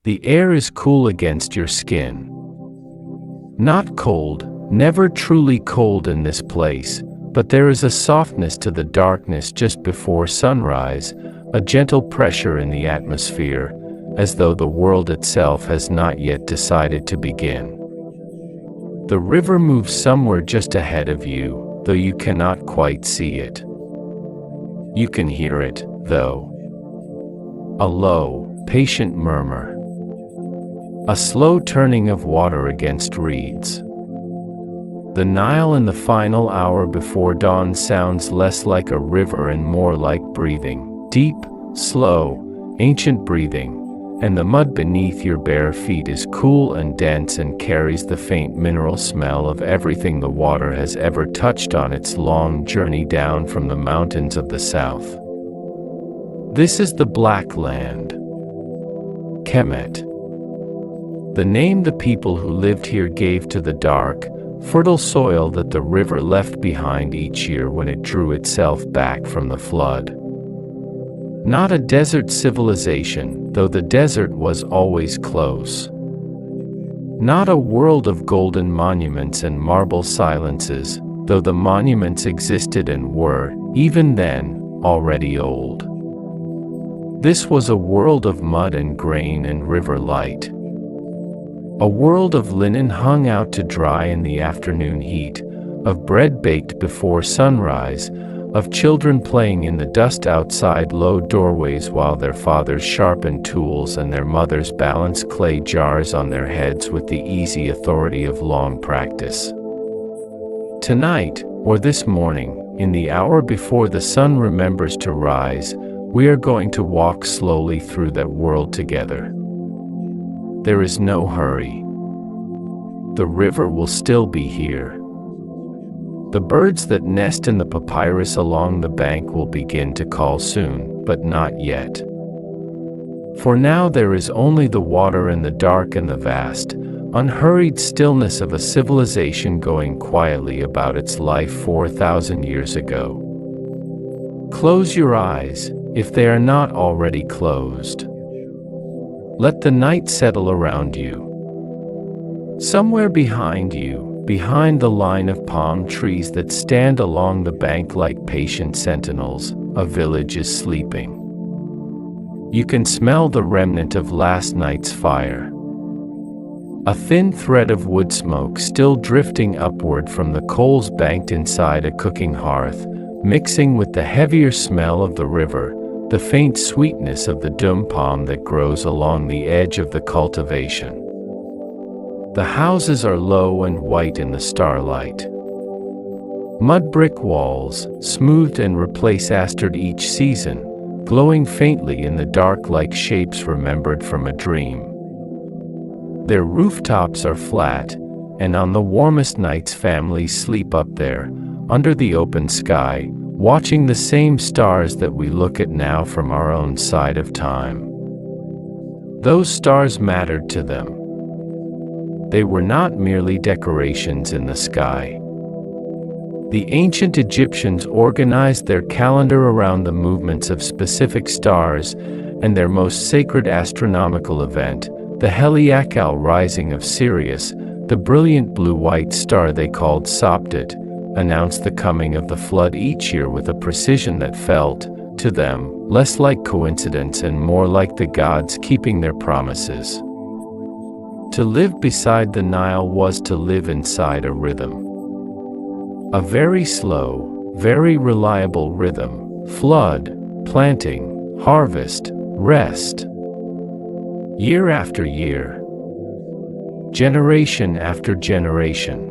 The air is cool against your skin. Not cold, never truly cold in this place, but there is a softness to the darkness just before sunrise, a gentle pressure in the atmosphere, as though the world itself has not yet decided to begin. The river moves somewhere just ahead of you, though you cannot quite see it. You can hear it, though. A low, patient murmur. A slow turning of water against reeds. The Nile in the final hour before dawn sounds less like a river and more like breathing, deep, slow, ancient breathing, and the mud beneath your bare feet is cool and dense and carries the faint mineral smell of everything the water has ever touched on its long journey down from the mountains of the south. This is the Black Land. Kemet. The name the people who lived here gave to the dark, fertile soil that the river left behind each year when it drew itself back from the flood. Not a desert civilization, though the desert was always close. Not a world of golden monuments and marble silences, though the monuments existed and were, even then, already old. This was a world of mud and grain and river light. A world of linen hung out to dry in the afternoon heat, of bread baked before sunrise, of children playing in the dust outside low doorways while their fathers sharpened tools and their mothers balanced clay jars on their heads with the easy authority of long practice. Tonight, or this morning, in the hour before the sun remembers to rise, we are going to walk slowly through that world together. There is no hurry. The river will still be here. The birds that nest in the papyrus along the bank will begin to call soon, but not yet. For now there is only the water and the dark and the vast, unhurried stillness of a civilization going quietly about its life 4,000 years ago. Close your eyes, if they are not already closed. Let the night settle around you. Somewhere behind you, behind the line of palm trees that stand along the bank like patient sentinels, a village is sleeping. You can smell the remnant of last night's fire. A thin thread of wood smoke still drifting upward from the coals banked inside a cooking hearth, mixing with the heavier smell of the river, the faint sweetness of the dum palm that grows along the edge of the cultivation. The houses are low and white in the starlight. Mud brick walls, smoothed and replastered each season, glowing faintly in the dark like shapes remembered from a dream. Their rooftops are flat, and on the warmest nights families sleep up there, under the open sky, watching the same stars that we look at now from our own side of time. Those stars mattered to them. They were not merely decorations in the sky. The ancient Egyptians organized their calendar around the movements of specific stars, and their most sacred astronomical event, the Heliacal rising of Sirius, the brilliant blue-white star they called Sopdet, announced the coming of the flood each year with a precision that felt, to them, less like coincidence and more like the gods keeping their promises. To live beside the Nile was to live inside a rhythm. A very slow, very reliable rhythm: flood, planting, harvest, rest. Year after year. Generation after generation.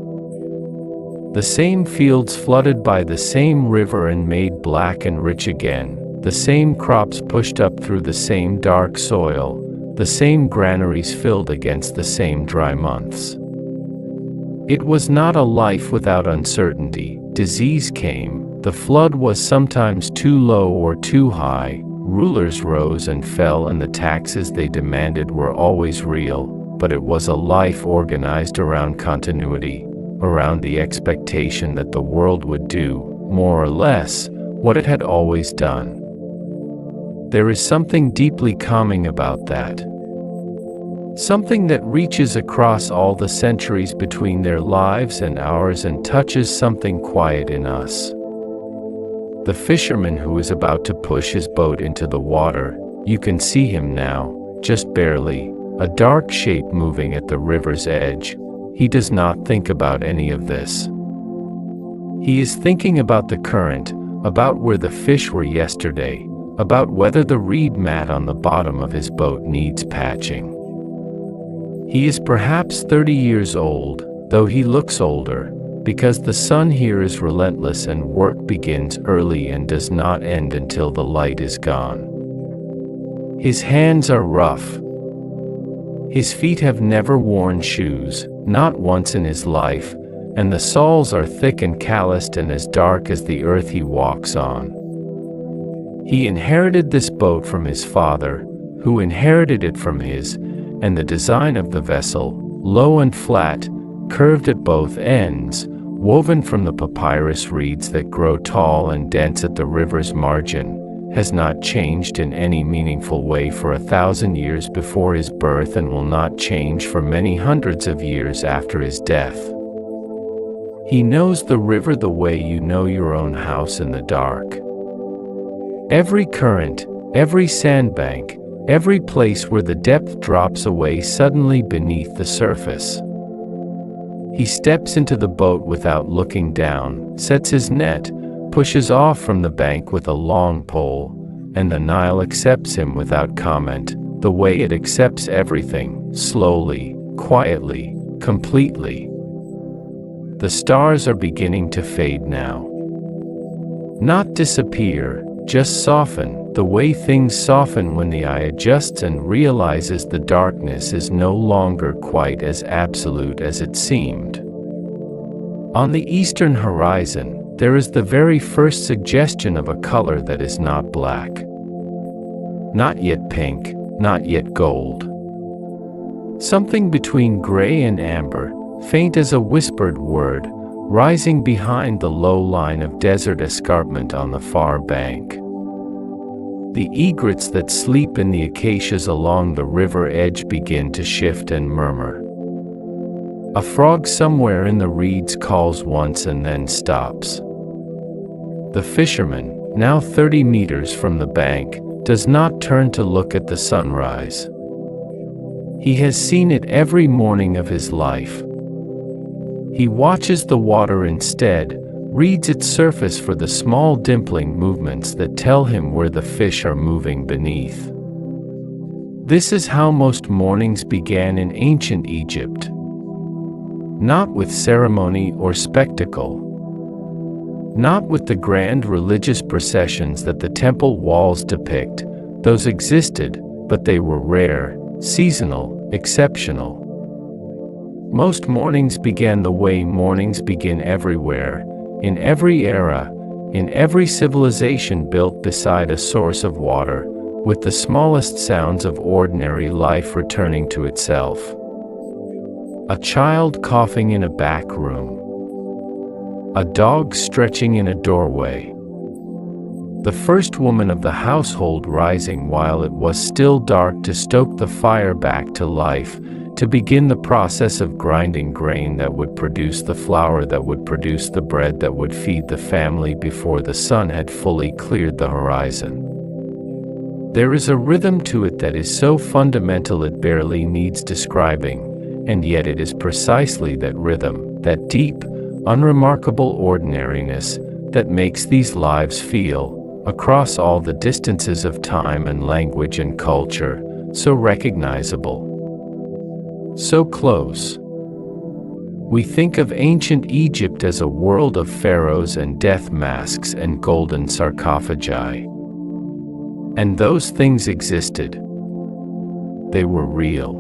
The same fields flooded by the same river and made black and rich again, the same crops pushed up through the same dark soil, the same granaries filled against the same dry months. It was not a life without uncertainty. Disease came, the flood was sometimes too low or too high, rulers rose and fell and the taxes they demanded were always real, but it was a life organized around continuity, around the expectation that the world would do, more or less, what it had always done. There is something deeply calming about that. Something that reaches across all the centuries between their lives and ours and touches something quiet in us. The fisherman who is about to push his boat into the water, you can see him now, just barely, a dark shape moving at the river's edge. He does not think about any of this. He is thinking about the current, about where the fish were yesterday, about whether the reed mat on the bottom of his boat needs patching. He is perhaps 30 years old, though he looks older, because the sun here is relentless and work begins early and does not end until the light is gone. His hands are rough. His feet have never worn shoes, not once in his life, and the soles are thick and calloused and as dark as the earth he walks on. He inherited this boat from his father, who inherited it from his, and the design of the vessel, low and flat, curved at both ends, woven from the papyrus reeds that grow tall and dense at the river's margin, has not changed in any meaningful way for 1,000 years before his birth and will not change for many hundreds of years after his death. He knows the river the way you know your own house in the dark. Every current, every sandbank, every place where the depth drops away suddenly beneath the surface. He steps into the boat without looking down, sets his net, pushes off from the bank with a long pole, and the Nile accepts him without comment, the way it accepts everything, slowly, quietly, completely. The stars are beginning to fade now. Not disappear, just soften, the way things soften when the eye adjusts and realizes the darkness is no longer quite as absolute as it seemed. On the eastern horizon, there is the very first suggestion of a color that is not black. Not yet pink, not yet gold. Something between gray and amber, faint as a whispered word, rising behind the low line of desert escarpment on the far bank. The egrets that sleep in the acacias along the river edge begin to shift and murmur. A frog somewhere in the reeds calls once and then stops. The fisherman, now 30 meters from the bank, does not turn to look at the sunrise. He has seen it every morning of his life. He watches the water instead, reads its surface for the small dimpling movements that tell him where the fish are moving beneath. This is how most mornings began in ancient Egypt. Not with ceremony or spectacle. Not with the grand religious processions that the temple walls depict. Those existed, but they were rare, seasonal, exceptional. Most mornings began the way mornings begin everywhere, in every era, in every civilization built beside a source of water, with the smallest sounds of ordinary life returning to itself. A child coughing in a back room. A dog stretching in a doorway. The first woman of the household rising while it was still dark to stoke the fire back to life, to begin the process of grinding grain that would produce the flour that would produce the bread that would feed the family before the sun had fully cleared the horizon. There is a rhythm to it that is so fundamental it barely needs describing, and yet it is precisely that rhythm, that deep, unremarkable ordinariness, that makes these lives feel, across all the distances of time and language and culture, so recognizable. So close. We think of ancient Egypt as a world of pharaohs and death masks and golden sarcophagi. And those things existed. They were real.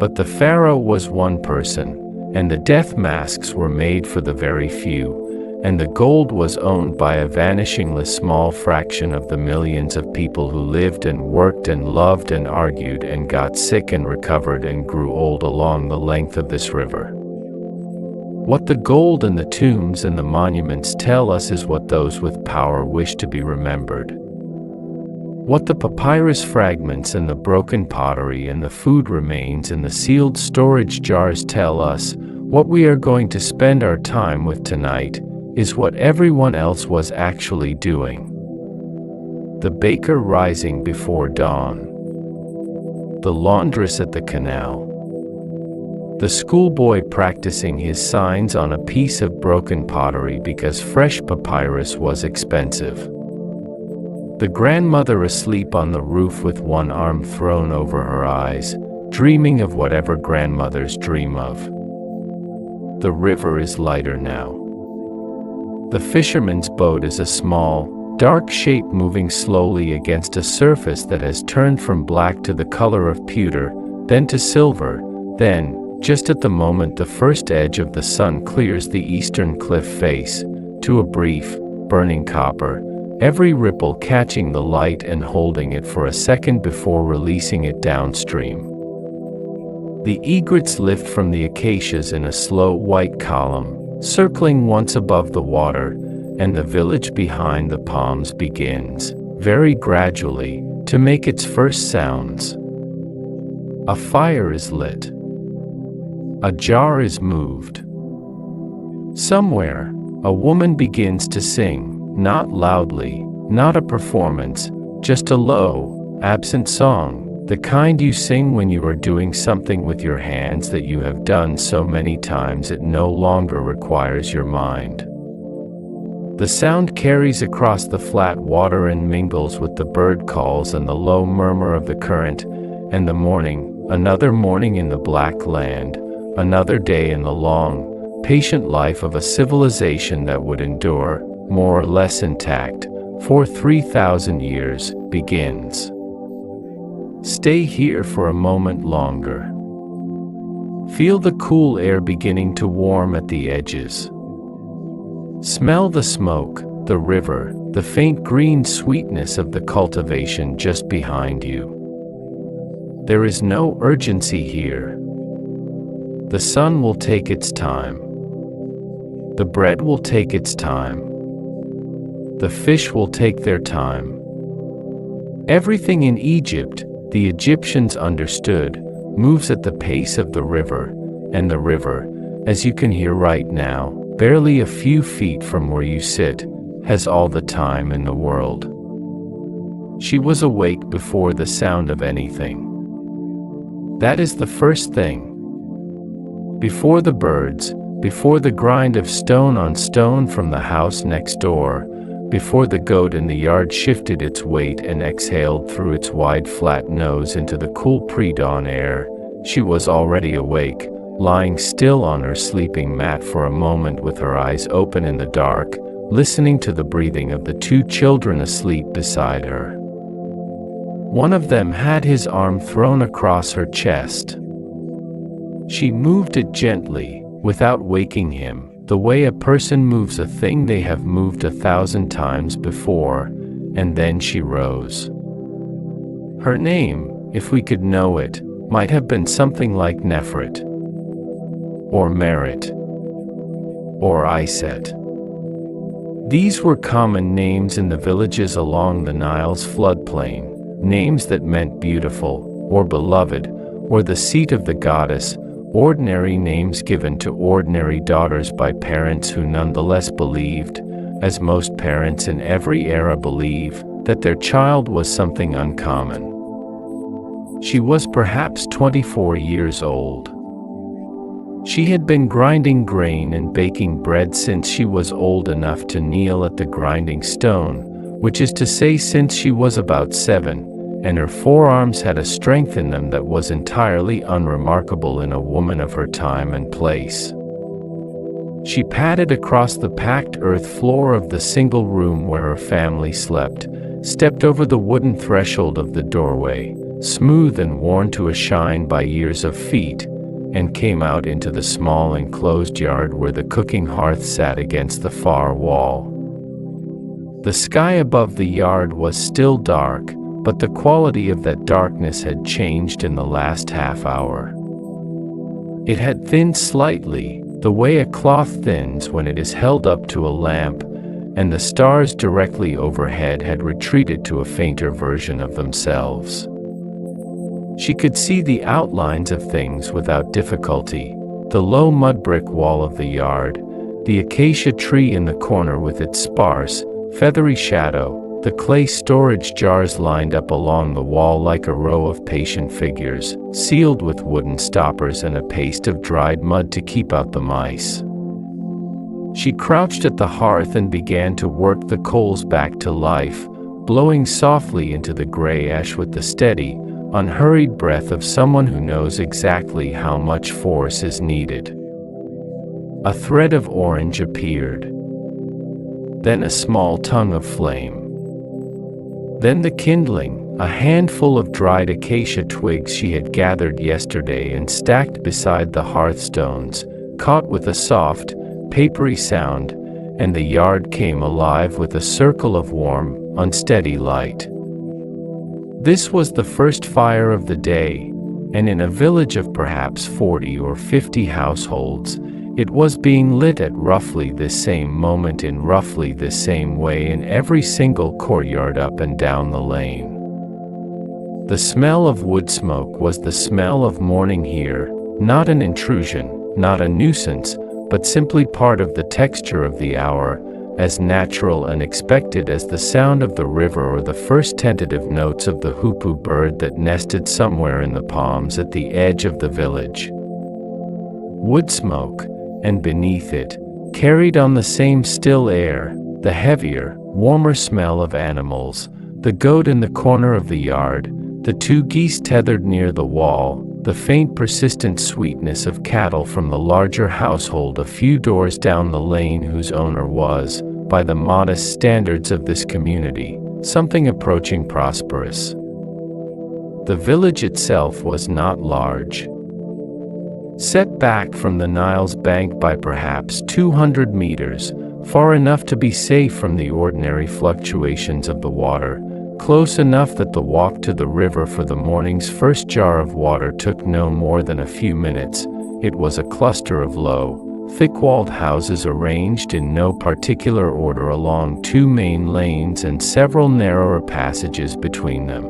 But the pharaoh was one person, and the death masks were made for the very few, and the gold was owned by a vanishingly small fraction of the millions of people who lived and worked and loved and argued and got sick and recovered and grew old along the length of this river. What the gold and the tombs and the monuments tell us is what those with power wish to be remembered. What the papyrus fragments and the broken pottery and the food remains in the sealed storage jars tell us, what we are going to spend our time with tonight, is what everyone else was actually doing. The baker rising before dawn. The laundress at the canal. The schoolboy practicing his signs on a piece of broken pottery because fresh papyrus was expensive. The grandmother asleep on the roof with one arm thrown over her eyes, dreaming of whatever grandmothers dream of. The river is lighter now. The fisherman's boat is a small, dark shape moving slowly against a surface that has turned from black to the color of pewter, then to silver, then, just at the moment the first edge of the sun clears the eastern cliff face, to a brief, burning copper, every ripple catching the light and holding it for a second before releasing it downstream. The egrets lift from the acacias in a slow white column, circling once above the water, and the village behind the palms begins, very gradually, to make its first sounds. A fire is lit. A jar is moved. Somewhere, a woman begins to sing. Not loudly, not a performance, just a low, absent song, the kind you sing when you are doing something with your hands that you have done so many times it no longer requires your mind. The sound carries across the flat water and mingles with the bird calls and the low murmur of the current, and the morning, another morning in the black land, another day in the long, patient life of a civilization that would endure, more or less intact, for 3,000 years, begins. Stay here for a moment longer. Feel the cool air beginning to warm at the edges. Smell the smoke, the river, the faint green sweetness of the cultivation just behind you. There is no urgency here. The sun will take its time. The bread will take its time. The fish will take their time. Everything in Egypt, the Egyptians understood, moves at the pace of the river, and the river, as you can hear right now, barely a few feet from where you sit, has all the time in the world. She was awake before the sound of anything. That is the first thing. Before the birds, before the grind of stone on stone from the house next door, before the goat in the yard shifted its weight and exhaled through its wide flat nose into the cool pre-dawn air, she was already awake, lying still on her sleeping mat for a moment with her eyes open in the dark, listening to the breathing of the two children asleep beside her. One of them had his arm thrown across her chest. She moved it gently, without waking him, the way a person moves a thing they have moved 1,000 times before, and then she rose. Her name, if we could know it, might have been something like Nefret, or Merit, or Iset. These were common names in the villages along the Nile's floodplain, names that meant beautiful, or beloved, or the seat of the goddess, ordinary names given to ordinary daughters by parents who nonetheless believed, as most parents in every era believe, that their child was something uncommon. She was perhaps 24 years old. She had been grinding grain and baking bread since she was old enough to kneel at the grinding stone, which is to say since she was about 7, and her forearms had a strength in them that was entirely unremarkable in a woman of her time and place. She padded across the packed earth floor of the single room where her family slept, stepped over the wooden threshold of the doorway, smooth and worn to a shine by years of feet, and came out into the small enclosed yard where the cooking hearth sat against the far wall. The sky above the yard was still dark, but the quality of that darkness had changed in the last half hour. It had thinned slightly, the way a cloth thins when it is held up to a lamp, and the stars directly overhead had retreated to a fainter version of themselves. She could see the outlines of things without difficulty: the low mud brick wall of the yard, the acacia tree in the corner with its sparse, feathery shadow, the clay storage jars lined up along the wall like a row of patient figures, sealed with wooden stoppers and a paste of dried mud to keep out the mice. She crouched at the hearth and began to work the coals back to life, blowing softly into the gray ash with the steady, unhurried breath of someone who knows exactly how much force is needed. A thread of orange appeared. Then a small tongue of flame. Then the kindling, a handful of dried acacia twigs she had gathered yesterday and stacked beside the hearthstones, caught with a soft, papery sound, and the yard came alive with a circle of warm, unsteady light. This was the first fire of the day, and in a village of perhaps 40 or 50 households, it was being lit at roughly this same moment in roughly this same way in every single courtyard up and down the lane. The smell of wood smoke was the smell of morning here, not an intrusion, not a nuisance, but simply part of the texture of the hour, as natural and expected as the sound of the river or the first tentative notes of the hoopoe bird that nested somewhere in the palms at the edge of the village. Wood smoke, and beneath it, carried on the same still air, the heavier, warmer smell of animals, the goat in the corner of the yard, the two geese tethered near the wall, the faint persistent sweetness of cattle from the larger household a few doors down the lane whose owner was, by the modest standards of this community, something approaching prosperous. The village itself was not large. Set back from the Nile's bank by perhaps 200 meters, far enough to be safe from the ordinary fluctuations of the water, close enough that the walk to the river for the morning's first jar of water took no more than a few minutes, it was a cluster of low, thick-walled houses arranged in no particular order along two main lanes and several narrower passages between them.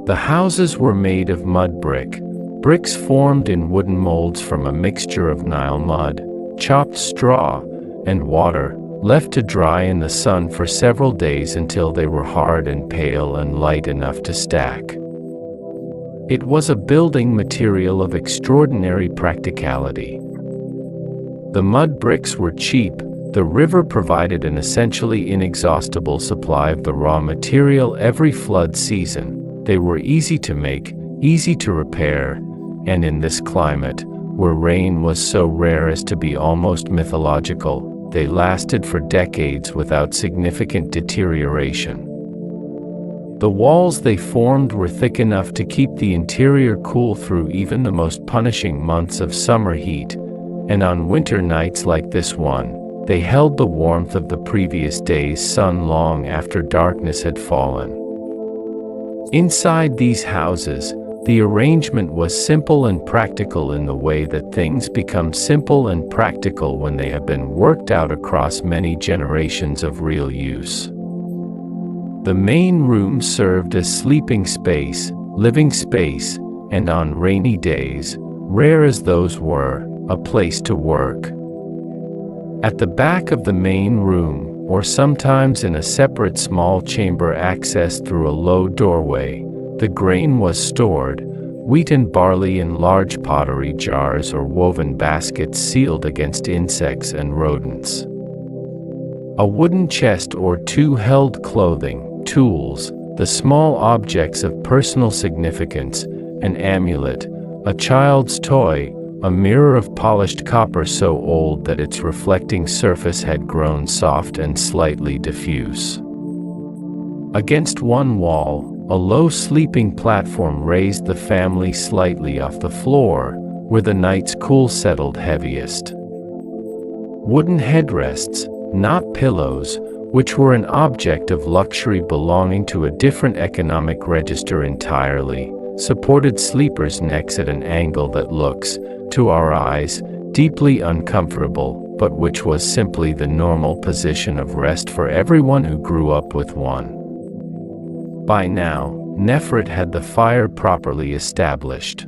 The houses were made of mud brick, bricks formed in wooden molds from a mixture of Nile mud, chopped straw, and water, left to dry in the sun for several days until they were hard and pale and light enough to stack. It was a building material of extraordinary practicality. The mud bricks were cheap, the river provided an essentially inexhaustible supply of the raw material every flood season, they were easy to make, easy to repair, and in this climate, where rain was so rare as to be almost mythological, they lasted for decades without significant deterioration. The walls they formed were thick enough to keep the interior cool through even the most punishing months of summer heat, and on winter nights like this one, they held the warmth of the previous day's sun long after darkness had fallen. Inside these houses, the arrangement was simple and practical in the way that things become simple and practical when they have been worked out across many generations of real use. The main room served as sleeping space, living space, and on rainy days, rare as those were, a place to work. At the back of the main room, or sometimes in a separate small chamber accessed through a low doorway, the grain was stored, wheat and barley in large pottery jars or woven baskets sealed against insects and rodents. A wooden chest or two held clothing, tools, the small objects of personal significance, an amulet, a child's toy, a mirror of polished copper so old that its reflecting surface had grown soft and slightly diffuse. Against one wall, a low sleeping platform raised the family slightly off the floor, where the night's cool settled heaviest. Wooden headrests, not pillows, which were an object of luxury belonging to a different economic register entirely, supported sleepers' necks at an angle that looks, to our eyes, deeply uncomfortable, but which was simply the normal position of rest for everyone who grew up with one. By now, Nefret had the fire properly established.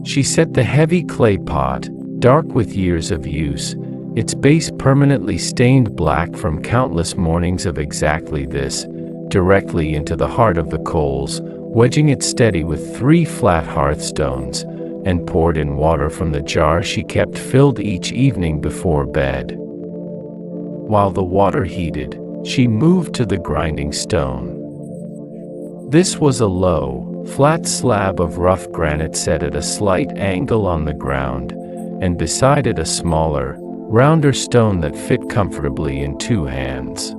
She set the heavy clay pot, dark with years of use, its base permanently stained black from countless mornings of exactly this, directly into the heart of the coals, wedging it steady with 3 flat hearthstones, and poured in water from the jar she kept filled each evening before bed. While the water heated, she moved to the grinding stone. This was a low, flat slab of rough granite set at a slight angle on the ground, and beside it a smaller, rounder stone that fit comfortably in 2 hands.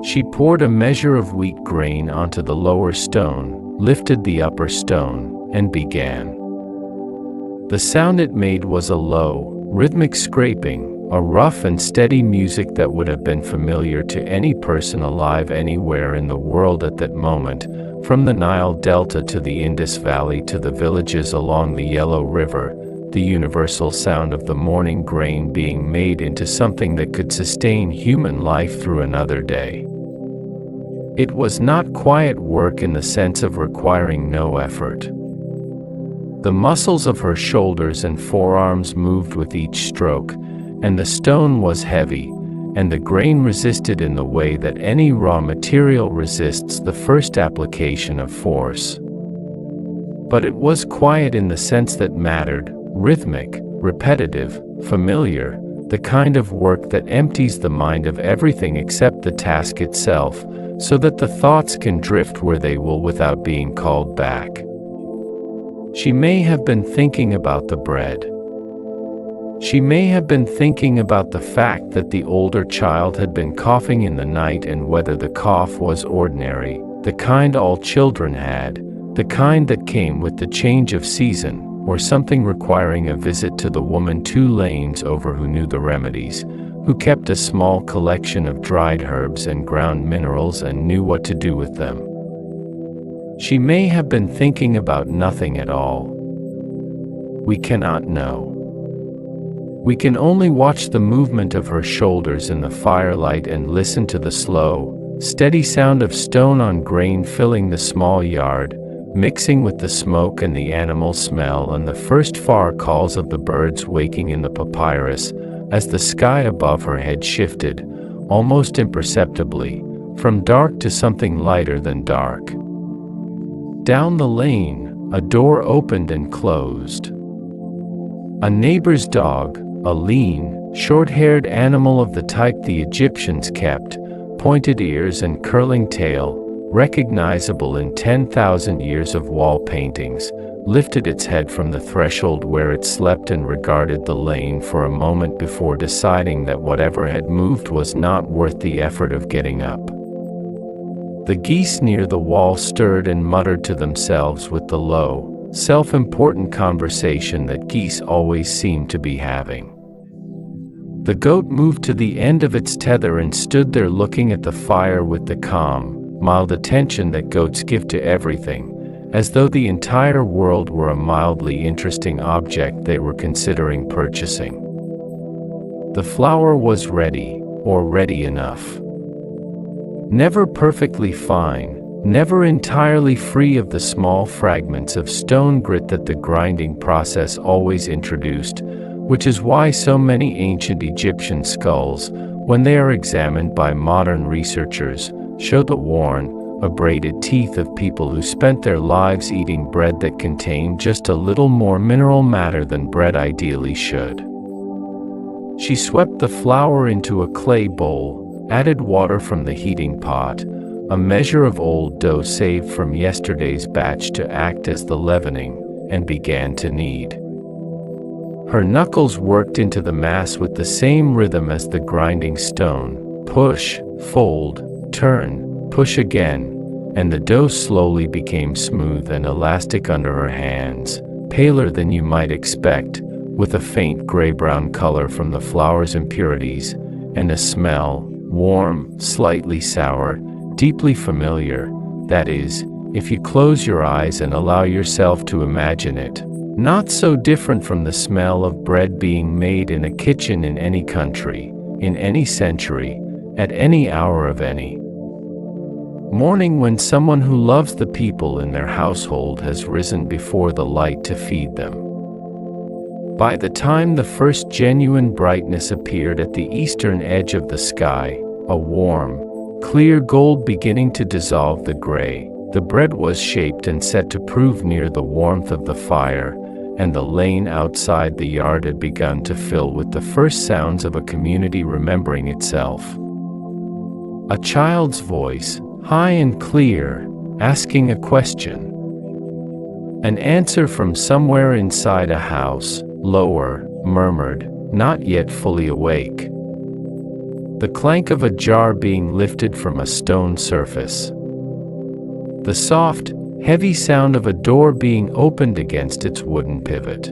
She poured a measure of wheat grain onto the lower stone, lifted the upper stone, and began. The sound it made was a low, rhythmic scraping, a rough and steady music that would have been familiar to any person alive anywhere in the world at that moment, from the Nile Delta to the Indus Valley to the villages along the Yellow River, the universal sound of the morning grain being made into something that could sustain human life through another day. It was not quiet work in the sense of requiring no effort. The muscles of her shoulders and forearms moved with each stroke, and the stone was heavy, and the grain resisted in the way that any raw material resists the first application of force. But it was quiet in the sense that mattered, rhythmic, repetitive, familiar, the kind of work that empties the mind of everything except the task itself, so that the thoughts can drift where they will without being called back. She may have been thinking about the bread. She may have been thinking about the fact that the older child had been coughing in the night and whether the cough was ordinary, the kind all children had, the kind that came with the change of season, or something requiring a visit to the woman 2 lanes over who knew the remedies, who kept a small collection of dried herbs and ground minerals and knew what to do with them. She may have been thinking about nothing at all. We cannot know. We can only watch the movement of her shoulders in the firelight and listen to the slow, steady sound of stone on grain filling the small yard, mixing with the smoke and the animal smell and the first far calls of the birds waking in the papyrus, as the sky above her head shifted, almost imperceptibly, from dark to something lighter than dark. Down the lane, a door opened and closed. A neighbor's dog, a lean, short-haired animal of the type the Egyptians kept, pointed ears and curling tail, recognizable in 10,000 years of wall paintings, lifted its head from the threshold where it slept and regarded the lane for a moment before deciding that whatever had moved was not worth the effort of getting up. The geese near the wall stirred and muttered to themselves with the low, self-important conversation that geese always seem to be having. The goat moved to the end of its tether and stood there looking at the fire with the calm, mild attention that goats give to everything, as though the entire world were a mildly interesting object they were considering purchasing. The flour was ready, or ready enough. Never perfectly fine, never entirely free of the small fragments of stone grit that the grinding process always introduced, which is why so many ancient Egyptian skulls, when they are examined by modern researchers, show the worn, abraded teeth of people who spent their lives eating bread that contained just a little more mineral matter than bread ideally should. She swept the flour into a clay bowl, added water from the heating pot, a measure of old dough saved from yesterday's batch to act as the leavening, and began to knead. Her knuckles worked into the mass with the same rhythm as the grinding stone: push, fold, turn, push again, and the dough slowly became smooth and elastic under her hands, paler than you might expect, with a faint gray-brown color from the flour's impurities, and a smell, warm, slightly sour, deeply familiar, that is, if you close your eyes and allow yourself to imagine it, Not so different from the smell of bread being made in a kitchen in any country, in any century, at any hour of any morning when someone who loves the people in their household has risen before the light to feed them. By the time the first genuine brightness appeared at the eastern edge of the sky, a warm, clear gold beginning to dissolve the gray, the bread was shaped and set to prove near the warmth of the fire, and the lane outside the yard had begun to fill with the first sounds of a community remembering itself. A child's voice, high and clear, asking a question. An answer from somewhere inside a house, lower, murmured, not yet fully awake. The clank of a jar being lifted from a stone surface. The soft, heavy sound of a door being opened against its wooden pivot.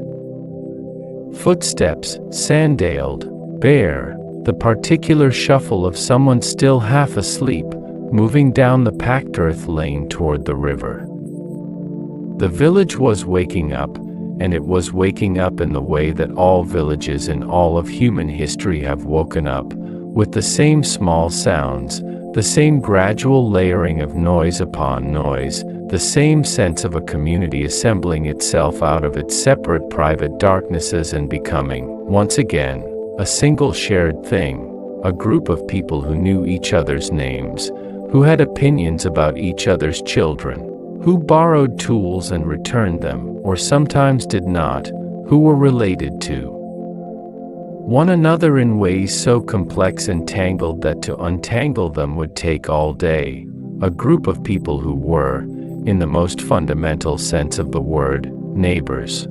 Footsteps, sandaled, bare, the particular shuffle of someone still half asleep, moving down the packed earth lane toward the river. The village was waking up, and it was waking up in the way that all villages in all of human history have woken up, with the same small sounds, the same gradual layering of noise upon noise, the same sense of a community assembling itself out of its separate private darknesses and becoming, once again, a single shared thing, a group of people who knew each other's names, who had opinions about each other's children, who borrowed tools and returned them, or sometimes did not, who were related to one another in ways so complex and tangled that to untangle them would take all day, a group of people who were, in the most fundamental sense of the word, neighbors.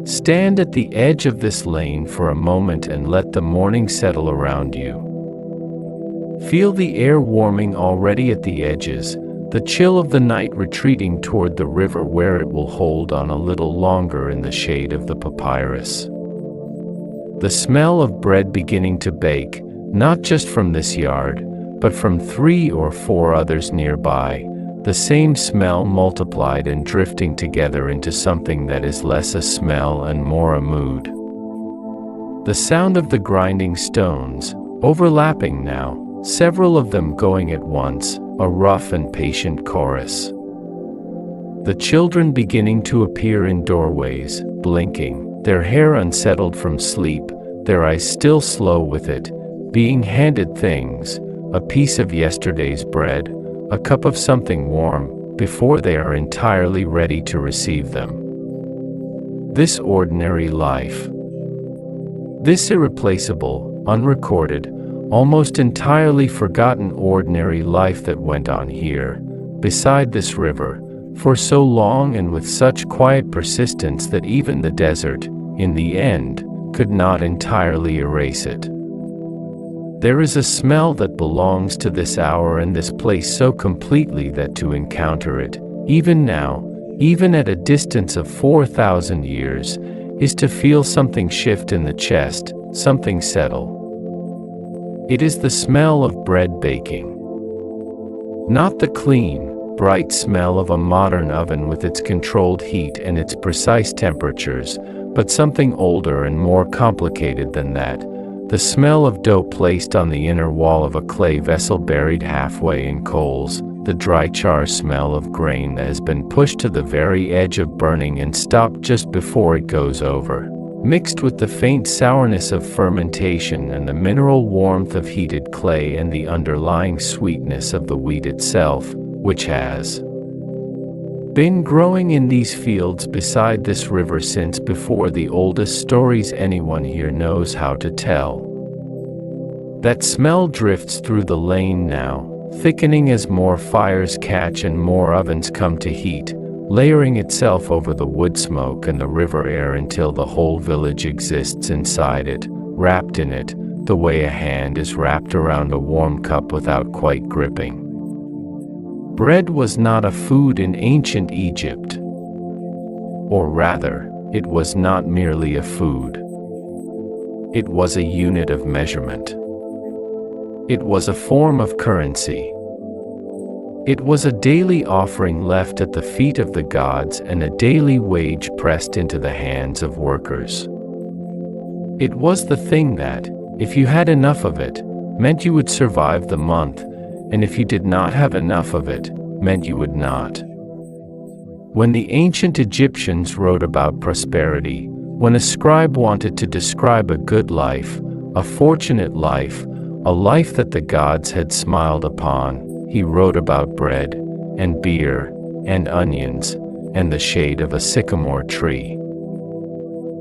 Stand at the edge of this lane for a moment and let the morning settle around you. Feel the air warming already at the edges, the chill of the night retreating toward the river where it will hold on a little longer in the shade of the papyrus. The smell of bread beginning to bake, not just from this yard, but from 3 or 4 others nearby, the same smell multiplied and drifting together into something that is less a smell and more a mood. The sound of the grinding stones, overlapping now, several of them going at once, a rough and patient chorus. The children beginning to appear in doorways, blinking, their hair unsettled from sleep, their eyes still slow with it, being handed things, a piece of yesterday's bread, a cup of something warm, before they are entirely ready to receive them. This ordinary life. This irreplaceable, unrecorded, almost entirely forgotten ordinary life that went on here, beside this river, for so long and with such quiet persistence that even the desert, in the end, could not entirely erase it. There is a smell that belongs to this hour and this place so completely that to encounter it, even now, even at a distance of 4,000 years, is to feel something shift in the chest, something settle. It is the smell of bread baking. Not the clean, bright smell of a modern oven with its controlled heat and its precise temperatures, but something older and more complicated than that, the smell of dough placed on the inner wall of a clay vessel buried halfway in coals, the dry char smell of grain that has been pushed to the very edge of burning and stopped just before it goes over, mixed with the faint sourness of fermentation and the mineral warmth of heated clay and the underlying sweetness of the wheat itself, which has been growing in these fields beside this river since before the oldest stories anyone here knows how to tell. That smell drifts through the lane now, thickening as more fires catch and more ovens come to heat, layering itself over the wood smoke and the river air until the whole village exists inside it, wrapped in it, the way a hand is wrapped around a warm cup without quite gripping. Bread was not a food in ancient Egypt. Or rather, it was not merely a food. It was a unit of measurement. It was a form of currency. It was a daily offering left at the feet of the gods and a daily wage pressed into the hands of workers. It was the thing that, if you had enough of it, meant you would survive the month, and if you did not have enough of it, meant you would not. When the ancient Egyptians wrote about prosperity, when a scribe wanted to describe a good life, a fortunate life, a life that the gods had smiled upon, he wrote about bread, and beer, and onions, and the shade of a sycamore tree.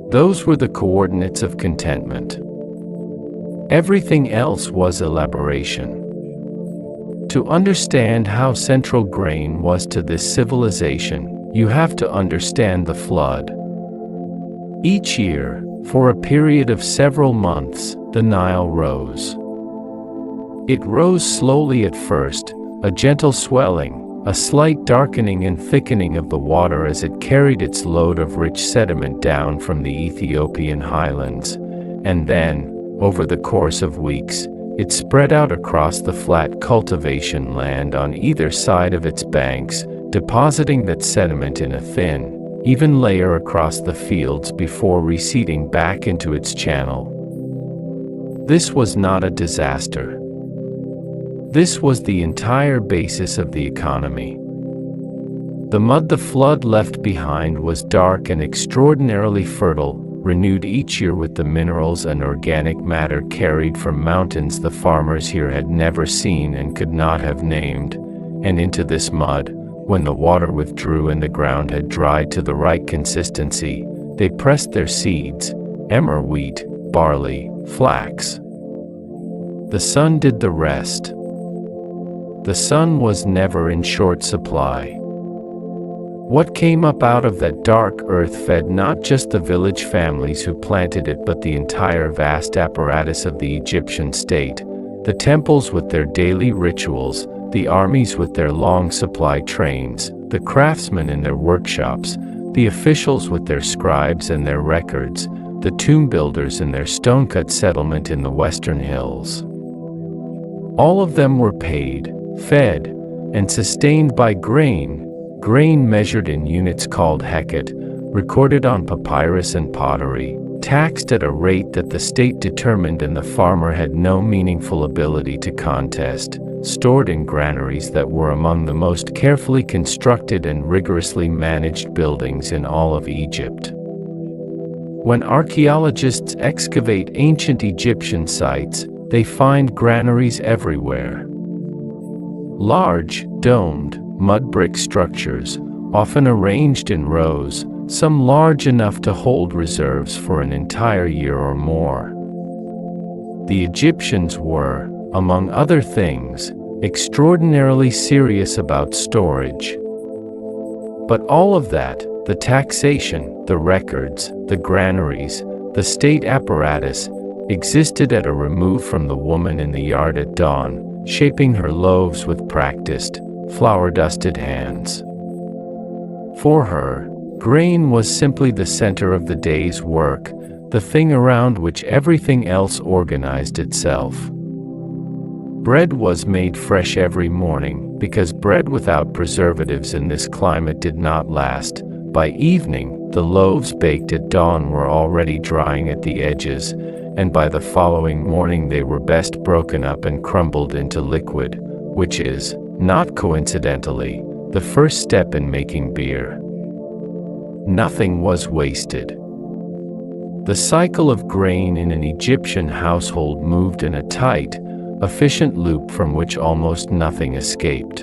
Those were the coordinates of contentment. Everything else was elaboration. To understand how central grain was to this civilization, you have to understand the flood. Each year, for a period of several months, the Nile rose. It rose slowly at first, a gentle swelling, a slight darkening and thickening of the water as it carried its load of rich sediment down from the Ethiopian highlands, and then, over the course of weeks, it spread out across the flat cultivation land on either side of its banks, depositing that sediment in a thin, even layer across the fields before receding back into its channel. This was not a disaster. This was the entire basis of the economy. The mud the flood left behind was dark and extraordinarily fertile, renewed each year with the minerals and organic matter carried from mountains the farmers here had never seen and could not have named, and into this mud, when the water withdrew and the ground had dried to the right consistency, they pressed their seeds, emmer wheat, barley, flax. The sun did the rest. The sun was never in short supply. What came up out of that dark earth fed not just the village families who planted it but the entire vast apparatus of the Egyptian state, the temples with their daily rituals, the armies with their long supply trains, the craftsmen in their workshops, the officials with their scribes and their records, the tomb builders in their stone-cut settlement in the western hills. All of them were paid, fed, and sustained by grain measured in units called heket, recorded on papyrus and pottery, taxed at a rate that the state determined and the farmer had no meaningful ability to contest, stored in granaries that were among the most carefully constructed and rigorously managed buildings in all of Egypt. When archaeologists excavate ancient Egyptian sites, they find granaries everywhere. Large, domed, mud brick structures, often arranged in rows, some large enough to hold reserves for an entire year or more. The Egyptians were, among other things, extraordinarily serious about storage. But all of that, the taxation, the records, the granaries, the state apparatus, existed at a remove from the woman in the yard at dawn, shaping her loaves with practiced, flour-dusted hands. For her, grain was simply the center of the day's work, the thing around which everything else organized itself. Bread was made fresh every morning, because bread without preservatives in this climate did not last. By evening, the loaves baked at dawn were already drying at the edges, and by the following morning they were best broken up and crumbled into liquid, which is, not coincidentally, the first step in making beer. Nothing was wasted. The cycle of grain in an Egyptian household moved in a tight, efficient loop from which almost nothing escaped.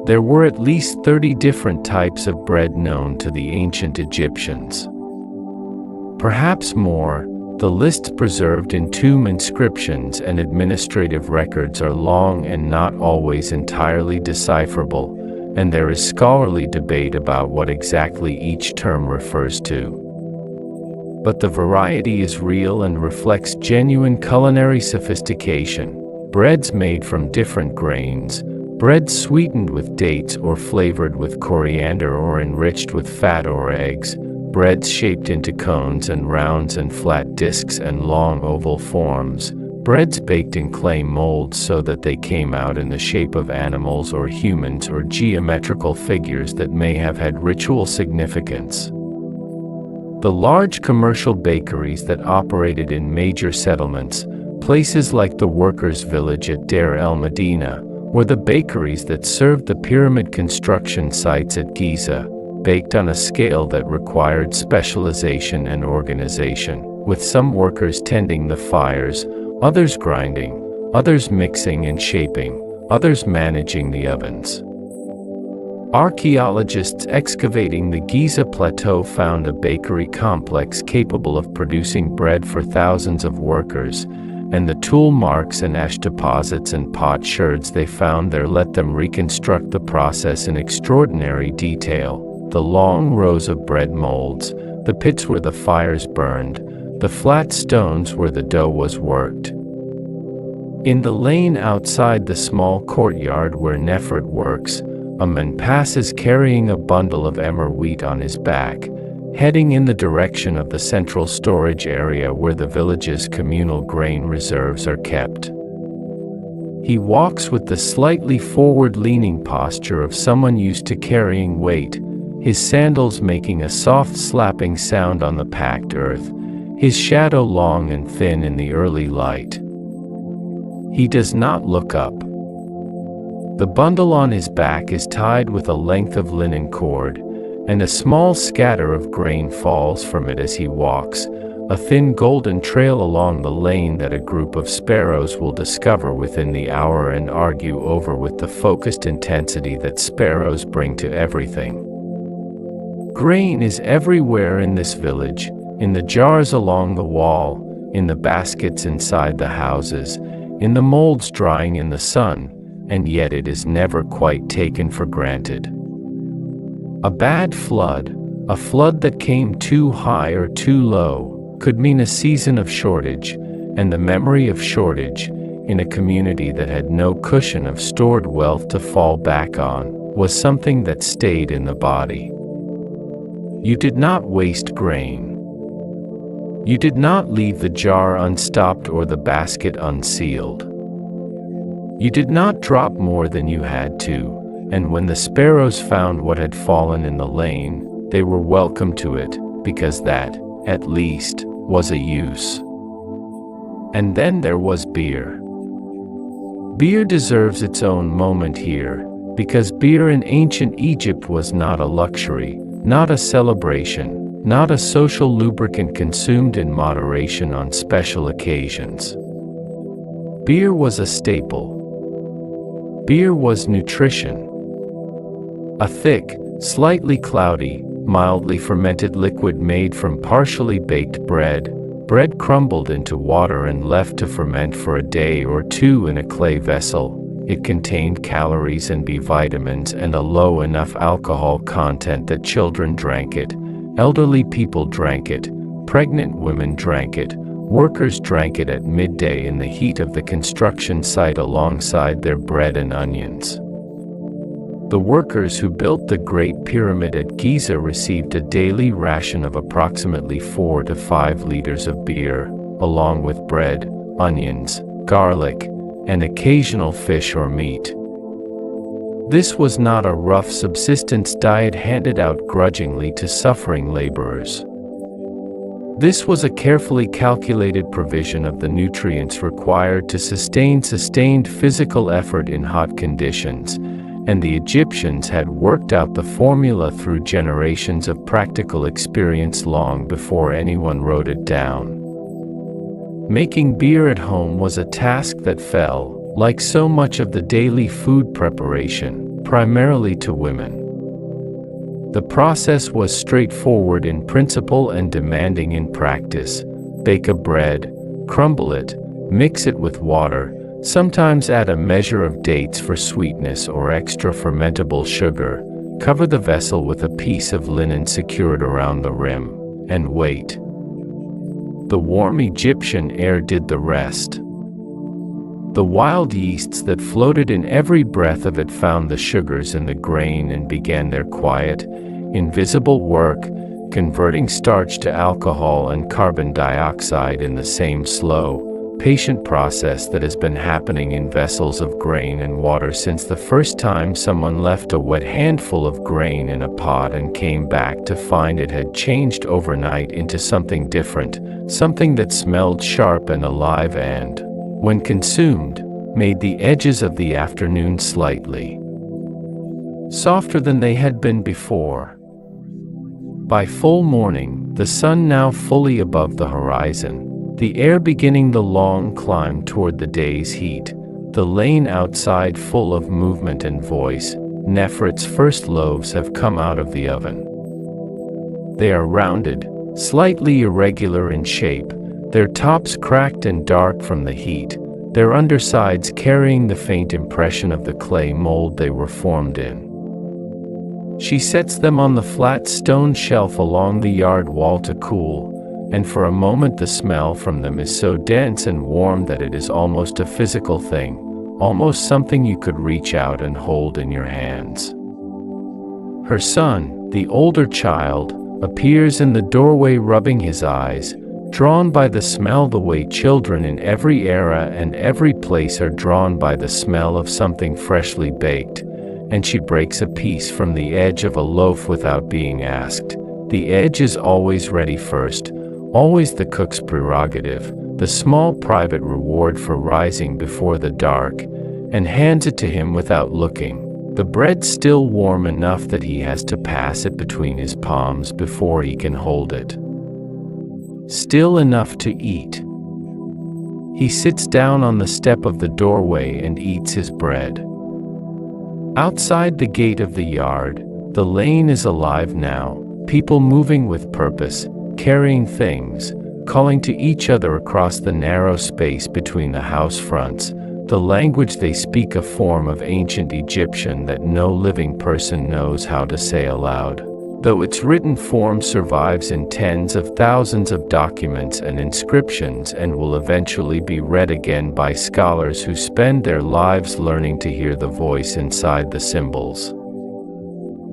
There were at least 30 different types of bread known to the ancient Egyptians. Perhaps more. The lists preserved in tomb inscriptions and administrative records are long and not always entirely decipherable, and there is scholarly debate about what exactly each term refers to. But the variety is real and reflects genuine culinary sophistication. Breads made from different grains, breads sweetened with dates or flavored with coriander or enriched with fat or eggs, breads shaped into cones and rounds and flat discs and long oval forms, Breads baked in clay molds so that they came out in the shape of animals or humans or geometrical figures that may have had ritual significance. The large commercial bakeries that operated in major settlements, places like the workers' village at Deir el-Medina, or the bakeries that served the pyramid construction sites at Giza, baked on a scale that required specialization and organization, with some workers tending the fires, others grinding, others mixing and shaping, others managing the ovens. Archaeologists excavating the Giza Plateau found a bakery complex capable of producing bread for thousands of workers, and the tool marks and ash deposits and potsherds they found there let them reconstruct the process in extraordinary detail. The long rows of bread molds, the pits where the fires burned, the flat stones where the dough was worked. In the lane outside the small courtyard where Nefert works, a man passes carrying a bundle of emmer wheat on his back, heading in the direction of the central storage area where the village's communal grain reserves are kept. He walks with the slightly forward-leaning posture of someone used to carrying weight, his sandals making a soft slapping sound on the packed earth, his shadow long and thin in the early light. He does not look up. The bundle on his back is tied with a length of linen cord, and a small scatter of grain falls from it as he walks, a thin golden trail along the lane that a group of sparrows will discover within the hour and argue over with the focused intensity that sparrows bring to everything. Grain is everywhere in this village, in the jars along the wall, in the baskets inside the houses, in the molds drying in the sun, and yet it is never quite taken for granted. A bad flood, a flood that came too high or too low, could mean a season of shortage, and the memory of shortage, in a community that had no cushion of stored wealth to fall back on, was something that stayed in the body. You did not waste grain. You did not leave the jar unstopped or the basket unsealed. You did not drop more than you had to, and when the sparrows found what had fallen in the lane, they were welcome to it, because that, at least, was a use. And then there was beer. Beer deserves its own moment here, because beer in ancient Egypt was not a luxury, not a celebration, not a social lubricant consumed in moderation on special occasions. Beer was a staple. Beer was nutrition. A thick, slightly cloudy, mildly fermented liquid made from partially baked bread, bread crumbled into water and left to ferment for a day or two in a clay vessel. It contained calories and B vitamins and a low enough alcohol content that children drank it, elderly people drank it, pregnant women drank it, workers drank it at midday in the heat of the construction site alongside their bread and onions. The workers who built the Great Pyramid at Giza received a daily ration of approximately 4 to 5 liters of beer, along with bread, onions, garlic, and occasional fish or meat. This was not a rough subsistence diet handed out grudgingly to suffering laborers. This was a carefully calculated provision of the nutrients required to sustain sustained physical effort in hot conditions, and the Egyptians had worked out the formula through generations of practical experience long before anyone wrote it down. Making beer at home was a task that fell, like so much of the daily food preparation, primarily to women. The process was straightforward in principle and demanding in practice. Bake a bread, crumble it, mix it with water, sometimes add a measure of dates for sweetness or extra fermentable sugar, cover the vessel with a piece of linen secured around the rim, and wait. The warm Egyptian air did the rest. The wild yeasts that floated in every breath of it found the sugars in the grain and began their quiet, invisible work, converting starch to alcohol and carbon dioxide in the same slow, patient process that has been happening in vessels of grain and water since the first time someone left a wet handful of grain in a pot and came back to find it had changed overnight into something different, something that smelled sharp and alive and, when consumed, made the edges of the afternoon slightly softer than they had been before. By full morning, the sun now fully above the horizon, the air beginning the long climb toward the day's heat, the lane outside full of movement and voice, Nefret's first loaves have come out of the oven. They are rounded, slightly irregular in shape, their tops cracked and dark from the heat, their undersides carrying the faint impression of the clay mold they were formed in. She sets them on the flat stone shelf along the yard wall to cool, and for a moment the smell from them is so dense and warm that it is almost a physical thing, almost something you could reach out and hold in your hands. Her son, the older child, appears in the doorway rubbing his eyes, drawn by the smell the way children in every era and every place are drawn by the smell of something freshly baked. And she breaks a piece from the edge of a loaf without being asked. The edge is always ready first, always the cook's prerogative, the small private reward for rising before the dark, and hands it to him without looking, the bread still warm enough that he has to pass it between his palms before he can hold it. Still enough to eat. He sits down on the step of the doorway and eats his bread. Outside the gate of the yard, the lane is alive now, people moving with purpose, carrying things, calling to each other across the narrow space between the house fronts, the language they speak a form of ancient Egyptian that no living person knows how to say aloud, though its written form survives in tens of thousands of documents and inscriptions and will eventually be read again by scholars who spend their lives learning to hear the voice inside the symbols.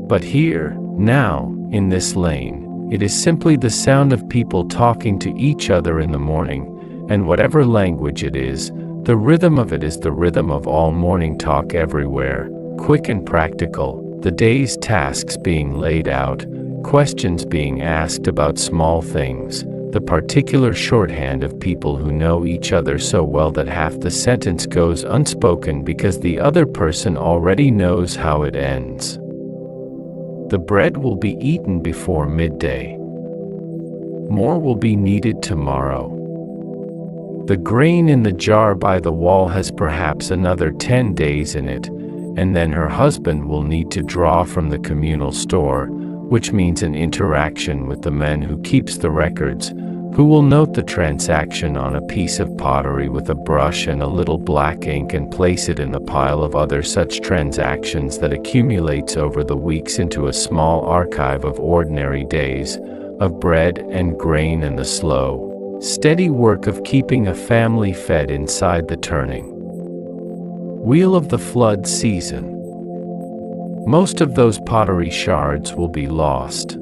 But here, now, in this lane, it is simply the sound of people talking to each other in the morning, and whatever language it is, the rhythm of it is the rhythm of all morning talk everywhere, quick and practical, the day's tasks being laid out, questions being asked about small things, the particular shorthand of people who know each other so well that half the sentence goes unspoken because the other person already knows how it ends. The bread will be eaten before midday. More will be needed tomorrow. The grain in the jar by the wall has perhaps another 10 days in it, and then her husband will need to draw from the communal store, which means an interaction with the man who keeps the records, who will note the transaction on a piece of pottery with a brush and a little black ink and place it in the pile of other such transactions that accumulates over the weeks into a small archive of ordinary days, of bread and grain and the slow, steady work of keeping a family fed inside the turning wheel of the flood season. Most of those pottery shards will be lost.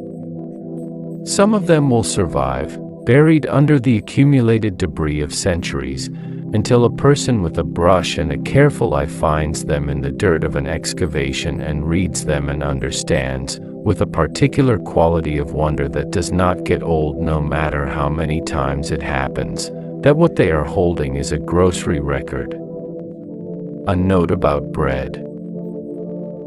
Some of them will survive, buried under the accumulated debris of centuries, until a person with a brush and a careful eye finds them in the dirt of an excavation and reads them and understands, with a particular quality of wonder that does not get old no matter how many times it happens, that what they are holding is a grocery record. A note about bread.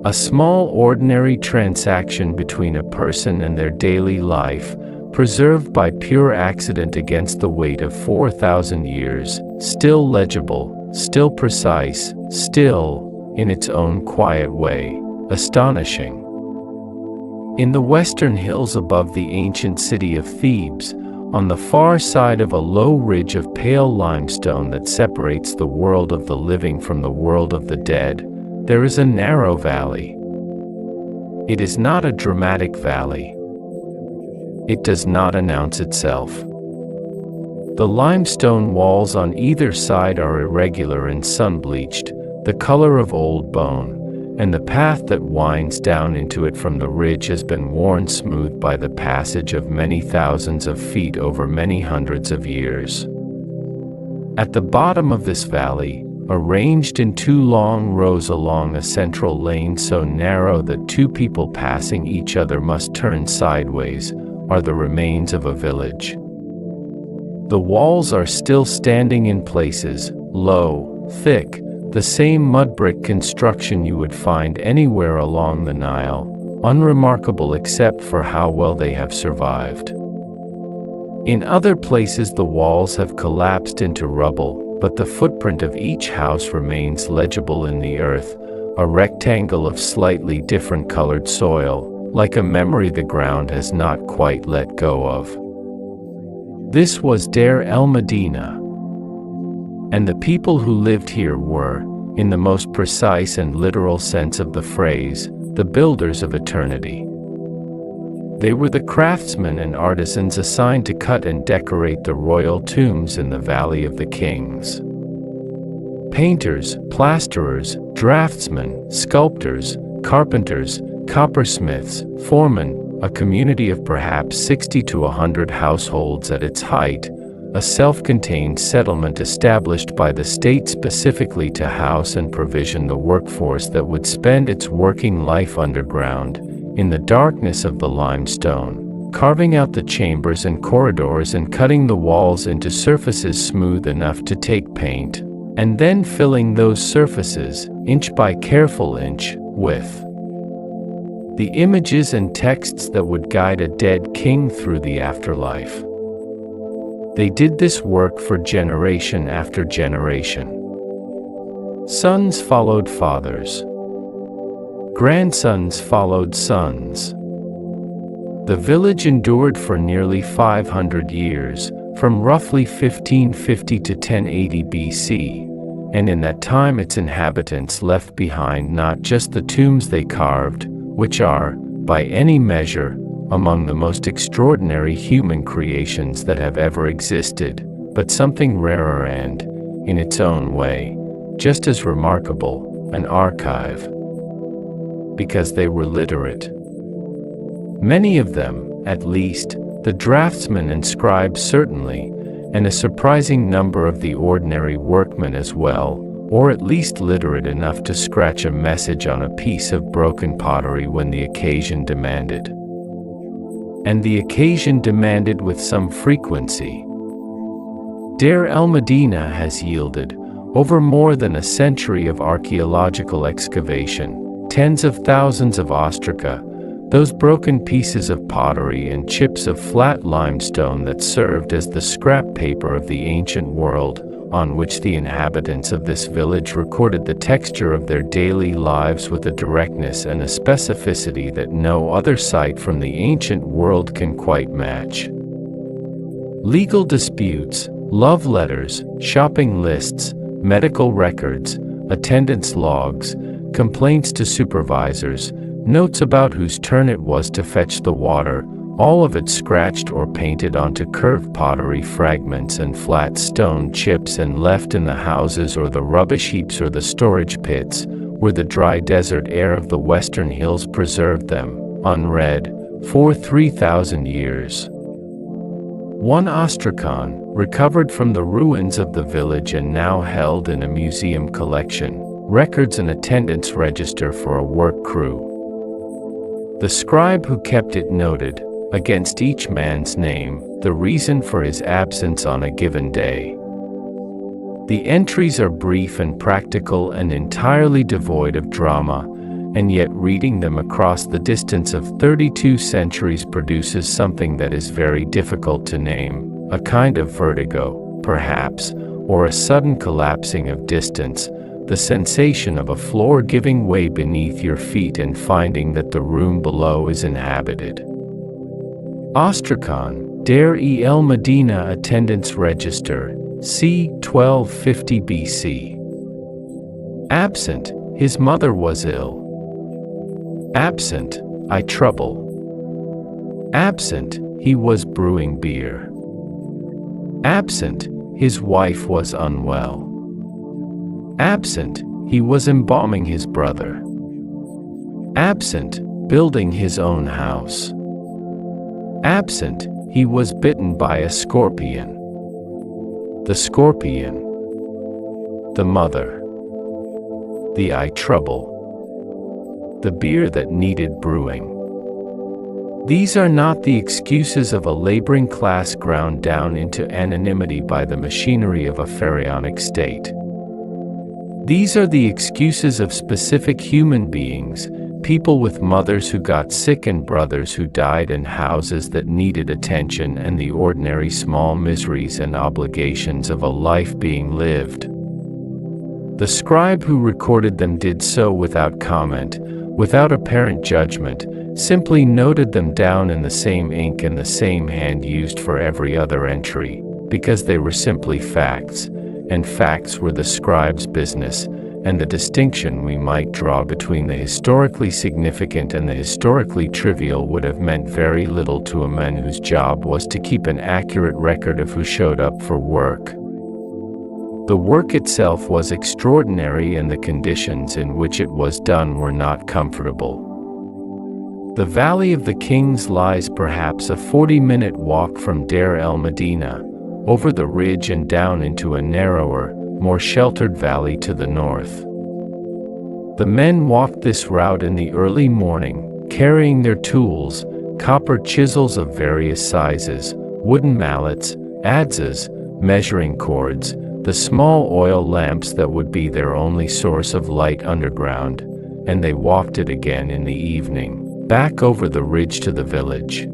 A small ordinary transaction between a person and their daily life, preserved by pure accident against the weight of 4,000 years, still legible, still precise, still, in its own quiet way, astonishing. In the western hills above the ancient city of Thebes, on the far side of a low ridge of pale limestone that separates the world of the living from the world of the dead, there is a narrow valley. It is not a dramatic valley. It does not announce itself. The limestone walls on either side are irregular and sun-bleached, the color of old bone, and the path that winds down into it from the ridge has been worn smooth by the passage of many thousands of feet over many hundreds of years. At the bottom of this valley, arranged in two long rows along a central lane so narrow that two people passing each other must turn sideways, are the remains of a village. The walls are still standing in places, low, thick, the same mud brick construction you would find anywhere along the Nile, unremarkable except for how well they have survived. In other places the walls have collapsed into rubble, but the footprint of each house remains legible in the earth, a rectangle of slightly different colored soil, like a memory the ground has not quite let go of. This was Deir el-Medina, and the people who lived here were, in the most precise and literal sense of the phrase, the builders of eternity. They were the craftsmen and artisans assigned to cut and decorate the royal tombs in the Valley of the Kings. Painters, plasterers, draftsmen, sculptors, carpenters, coppersmiths, foremen, a community of perhaps 60 to 100 households at its height, a self-contained settlement established by the state specifically to house and provision the workforce that would spend its working life underground, in the darkness of the limestone, carving out the chambers and corridors and cutting the walls into surfaces smooth enough to take paint, and then filling those surfaces, inch by careful inch, with the images and texts that would guide a dead king through the afterlife. They did this work for generation after generation. Sons followed fathers. Grandsons followed sons. The village endured for nearly 500 years, from roughly 1550 to 1080 BC, and in that time its inhabitants left behind not just the tombs they carved, which are, by any measure, among the most extraordinary human creations that have ever existed, but something rarer and, in its own way, just as remarkable, an archive. Because they were literate. Many of them, at least, the draftsmen and scribes certainly, and a surprising number of the ordinary workmen as well, or at least literate enough to scratch a message on a piece of broken pottery when the occasion demanded. And the occasion demanded with some frequency. Deir el-Medina has yielded, over more than a century of archaeological excavation, tens of thousands of ostraca, those broken pieces of pottery and chips of flat limestone that served as the scrap paper of the ancient world, on which the inhabitants of this village recorded the texture of their daily lives with a directness and a specificity that no other site from the ancient world can quite match. Legal disputes, love letters, shopping lists, medical records, attendance logs, complaints to supervisors, notes about whose turn it was to fetch the water, all of it scratched or painted onto curved pottery fragments and flat stone chips and left in the houses or the rubbish heaps or the storage pits, where the dry desert air of the western hills preserved them, unread, for 3,000 years. One ostracon, recovered from the ruins of the village and now held in a museum collection, records an attendance register for a work crew. The scribe who kept it noted, against each man's name, the reason for his absence on a given day. The entries are brief and practical and entirely devoid of drama, and yet reading them across the distance of 32 centuries produces something that is very difficult to name, a kind of vertigo, perhaps, or a sudden collapsing of distance, the sensation of a floor giving way beneath your feet and finding that the room below is inhabited. Ostracon, Deir el-Medina Attendance Register, c. 1250 BC. Absent, his mother was ill. Absent, I trouble. Absent, he was brewing beer. Absent, his wife was unwell. Absent, he was embalming his brother. Absent, building his own house. Absent, he was bitten by a scorpion. The scorpion, the mother, the eye trouble, the beer that needed brewing. These are not the excuses of a laboring class ground down into anonymity by the machinery of a pharaonic state. These are the excuses of specific human beings, people with mothers who got sick and brothers who died and houses that needed attention and the ordinary small miseries and obligations of a life being lived. The scribe who recorded them did so without comment, without apparent judgment, simply noted them down in the same ink and the same hand used for every other entry, because they were simply facts, and facts were the scribe's business, and the distinction we might draw between the historically significant and the historically trivial would have meant very little to a man whose job was to keep an accurate record of who showed up for work. The work itself was extraordinary and the conditions in which it was done were not comfortable. The Valley of the Kings lies perhaps a 40-minute walk from Deir el-Medina, over the ridge and down into a narrower, more sheltered valley to the north. The men walked this route in the early morning, carrying their tools, copper chisels of various sizes, wooden mallets, adzes, measuring cords, the small oil lamps that would be their only source of light underground, and they walked it again in the evening, back over the ridge to the village.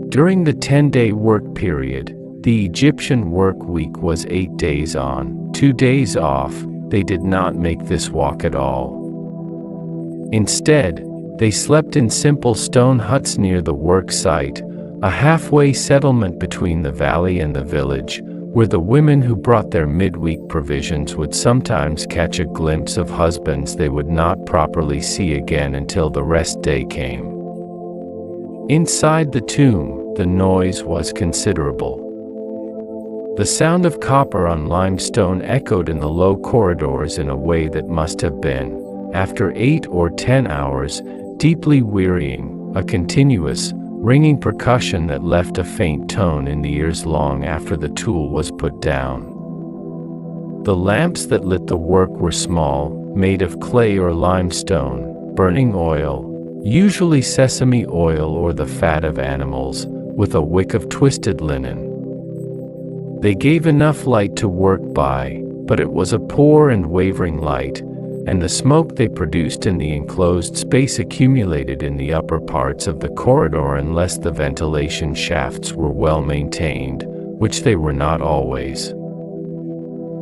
During the 10-day work period, the Egyptian work week was 8 days on, 2 days off. They did not make this walk at all. Instead, they slept in simple stone huts near the work site, a halfway settlement between the valley and the village, where the women who brought their midweek provisions would sometimes catch a glimpse of husbands they would not properly see again until the rest day came. Inside the tomb, the noise was considerable. The sound of copper on limestone echoed in the low corridors in a way that must have been, after 8 or 10 hours, deeply wearying, a continuous, ringing percussion that left a faint tone in the ears long after the tool was put down. The lamps that lit the work were small, made of clay or limestone, burning oil, usually sesame oil or the fat of animals, with a wick of twisted linen. They gave enough light to work by, but it was a poor and wavering light, and the smoke they produced in the enclosed space accumulated in the upper parts of the corridor unless the ventilation shafts were well maintained, which they were not always.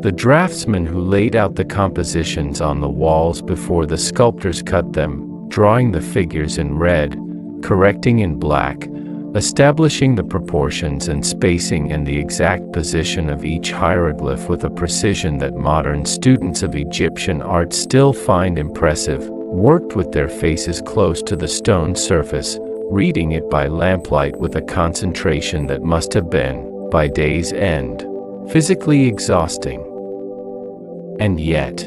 The draftsmen who laid out the compositions on the walls before the sculptors cut them, drawing the figures in red, correcting in black, establishing the proportions and spacing and the exact position of each hieroglyph with a precision that modern students of Egyptian art still find impressive, worked with their faces close to the stone surface, reading it by lamplight with a concentration that must have been, by day's end, physically exhausting. And yet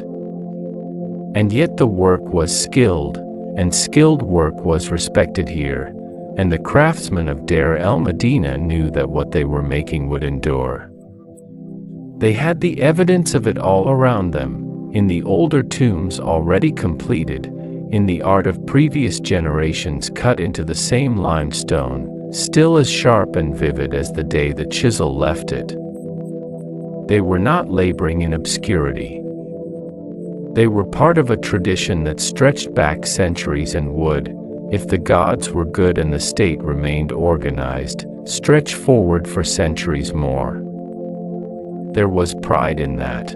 the work was skilled, and skilled work was respected here. And the craftsmen of Deir el-Medina knew that what they were making would endure. They had the evidence of it all around them, in the older tombs already completed, in the art of previous generations cut into the same limestone, still as sharp and vivid as the day the chisel left it. They were not laboring in obscurity. They were part of a tradition that stretched back centuries and would, if the gods were good and the state remained organized, stretch forward for centuries more. There was pride in that.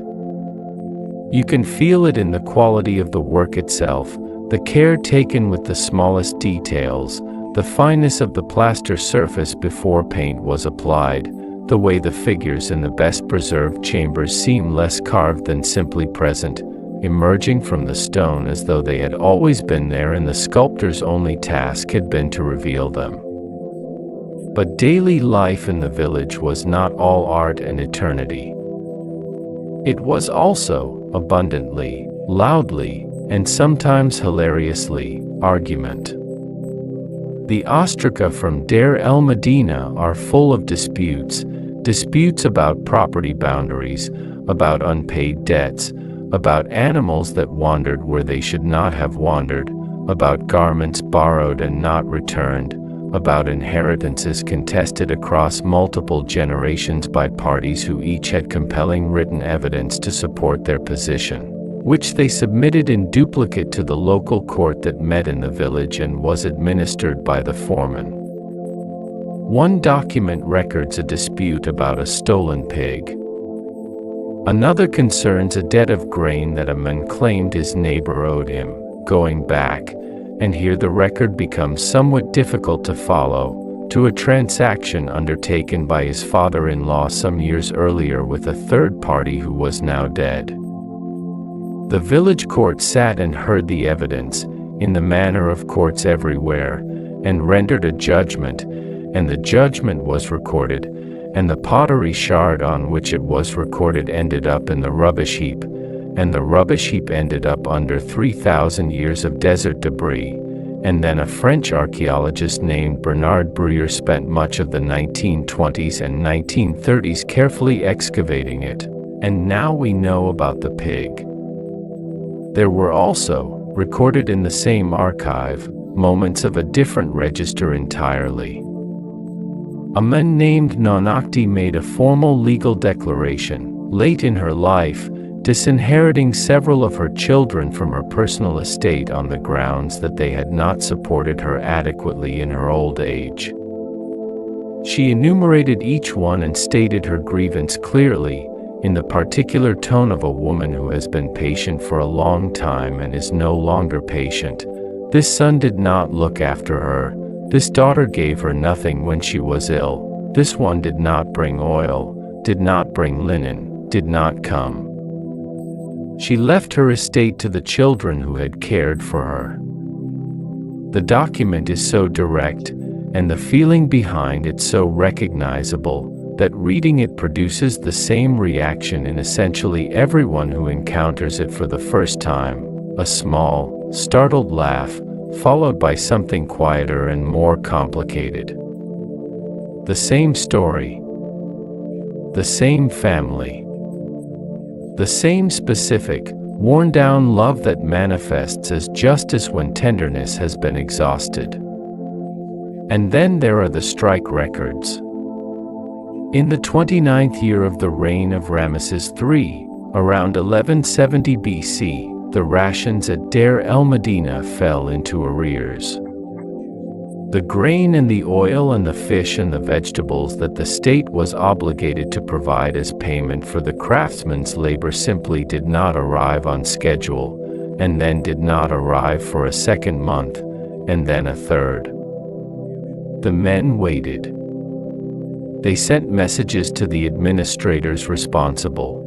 You can feel it in the quality of the work itself, the care taken with the smallest details, the fineness of the plaster surface before paint was applied, the way the figures in the best preserved chambers seem less carved than simply present, emerging from the stone as though they had always been there and the sculptor's only task had been to reveal them. But daily life in the village was not all art and eternity. It was also, abundantly, loudly, and sometimes hilariously, argument. The ostraca from Deir el-Medina are full of disputes about property boundaries, about unpaid debts, about animals that wandered where they should not have wandered, about garments borrowed and not returned, about inheritances contested across multiple generations by parties who each had compelling written evidence to support their position, which they submitted in duplicate to the local court that met in the village and was administered by the foreman. One document records a dispute about a stolen pig. Another concerns a debt of grain that a man claimed his neighbor owed him, going back, and here the record becomes somewhat difficult to follow, to a transaction undertaken by his father-in-law some years earlier with a third party who was now dead. The village court sat and heard the evidence, in the manner of courts everywhere, and rendered a judgment, and the judgment was recorded, and the pottery shard on which it was recorded ended up in the rubbish heap, and the rubbish heap ended up under 3,000 years of desert debris, and then a French archaeologist named Bernard Bruyère spent much of the 1920s and 1930s carefully excavating it, and now we know about the pig. There were also, recorded in the same archive, moments of a different register entirely. A man named Nonakti made a formal legal declaration, late in her life, disinheriting several of her children from her personal estate on the grounds that they had not supported her adequately in her old age. She enumerated each one and stated her grievance clearly, in the particular tone of a woman who has been patient for a long time and is no longer patient. This son did not look after her. This daughter gave her nothing when she was ill. This one did not bring oil, did not bring linen, did not come. She left her estate to the children who had cared for her. The document is so direct, and the feeling behind it so recognizable, that reading it produces the same reaction in essentially everyone who encounters it for the first time, a small, startled laugh, followed by something quieter and more complicated. The same story. The same family. The same specific, worn-down love that manifests as justice when tenderness has been exhausted. And then there are the strike records. In the 29th year of the reign of Ramesses III, around 1170 BC, the rations at Deir el-Medina fell into arrears. The grain and the oil and the fish and the vegetables that the state was obligated to provide as payment for the craftsman's labor simply did not arrive on schedule, and then did not arrive for a second month, and then a third. The men waited. They sent messages to the administrators responsible.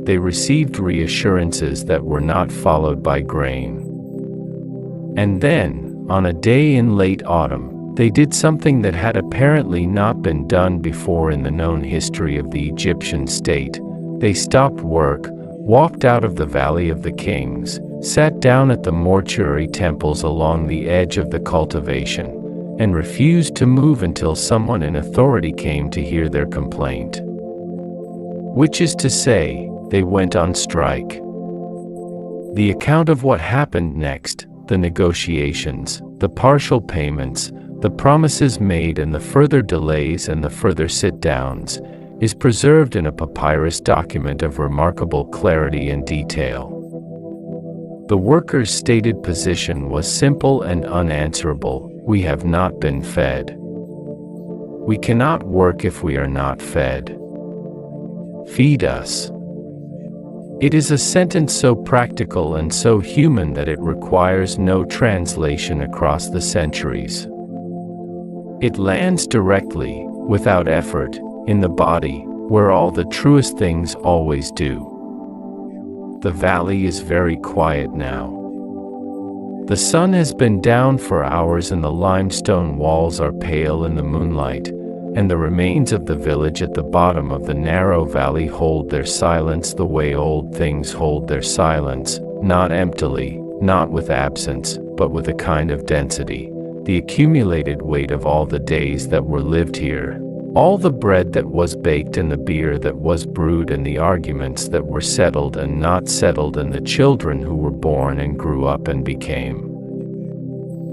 They received reassurances that were not followed by grain. And then, on a day in late autumn, they did something that had apparently not been done before in the known history of the Egyptian state. They stopped work, walked out of the Valley of the Kings, sat down at the mortuary temples along the edge of the cultivation, and refused to move until someone in authority came to hear their complaint. Which is to say, they went on strike. The account of what happened next, the negotiations, the partial payments, the promises made and the further delays and the further sit-downs, is preserved in a papyrus document of remarkable clarity and detail. The workers' stated position was simple and unanswerable: we have not been fed. We cannot work if we are not fed. Feed us. It is a sentence so practical and so human that it requires no translation across the centuries. It lands directly, without effort, in the body, where all the truest things always do. The valley is very quiet now. The sun has been down for hours and the limestone walls are pale in the moonlight, and the remains of the village at the bottom of the narrow valley hold their silence the way old things hold their silence, not emptily, not with absence, but with a kind of density, the accumulated weight of all the days that were lived here, All the bread that was baked and the beer that was brewed and the arguments that were settled and not settled and the children who were born and grew up and became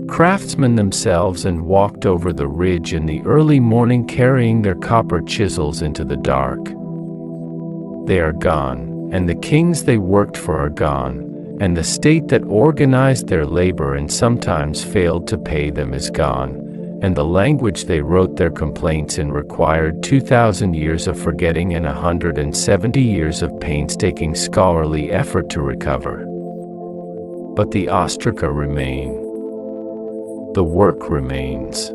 craftsmen themselves and walked over the ridge in the early morning carrying their copper chisels into the dark. They are gone, and the kings they worked for are gone, and the state that organized their labor and sometimes failed to pay them is gone, and the language they wrote their complaints in required 2,000 years of forgetting and 170 years of painstaking scholarly effort to recover. But the ostraca remain. The work remains.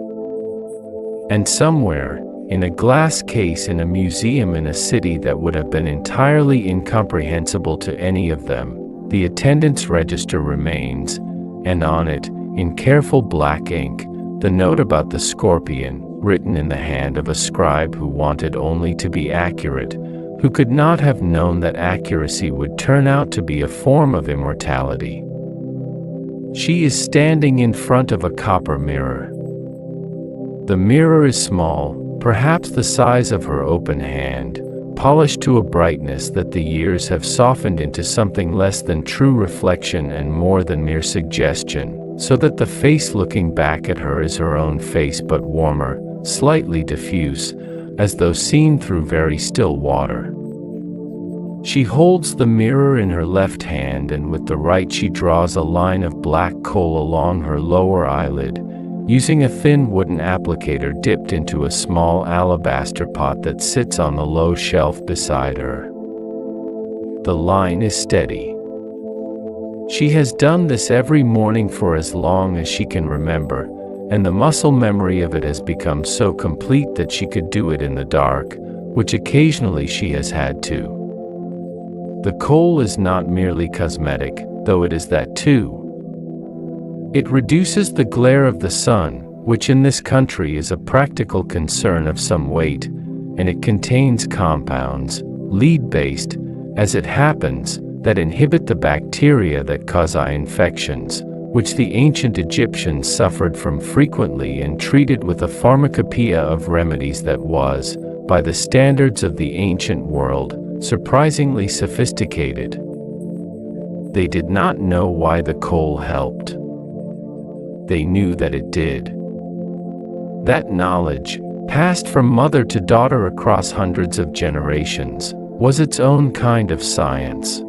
And somewhere, in a glass case in a museum in a city that would have been entirely incomprehensible to any of them, the attendance register remains, and on it, in careful black ink, the note about the scorpion, written in the hand of a scribe who wanted only to be accurate, who could not have known that accuracy would turn out to be a form of immortality. She is standing in front of a copper mirror. The mirror is small, perhaps the size of her open hand, polished to a brightness that the years have softened into something less than true reflection and more than mere suggestion, so that the face looking back at her is her own face but warmer, slightly diffuse, as though seen through very still water. She holds the mirror in her left hand and with the right she draws a line of black coal along her lower eyelid, using a thin wooden applicator dipped into a small alabaster pot that sits on the low shelf beside her. The line is steady. She has done this every morning for as long as she can remember, and the muscle memory of it has become so complete that she could do it in the dark, which occasionally she has had to. The coal is not merely cosmetic, though it is that too. It reduces the glare of the sun, which in this country is a practical concern of some weight, and it contains compounds, lead-based, as it happens, that inhibit the bacteria that cause eye infections, which the ancient Egyptians suffered from frequently and treated with a pharmacopoeia of remedies that was, by the standards of the ancient world, surprisingly sophisticated. They did not know why the coal helped. They knew that it did. That knowledge, passed from mother to daughter across hundreds of generations, was its own kind of science.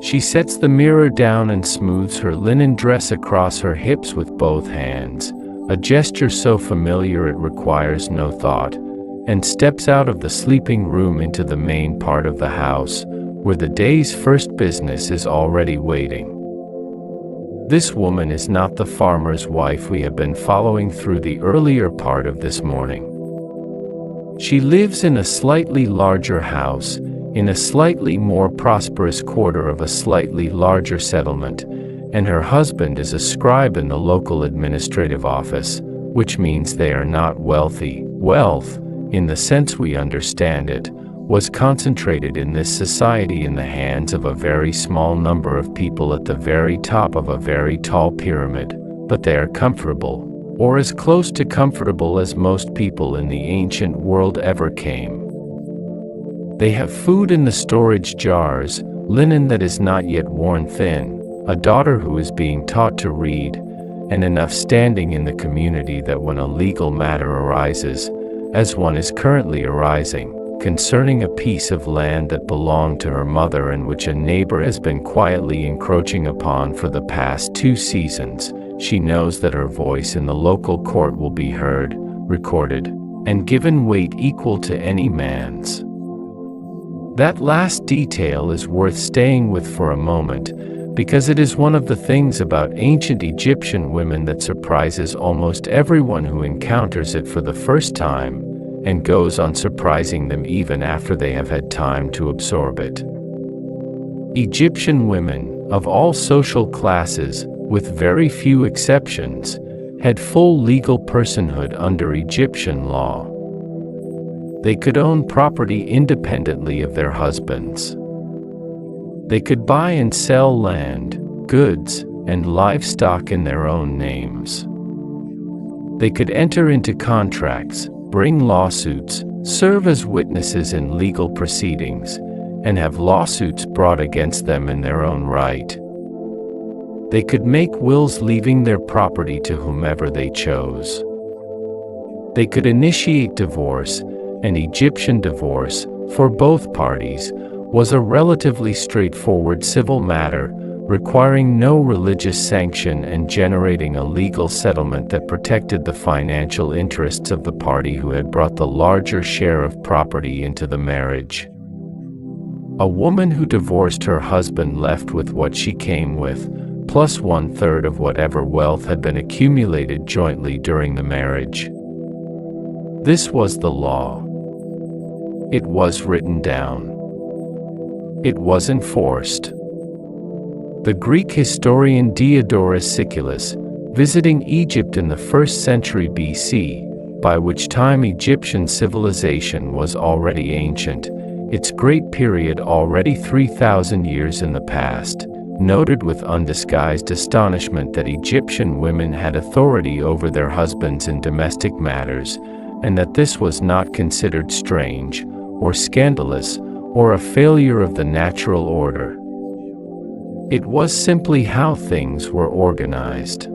She sets the mirror down and smooths her linen dress across her hips with both hands, a gesture so familiar it requires no thought, and steps out of the sleeping room into the main part of the house, where the day's first business is already waiting. This woman is not the farmer's wife we have been following through the earlier part of this morning. She lives in a slightly larger house, in a slightly more prosperous quarter of a slightly larger settlement, and her husband is a scribe in the local administrative office, which means they are not wealthy. Wealth, in the sense we understand it, was concentrated in this society in the hands of a very small number of people at the very top of a very tall pyramid, but they are comfortable, or as close to comfortable as most people in the ancient world ever came. They have food in the storage jars, linen that is not yet worn thin, a daughter who is being taught to read, and enough standing in the community that when a legal matter arises, as one is currently arising, concerning a piece of land that belonged to her mother and which a neighbor has been quietly encroaching upon for the past 2 seasons, she knows that her voice in the local court will be heard, recorded, and given weight equal to any man's. That last detail is worth staying with for a moment, because it is one of the things about ancient Egyptian women that surprises almost everyone who encounters it for the first time, and goes on surprising them even after they have had time to absorb it. Egyptian women, of all social classes, with very few exceptions, had full legal personhood under Egyptian law. They could own property independently of their husbands. They could buy and sell land, goods, and livestock in their own names. They could enter into contracts, bring lawsuits, serve as witnesses in legal proceedings, and have lawsuits brought against them in their own right. They could make wills leaving their property to whomever they chose. They could initiate divorce. An Egyptian divorce, for both parties, was a relatively straightforward civil matter, requiring no religious sanction and generating a legal settlement that protected the financial interests of the party who had brought the larger share of property into the marriage. A woman who divorced her husband left with what she came with, plus 1/3 of whatever wealth had been accumulated jointly during the marriage. This was the law. It was written down. It was enforced. The Greek historian Diodorus Siculus, visiting Egypt in the 1st century BC, by which time Egyptian civilization was already ancient, its great period already 3,000 years in the past, noted with undisguised astonishment that Egyptian women had authority over their husbands in domestic matters, and that this was not considered strange, or scandalous, or a failure of the natural order. It was simply how things were organized.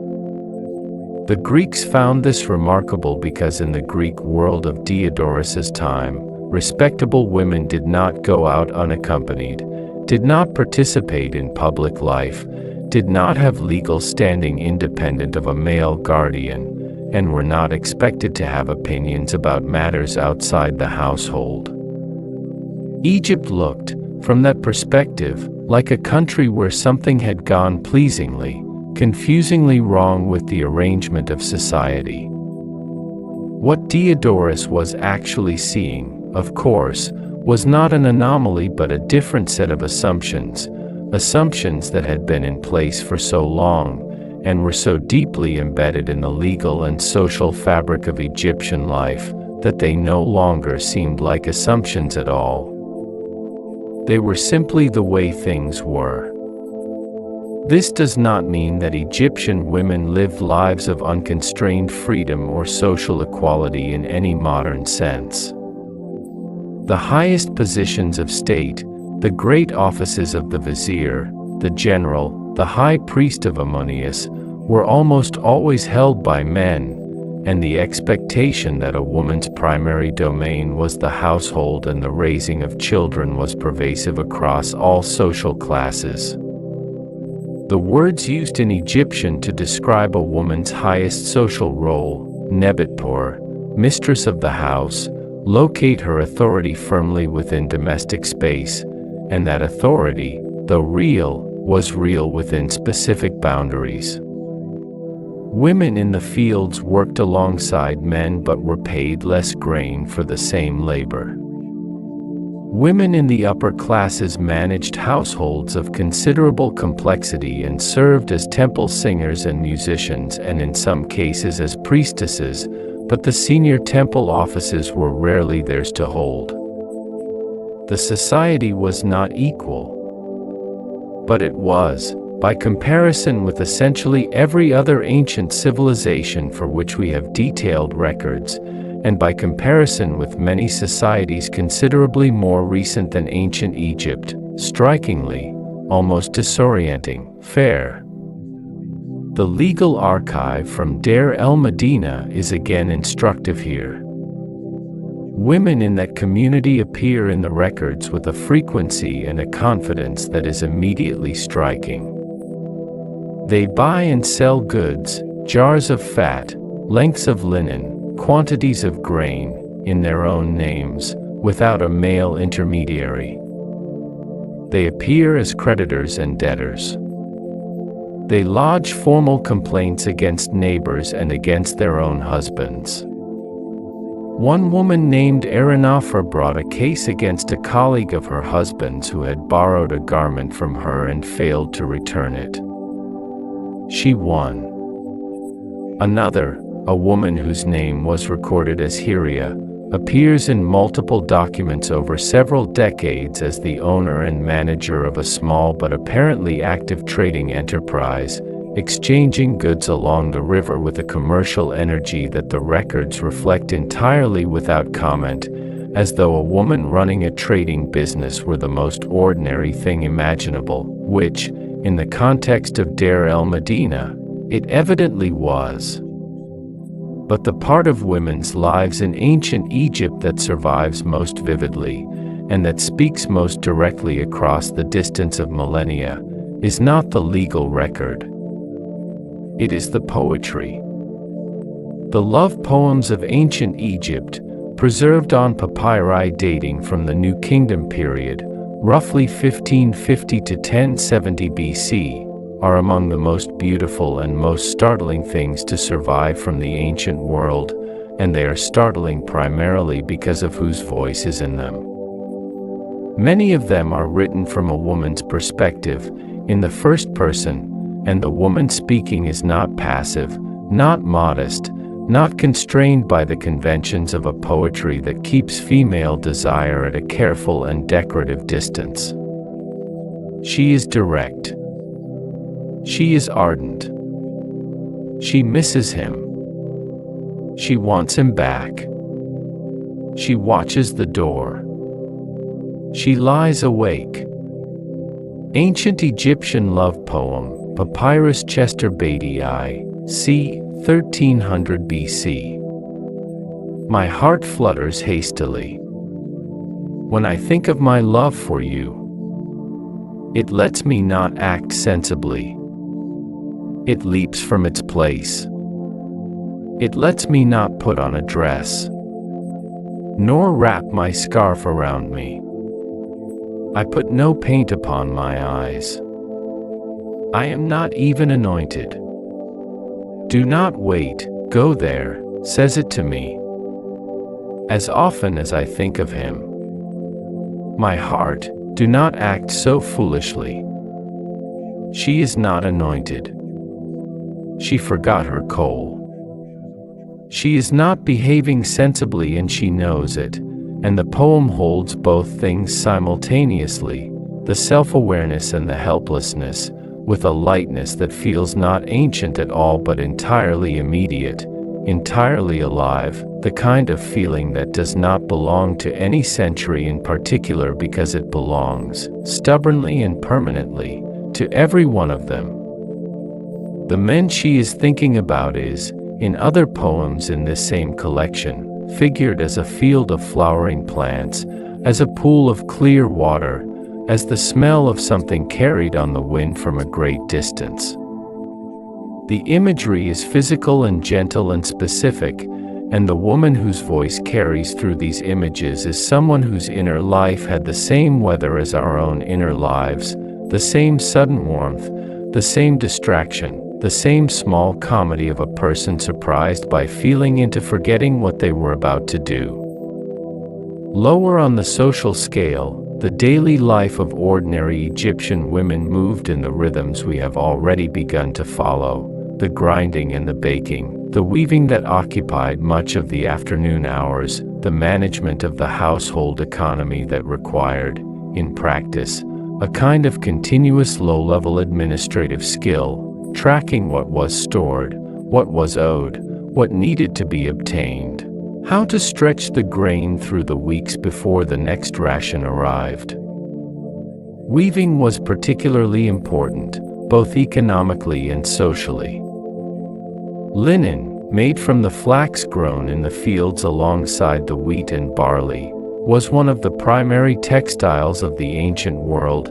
The Greeks found this remarkable because in the Greek world of Diodorus's time, respectable women did not go out unaccompanied, did not participate in public life, did not have legal standing independent of a male guardian, and were not expected to have opinions about matters outside the household. Egypt looked, from that perspective, like a country where something had gone pleasingly, confusingly wrong with the arrangement of society. What Diodorus was actually seeing, of course, was not an anomaly but a different set of assumptions that had been in place for so long, and were so deeply embedded in the legal and social fabric of Egyptian life, that they no longer seemed like assumptions at all. They were simply the way things were. This does not mean that Egyptian women lived lives of unconstrained freedom or social equality in any modern sense. The highest positions of state, the great offices of the vizier, the general, the high priest of Ammonius, were almost always held by men, and the expectation that a woman's primary domain was the household and the raising of children was pervasive across all social classes. The words used in Egyptian to describe a woman's highest social role, nebetpor, mistress of the house, locate her authority firmly within domestic space, and that authority, though real, was real within specific boundaries. Women in the fields worked alongside men but were paid less grain for the same labor. Women in the upper classes managed households of considerable complexity and served as temple singers and musicians and in some cases as priestesses, but the senior temple offices were rarely theirs to hold. The society was not equal, but it was, by comparison with essentially every other ancient civilization for which we have detailed records, and by comparison with many societies considerably more recent than ancient Egypt, strikingly, almost disorienting, fair. The legal archive from Deir el-Medina is again instructive here. Women in that community appear in the records with a frequency and a confidence that is immediately striking. They buy and sell goods, jars of fat, lengths of linen, quantities of grain, in their own names, without a male intermediary. They appear as creditors and debtors. They lodge formal complaints against neighbors and against their own husbands. One woman named Aranafra brought a case against a colleague of her husband's who had borrowed a garment from her and failed to return it. She won. Another, a woman whose name was recorded as Hiria, appears in multiple documents over several decades as the owner and manager of a small but apparently active trading enterprise, exchanging goods along the river with a commercial energy that the records reflect entirely without comment, as though a woman running a trading business were the most ordinary thing imaginable, which, in the context of Deir el-Medina, it evidently was. But the part of women's lives in ancient Egypt that survives most vividly, and that speaks most directly across the distance of millennia, is not the legal record. It is the poetry. The love poems of ancient Egypt, preserved on papyri dating from the New Kingdom period, roughly 1550 to 1070 BC, are among the most beautiful and most startling things to survive from the ancient world, and they are startling primarily because of whose voice is in them. Many of them are written from a woman's perspective, in the first person, and the woman speaking is not passive, not modest, not constrained by the conventions of a poetry that keeps female desire at a careful and decorative distance. She is direct. She is ardent. She misses him. She wants him back. She watches the door. She lies awake. Ancient Egyptian love poem, Papyrus Chester Beatty I, c. 1300 BC. My heart flutters hastily when I think of my love for you. It lets me not act sensibly. It leaps from its place. It lets me not put on a dress, nor wrap my scarf around me. I put no paint upon my eyes. I am not even anointed. Do not wait, go there, says it to me. As often as I think of him. My heart, do not act so foolishly. She is not anointed. She forgot her coal. She is not behaving sensibly and she knows it, and the poem holds both things simultaneously, the self-awareness and the helplessness, with a lightness that feels not ancient at all but entirely immediate, entirely alive, the kind of feeling that does not belong to any century in particular because it belongs, stubbornly and permanently, to every one of them. The men she is thinking about is, in other poems in this same collection, figured as a field of flowering plants, as a pool of clear water, as the smell of something carried on the wind from a great distance. The imagery is physical and gentle and specific, and the woman whose voice carries through these images is someone whose inner life had the same weather as our own inner lives, the same sudden warmth, the same distraction, the same small comedy of a person surprised by feeling into forgetting what they were about to do. Lower on the social scale, the daily life of ordinary Egyptian women moved in the rhythms we have already begun to follow, the grinding and the baking, the weaving that occupied much of the afternoon hours, the management of the household economy that required, in practice, a kind of continuous low-level administrative skill, tracking what was stored, what was owed, what needed to be obtained, how to stretch the grain through the weeks before the next ration arrived. Weaving was particularly important, both economically and socially. Linen, made from the flax grown in the fields alongside the wheat and barley, was one of the primary textiles of the ancient world,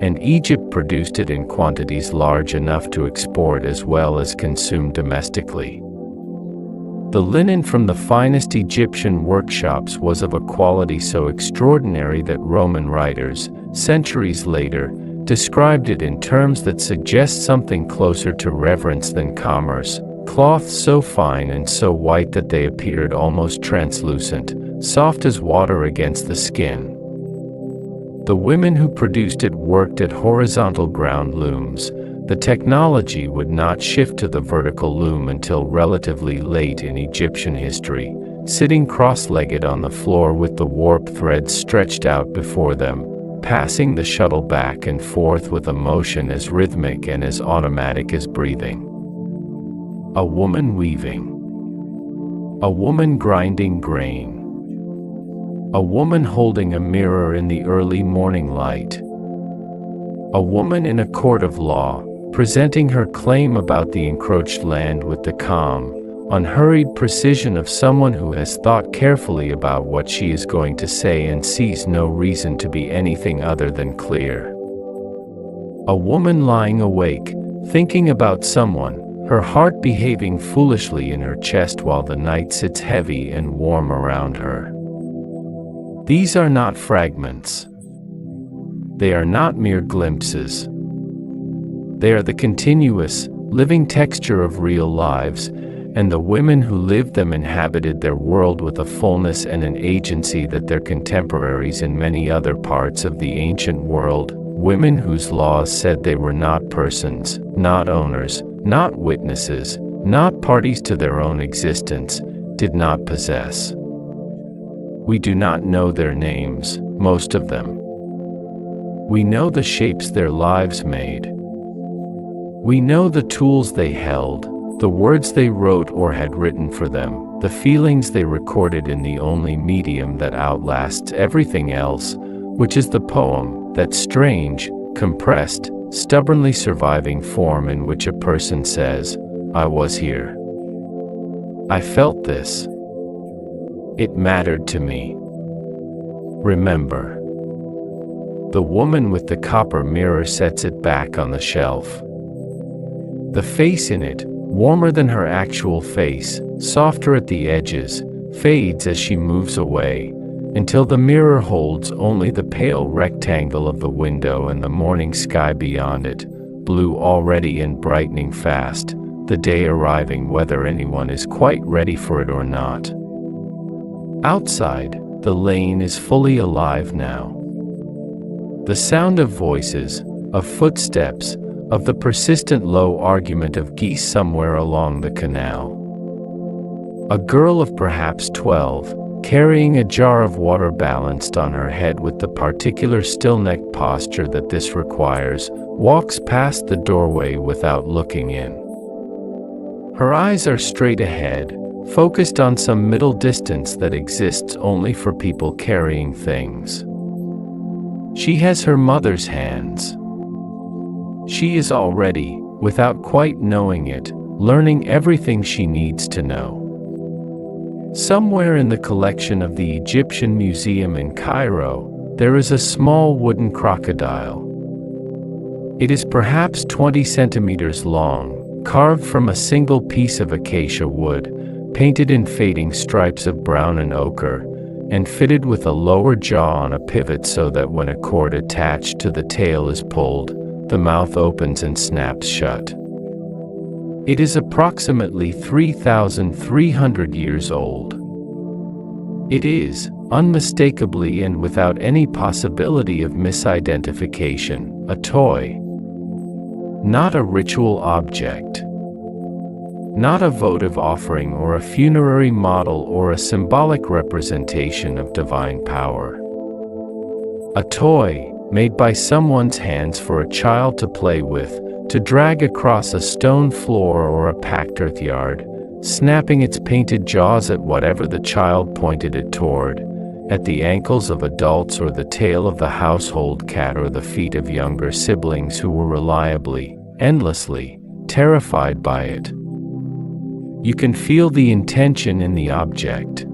and Egypt produced it in quantities large enough to export as well as consume domestically. The linen from the finest Egyptian workshops was of a quality so extraordinary that Roman writers, centuries later, described it in terms that suggest something closer to reverence than commerce, cloths so fine and so white that they appeared almost translucent, soft as water against the skin. The women who produced it worked at horizontal ground looms. The technology would not shift to the vertical loom until relatively late in Egyptian history, sitting cross-legged on the floor with the warp threads stretched out before them, passing the shuttle back and forth with a motion as rhythmic and as automatic as breathing. A woman weaving. A woman grinding grain. A woman holding a mirror in the early morning light. A woman in a court of law, presenting her claim about the encroached land with the calm, unhurried precision of someone who has thought carefully about what she is going to say and sees no reason to be anything other than clear. A woman lying awake, thinking about someone, her heart behaving foolishly in her chest while the night sits heavy and warm around her. These are not fragments. They are not mere glimpses. They are the continuous, living texture of real lives, and the women who lived them inhabited their world with a fullness and an agency that their contemporaries in many other parts of the ancient world, women whose laws said they were not persons, not owners, not witnesses, not parties to their own existence, did not possess. We do not know their names, most of them. We know the shapes their lives made. We know the tools they held, the words they wrote or had written for them, the feelings they recorded in the only medium that outlasts everything else, which is the poem, that strange, compressed, stubbornly surviving form in which a person says, "I was here. I felt this. It mattered to me." Remember. The woman with the copper mirror sets it back on the shelf. The face in it, warmer than her actual face, softer at the edges, fades as she moves away, until the mirror holds only the pale rectangle of the window and the morning sky beyond it, blue already and brightening fast, the day arriving whether anyone is quite ready for it or not. Outside, the lane is fully alive now. The sound of voices, of footsteps, of the persistent low argument of geese somewhere along the canal. A girl of perhaps 12, carrying a jar of water balanced on her head with the particular still-neck posture that this requires, walks past the doorway without looking in. Her eyes are straight ahead, focused on some middle distance that exists only for people carrying things. She has her mother's hands. She is already, without quite knowing it, learning everything she needs to know. Somewhere in the collection of the Egyptian Museum in Cairo, there is a small wooden crocodile. It is perhaps 20 centimeters long, carved from a single piece of acacia wood, painted in fading stripes of brown and ochre, and fitted with a lower jaw on a pivot so that when a cord attached to the tail is pulled, the mouth opens and snaps shut. It is approximately 3,300 years old. It is, unmistakably and without any possibility of misidentification, a toy. Not a ritual object. Not a votive offering or a funerary model or a symbolic representation of divine power. A toy, made by someone's hands for a child to play with, to drag across a stone floor or a packed earth yard, snapping its painted jaws at whatever the child pointed it toward, at the ankles of adults or the tail of the household cat or the feet of younger siblings who were reliably, endlessly, terrified by it. You can feel the intention in the object.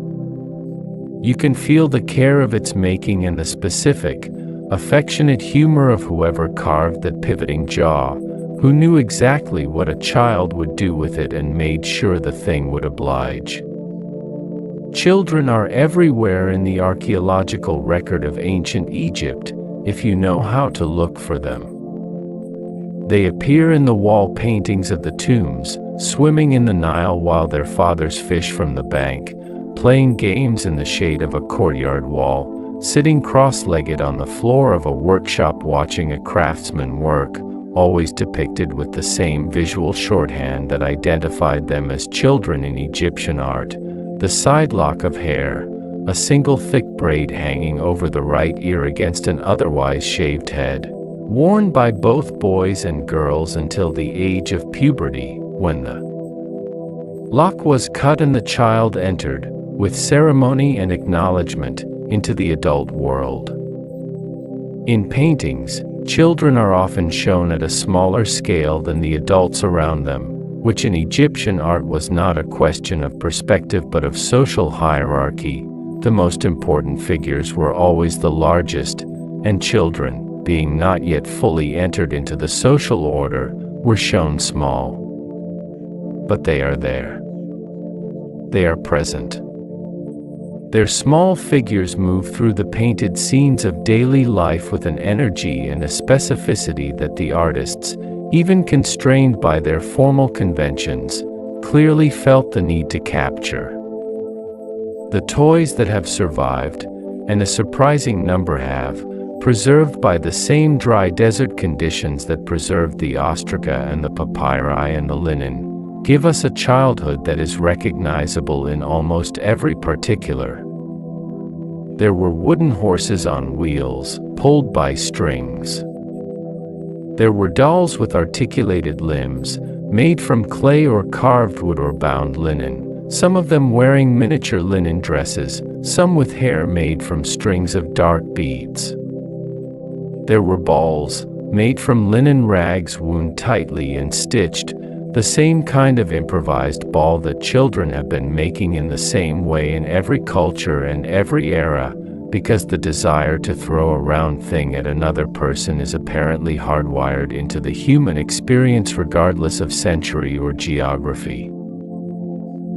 You can feel the care of its making and the specific, affectionate humor of whoever carved that pivoting jaw, who knew exactly what a child would do with it and made sure the thing would oblige. Children are everywhere in the archaeological record of ancient Egypt, if you know how to look for them. They appear in the wall paintings of the tombs, swimming in the Nile while their fathers fish from the bank, playing games in the shade of a courtyard wall, sitting cross-legged on the floor of a workshop watching a craftsman work, always depicted with the same visual shorthand that identified them as children in Egyptian art, the side lock of hair, a single thick braid hanging over the right ear against an otherwise shaved head, worn by both boys and girls until the age of puberty, when the lock was cut and the child entered, with ceremony and acknowledgement, into the adult world. In paintings, children are often shown at a smaller scale than the adults around them, which in Egyptian art was not a question of perspective but of social hierarchy. The most important figures were always the largest, and children, being not yet fully entered into the social order, were shown small. But they are there. They are present. Their small figures move through the painted scenes of daily life with an energy and a specificity that the artists, even constrained by their formal conventions, clearly felt the need to capture. The toys that have survived, and a surprising number have, preserved by the same dry desert conditions that preserved the ostraca and the papyri and the linen, give us a childhood that is recognizable in almost every particular. There were wooden horses on wheels, pulled by strings. There were dolls with articulated limbs, made from clay or carved wood or bound linen, some of them wearing miniature linen dresses, some with hair made from strings of dark beads. There were balls, made from linen rags wound tightly and stitched, the same kind of improvised ball that children have been making in the same way in every culture and every era, because the desire to throw a round thing at another person is apparently hardwired into the human experience regardless of century or geography.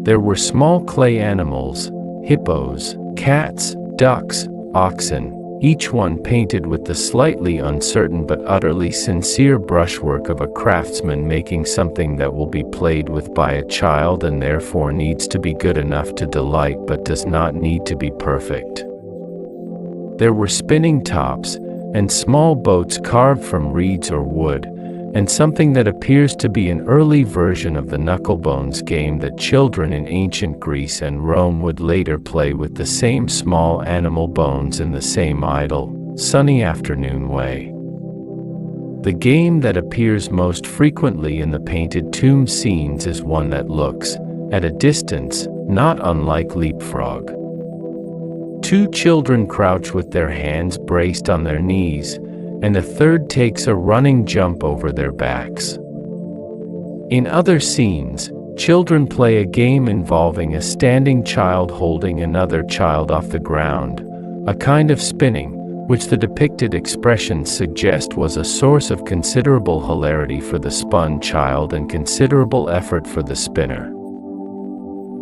There were small clay animals, hippos, cats, ducks, oxen, each one painted with the slightly uncertain but utterly sincere brushwork of a craftsman making something that will be played with by a child and therefore needs to be good enough to delight but does not need to be perfect. There were spinning tops, and small boats carved from reeds or wood, and something that appears to be an early version of the knucklebones game that children in ancient Greece and Rome would later play with the same small animal bones in the same idle, sunny afternoon way. The game that appears most frequently in the painted tomb scenes is one that looks, at a distance, not unlike leapfrog. Two children crouch with their hands braced on their knees, and a third takes a running jump over their backs. In other scenes, children play a game involving a standing child holding another child off the ground, a kind of spinning, which the depicted expressions suggest was a source of considerable hilarity for the spun child and considerable effort for the spinner.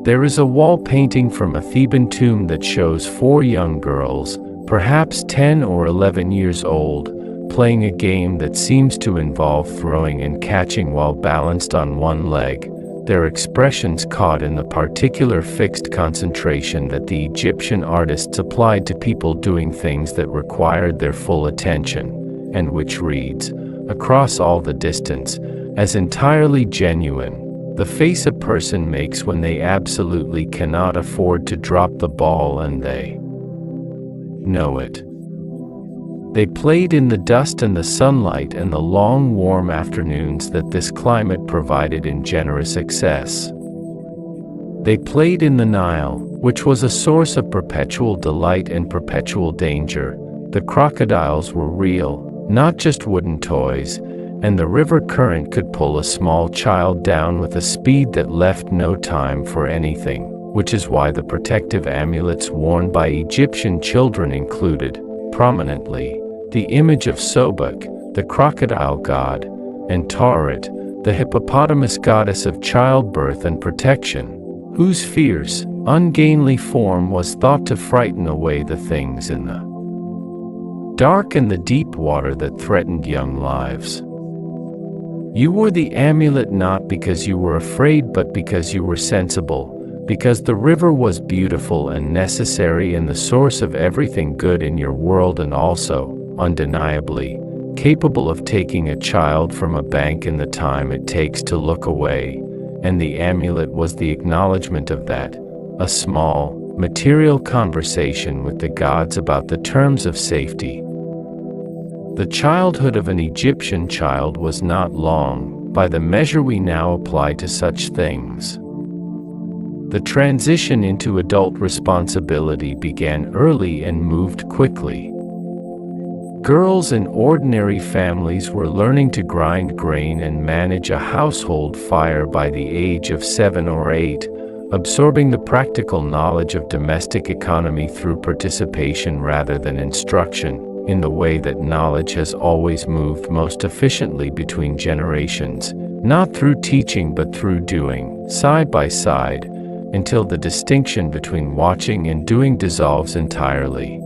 There is a wall painting from a Theban tomb that shows 4 young girls, perhaps 10 or 11 years old, playing a game that seems to involve throwing and catching while balanced on one leg, their expressions caught in the particular fixed concentration that the Egyptian artists applied to people doing things that required their full attention, and which reads, across all the distance, as entirely genuine, the face a person makes when they absolutely cannot afford to drop the ball and they know it. They played in the dust and the sunlight and the long warm afternoons that this climate provided in generous excess. They played in the Nile, which was a source of perpetual delight and perpetual danger. The crocodiles were real, not just wooden toys, and the river current could pull a small child down with a speed that left no time for anything, which is why the protective amulets worn by Egyptian children included, prominently, the image of Sobek, the crocodile god, and Tauret, the hippopotamus goddess of childbirth and protection, whose fierce, ungainly form was thought to frighten away the things in the dark and the deep water that threatened young lives. You wore the amulet not because you were afraid but because you were sensible, because the river was beautiful and necessary and the source of everything good in your world and also, undeniably, capable of taking a child from a bank in the time it takes to look away, and the amulet was the acknowledgement of that, a small, material conversation with the gods about the terms of safety. The childhood of an Egyptian child was not long, by the measure we now apply to such things. The transition into adult responsibility began early and moved quickly. Girls in ordinary families were learning to grind grain and manage a household fire by the age of 7 or 8, absorbing the practical knowledge of domestic economy through participation rather than instruction, in the way that knowledge has always moved most efficiently between generations, not through teaching but through doing, side by side, until the distinction between watching and doing dissolves entirely.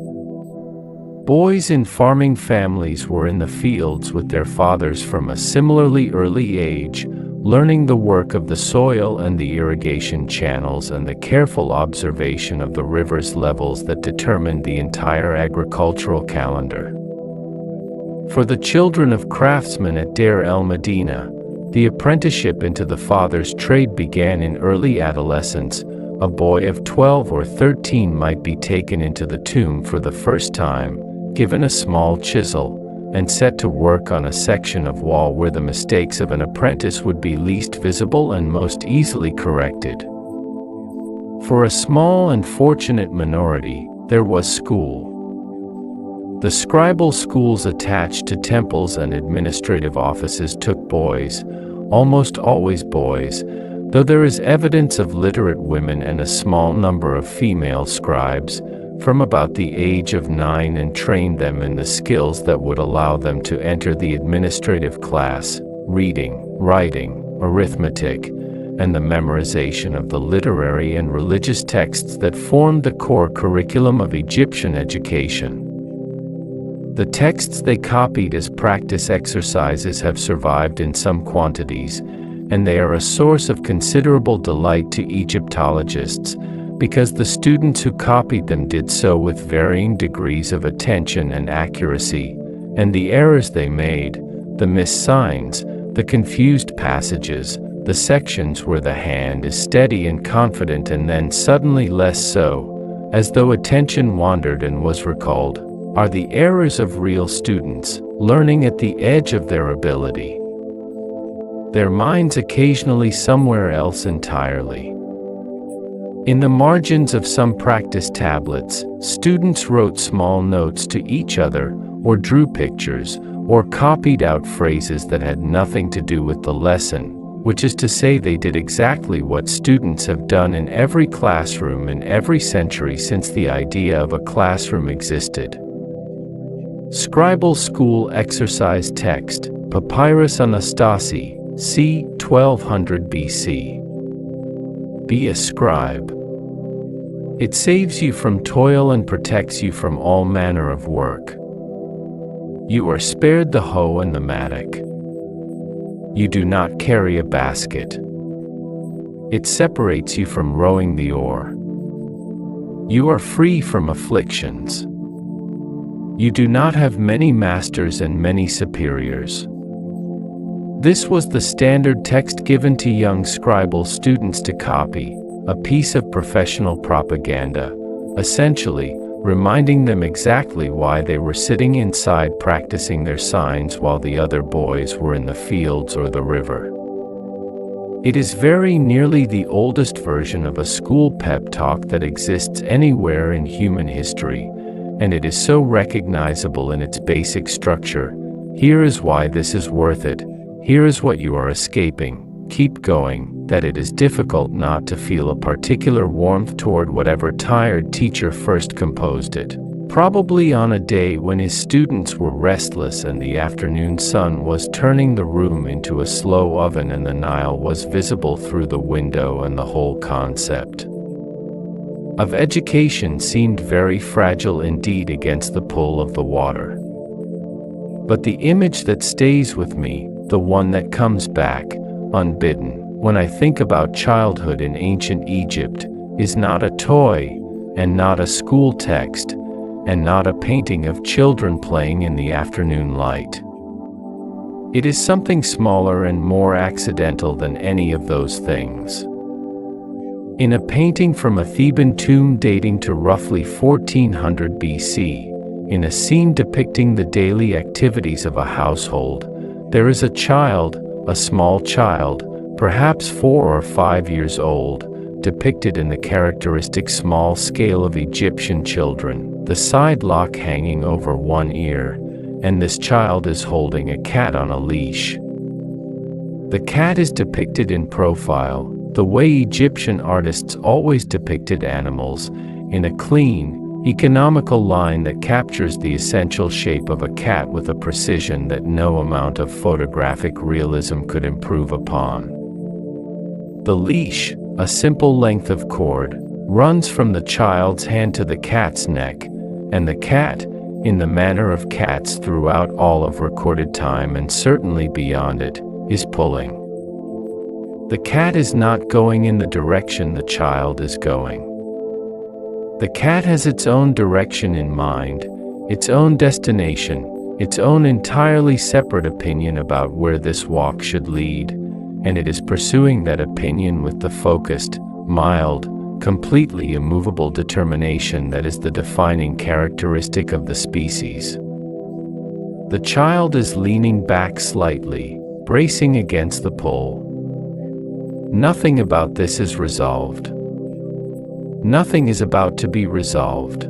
Boys in farming families were in the fields with their fathers from a similarly early age, learning the work of the soil and the irrigation channels and the careful observation of the river's levels that determined the entire agricultural calendar. For the children of craftsmen at Deir el-Medina, the apprenticeship into the father's trade began in early adolescence. A boy of 12 or 13 might be taken into the tomb for the first time, given a small chisel, and set to work on a section of wall where the mistakes of an apprentice would be least visible and most easily corrected. For a small and fortunate minority, there was school. The scribal schools attached to temples and administrative offices took boys, almost always boys, though there is evidence of literate women and a small number of female scribes, from about the age of 9 and trained them in the skills that would allow them to enter the administrative class, reading, writing, arithmetic, and the memorization of the literary and religious texts that formed the core curriculum of Egyptian education. The texts they copied as practice exercises have survived in some quantities, and they are a source of considerable delight to Egyptologists, because the students who copied them did so with varying degrees of attention and accuracy, and the errors they made, the missed signs, the confused passages, the sections where the hand is steady and confident and then suddenly less so, as though attention wandered and was recalled, are the errors of real students, learning at the edge of their ability. Their minds occasionally somewhere else entirely. In the margins of some practice tablets, students wrote small notes to each other, or drew pictures, or copied out phrases that had nothing to do with the lesson, which is to say they did exactly what students have done in every classroom in every century since the idea of a classroom existed. Scribal school exercise text, Papyrus Anastasi, c. 1200 BC. Be a scribe. It saves you from toil and protects you from all manner of work. You are spared the hoe and the mattock. You do not carry a basket. It separates you from rowing the oar. You are free from afflictions. You do not have many masters and many superiors. This was the standard text given to young scribal students to copy, a piece of professional propaganda, essentially, reminding them exactly why they were sitting inside practicing their signs while the other boys were in the fields or the river. It is very nearly the oldest version of a school pep talk that exists anywhere in human history, and it is so recognizable in its basic structure. Here is why this is worth it. Here is what you are escaping. Keep going, that it is difficult not to feel a particular warmth toward whatever tired teacher first composed it, probably on a day when his students were restless and the afternoon sun was turning the room into a slow oven and the Nile was visible through the window, and the whole concept of education seemed very fragile indeed against the pull of the water. But the image that stays with me, the one that comes back, unbidden, when I think about childhood in ancient Egypt, is not a toy, and not a school text, and not a painting of children playing in the afternoon light. It is something smaller and more accidental than any of those things. In a painting from a Theban tomb dating to roughly 1400 BC, in a scene depicting the daily activities of a household, there is a child, a small child, perhaps 4 or 5 years old, depicted in the characteristic small scale of Egyptian children, the side lock hanging over one ear, and this child is holding a cat on a leash. The cat is depicted in profile, the way Egyptian artists always depicted animals, in a clean, economical line that captures the essential shape of a cat with a precision that no amount of photographic realism could improve upon. The leash, a simple length of cord, runs from the child's hand to the cat's neck, and the cat, in the manner of cats throughout all of recorded time and certainly beyond it, is pulling. The cat is not going in the direction the child is going. The cat has its own direction in mind, its own destination, its own entirely separate opinion about where this walk should lead, and it is pursuing that opinion with the focused, mild, completely immovable determination that is the defining characteristic of the species. The child is leaning back slightly, bracing against the pull. Nothing about this is resolved. Nothing is about to be resolved.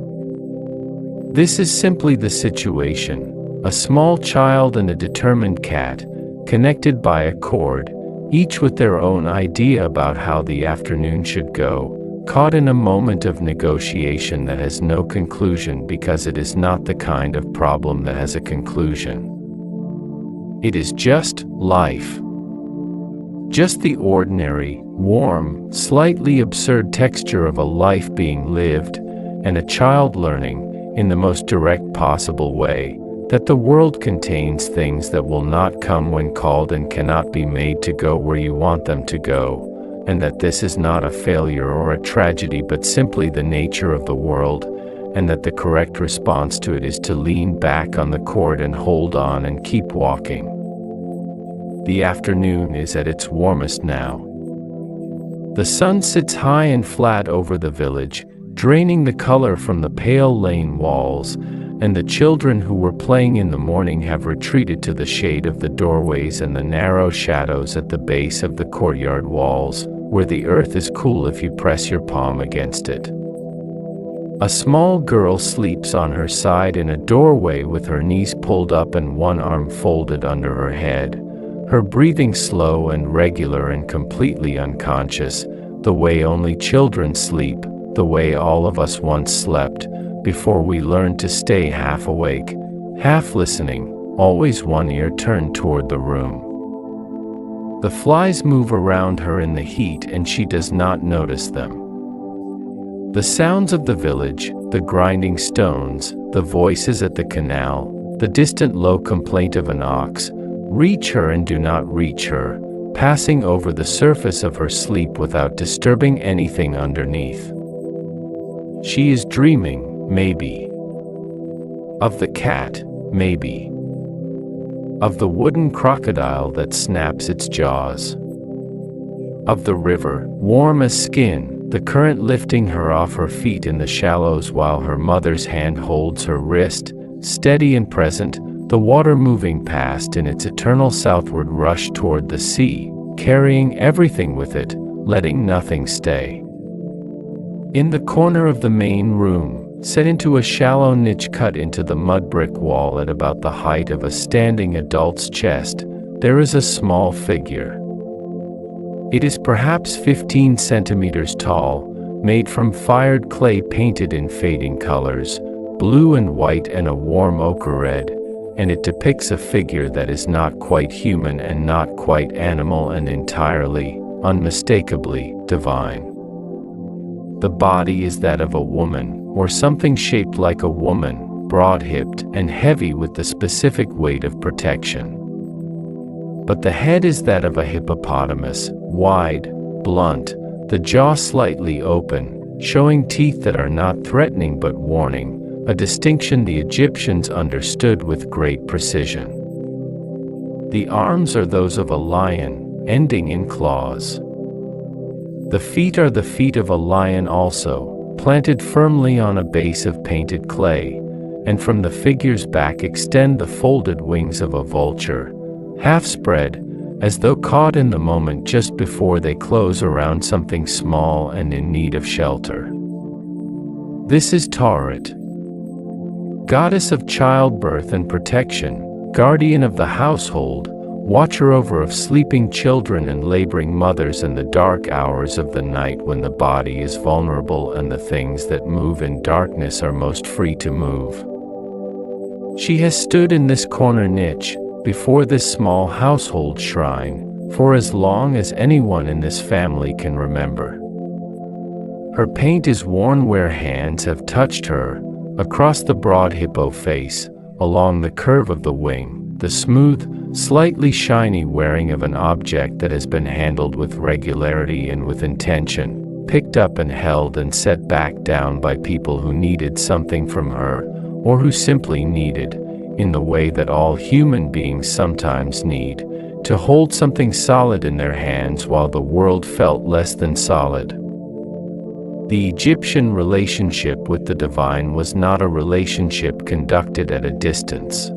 This is simply the situation, a small child and a determined cat, connected by a cord, each with their own idea about how the afternoon should go, caught in a moment of negotiation that has no conclusion because it is not the kind of problem that has a conclusion. It is just life. Just the ordinary, warm, slightly absurd texture of a life being lived, and a child learning, in the most direct possible way, that the world contains things that will not come when called and cannot be made to go where you want them to go, and that this is not a failure or a tragedy but simply the nature of the world, and that the correct response to it is to lean back on the cord and hold on and keep walking. The afternoon is at its warmest now. The sun sits high and flat over the village, draining the color from the pale lane walls, and the children who were playing in the morning have retreated to the shade of the doorways and the narrow shadows at the base of the courtyard walls, where the earth is cool if you press your palm against it. A small girl sleeps on her side in a doorway with her knees pulled up and one arm folded under her head, her breathing slow and regular and completely unconscious, the way only children sleep, the way all of us once slept, before we learned to stay half awake, half listening, always one ear turned toward the room. The flies move around her in the heat and she does not notice them. The sounds of the village, the grinding stones, the voices at the canal, the distant low complaint of an ox, reach her and do not reach her, passing over the surface of her sleep without disturbing anything underneath. She is dreaming, maybe. Of the cat, maybe. Of the wooden crocodile that snaps its jaws. Of the river, warm as skin, the current lifting her off her feet in the shallows while her mother's hand holds her wrist, steady and present, the water moving past in its eternal southward rush toward the sea, carrying everything with it, letting nothing stay. In the corner of the main room, set into a shallow niche cut into the mud brick wall at about the height of a standing adult's chest, there is a small figure. It is perhaps 15 centimeters tall, made from fired clay painted in fading colors, blue and white and a warm ochre red, and it depicts a figure that is not quite human and not quite animal and entirely, unmistakably, divine. The body is that of a woman, or something shaped like a woman, broad-hipped and heavy with the specific weight of protection. But the head is that of a hippopotamus, wide, blunt, the jaw slightly open, showing teeth that are not threatening but warning, a distinction the Egyptians understood with great precision. The arms are those of a lion, ending in claws. The feet are the feet of a lion also, planted firmly on a base of painted clay, and from the figure's back extend the folded wings of a vulture, half spread, as though caught in the moment just before they close around something small and in need of shelter. This is Tauret, goddess of childbirth and protection, guardian of the household, watcher over of sleeping children and laboring mothers in the dark hours of the night when the body is vulnerable and the things that move in darkness are most free to move. She has stood in this corner niche, before this small household shrine, for as long as anyone in this family can remember. Her paint is worn where hands have touched her, across the broad hippo face, along the curve of the wing, the smooth, slightly shiny wearing of an object that has been handled with regularity and with intention, picked up and held and set back down by people who needed something from her, or who simply needed, in the way that all human beings sometimes need, to hold something solid in their hands while the world felt less than solid. The Egyptian relationship with the divine was not a relationship conducted at a distance.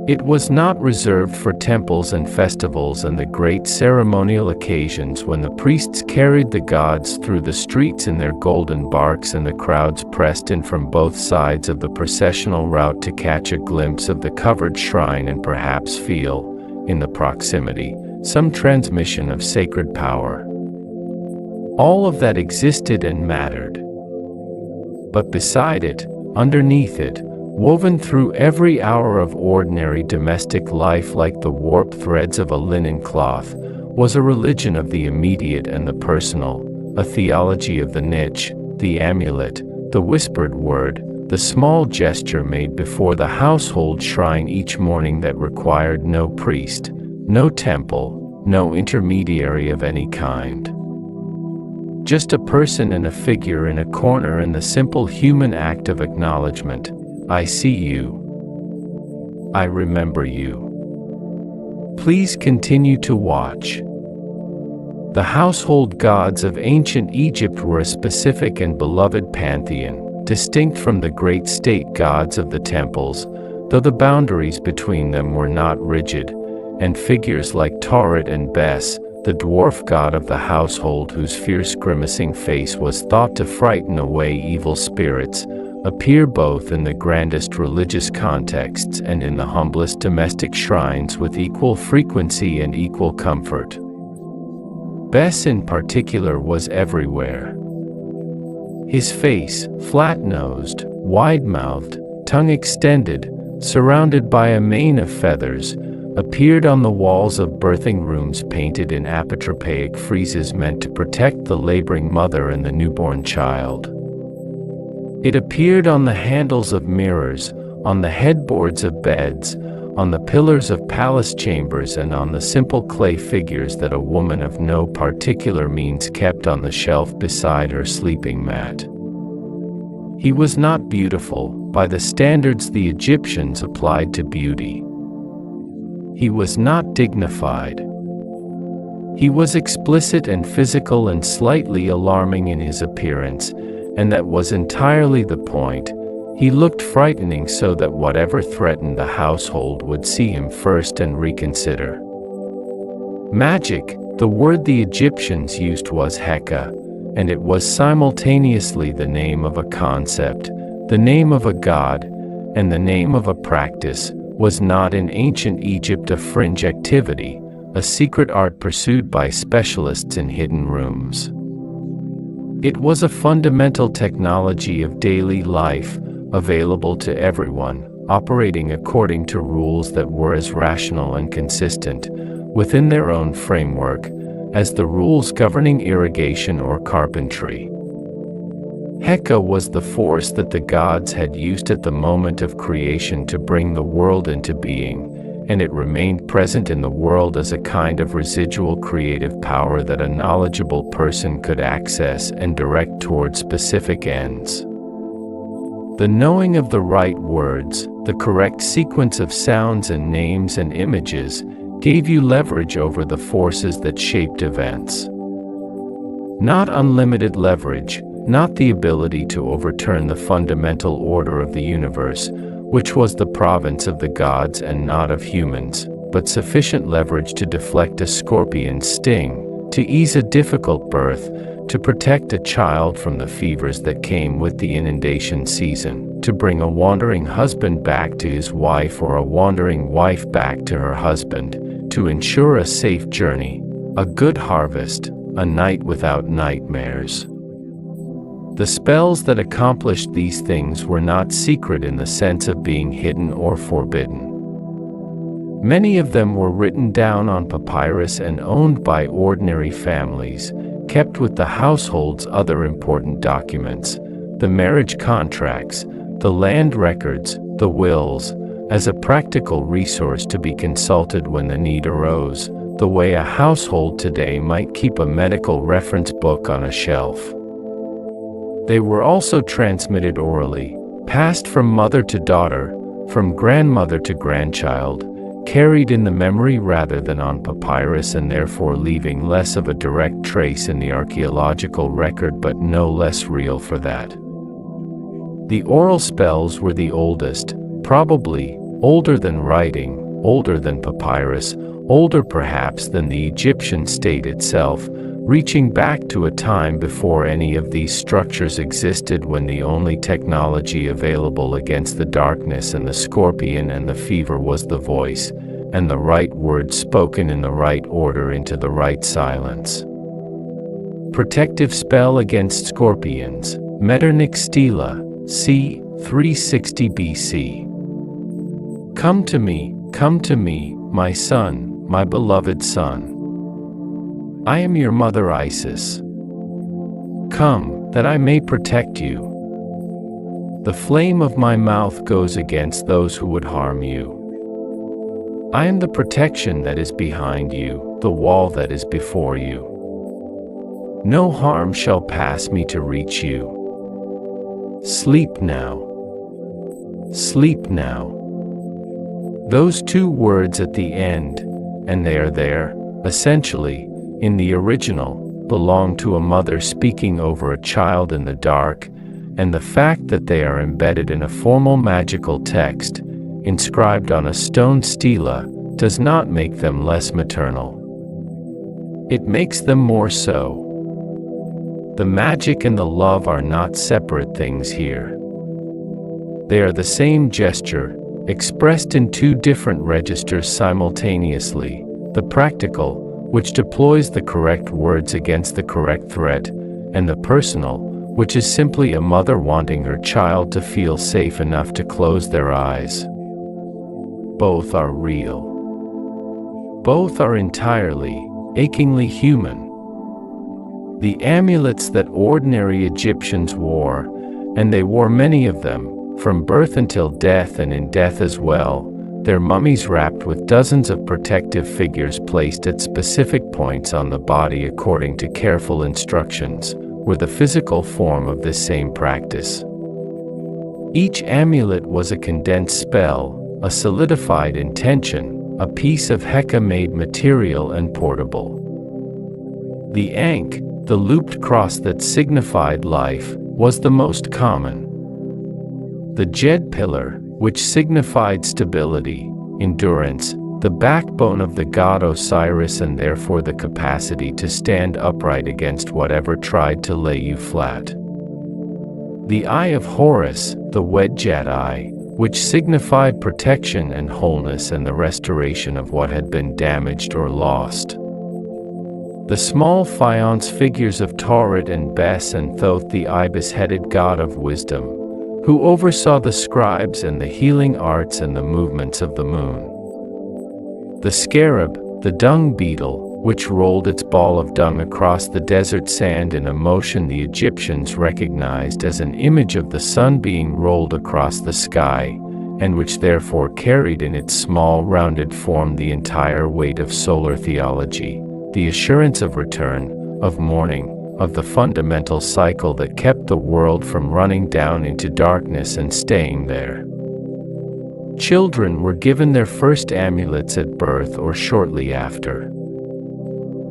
It was not reserved for temples and festivals and the great ceremonial occasions when the priests carried the gods through the streets in their golden barks and the crowds pressed in from both sides of the processional route to catch a glimpse of the covered shrine and perhaps feel, in the proximity, some transmission of sacred power. All of that existed and mattered. But beside it, underneath it, woven through every hour of ordinary domestic life like the warped threads of a linen cloth, was a religion of the immediate and the personal, a theology of the niche, the amulet, the whispered word, the small gesture made before the household shrine each morning that required no priest, no temple, no intermediary of any kind. Just a person and a figure in a corner and the simple human act of acknowledgement. I see you. I remember you. Please continue to watch. The household gods of ancient Egypt were a specific and beloved pantheon, distinct from the great state gods of the temples, though the boundaries between them were not rigid, and figures like Tauret and Bes, the dwarf god of the household whose fierce grimacing face was thought to frighten away evil spirits, appear both in the grandest religious contexts and in the humblest domestic shrines with equal frequency and equal comfort. Bes in particular was everywhere. His face, flat-nosed, wide-mouthed, tongue extended, surrounded by a mane of feathers, appeared on the walls of birthing rooms painted in apotropaic friezes meant to protect the laboring mother and the newborn child. It appeared on the handles of mirrors, on the headboards of beds, on the pillars of palace chambers and on the simple clay figures that a woman of no particular means kept on the shelf beside her sleeping mat. He was not beautiful, by the standards the Egyptians applied to beauty. He was not dignified. He was explicit and physical and slightly alarming in his appearance, and that was entirely the point. He looked frightening so that whatever threatened the household would see him first and reconsider. Magic, the word the Egyptians used was Heka, and it was simultaneously the name of a concept, the name of a god, and the name of a practice. Was not in ancient Egypt a fringe activity, a secret art pursued by specialists in hidden rooms. It was a fundamental technology of daily life, available to everyone, operating according to rules that were as rational and consistent, within their own framework, as the rules governing irrigation or carpentry. Heka was the force that the gods had used at the moment of creation to bring the world into being, and it remained present in the world as a kind of residual creative power that a knowledgeable person could access and direct toward specific ends. The knowing of the right words, the correct sequence of sounds and names and images, gave you leverage over the forces that shaped events. Not unlimited leverage, not the ability to overturn the fundamental order of the universe, which was the province of the gods and not of humans, but sufficient leverage to deflect a scorpion's sting, to ease a difficult birth, to protect a child from the fevers that came with the inundation season, to bring a wandering husband back to his wife or a wandering wife back to her husband, to ensure a safe journey, a good harvest, a night without nightmares. The spells that accomplished these things were not secret in the sense of being hidden or forbidden. Many of them were written down on papyrus and owned by ordinary families, kept with the household's other important documents, the marriage contracts, the land records, the wills, as a practical resource to be consulted when the need arose, the way a household today might keep a medical reference book on a shelf. They were also transmitted orally, passed from mother to daughter, from grandmother to grandchild, carried in the memory rather than on papyrus, and therefore leaving less of a direct trace in the archaeological record, but no less real for that. The oral spells were the oldest, probably older than writing, older than papyrus, older perhaps than the Egyptian state itself, reaching back to a time before any of these structures existed, when the only technology available against the darkness and the scorpion and the fever was the voice, and the right words spoken in the right order into the right silence. Protective spell against scorpions, Metternich Stela, c. 360 BC. Come to me, my son, my beloved son. I am your mother Isis. Come, that I may protect you. The flame of my mouth goes against those who would harm you. I am the protection that is behind you, the wall that is before you. No harm shall pass me to reach you. Sleep now. Sleep now. Those two words at the end, and they are there, essentially, in the original, belong to a mother speaking over a child in the dark, and the fact that they are embedded in a formal magical text, inscribed on a stone stela, does not make them less maternal. It makes them more so. The magic and the love are not separate things here. They are the same gesture, expressed in two different registers simultaneously, the practical, which deploys the correct words against the correct threat, and the personal, which is simply a mother wanting her child to feel safe enough to close their eyes. Both are real. Both are entirely, achingly human. The amulets that ordinary Egyptians wore, and they wore many of them, from birth until death and in death as well, their mummies wrapped with dozens of protective figures placed at specific points on the body according to careful instructions, were the physical form of this same practice. Each amulet was a condensed spell, a solidified intention, a piece of Heka-made material and portable. The ankh, the looped cross that signified life, was the most common. The Jed pillar, which signified stability, endurance, the backbone of the god Osiris and therefore the capacity to stand upright against whatever tried to lay you flat. The Eye of Horus, the Wedjat eye, which signified protection and wholeness and the restoration of what had been damaged or lost. The small faience figures of Tauret and Bes and Thoth, the ibis-headed god of wisdom, who oversaw the scribes and the healing arts and the movements of the moon. The scarab, the dung beetle, which rolled its ball of dung across the desert sand in a motion the Egyptians recognized as an image of the sun being rolled across the sky, and which therefore carried in its small rounded form the entire weight of solar theology, the assurance of return, of morning, of the fundamental cycle that kept the world from running down into darkness and staying there. Children were given their first amulets at birth or shortly after.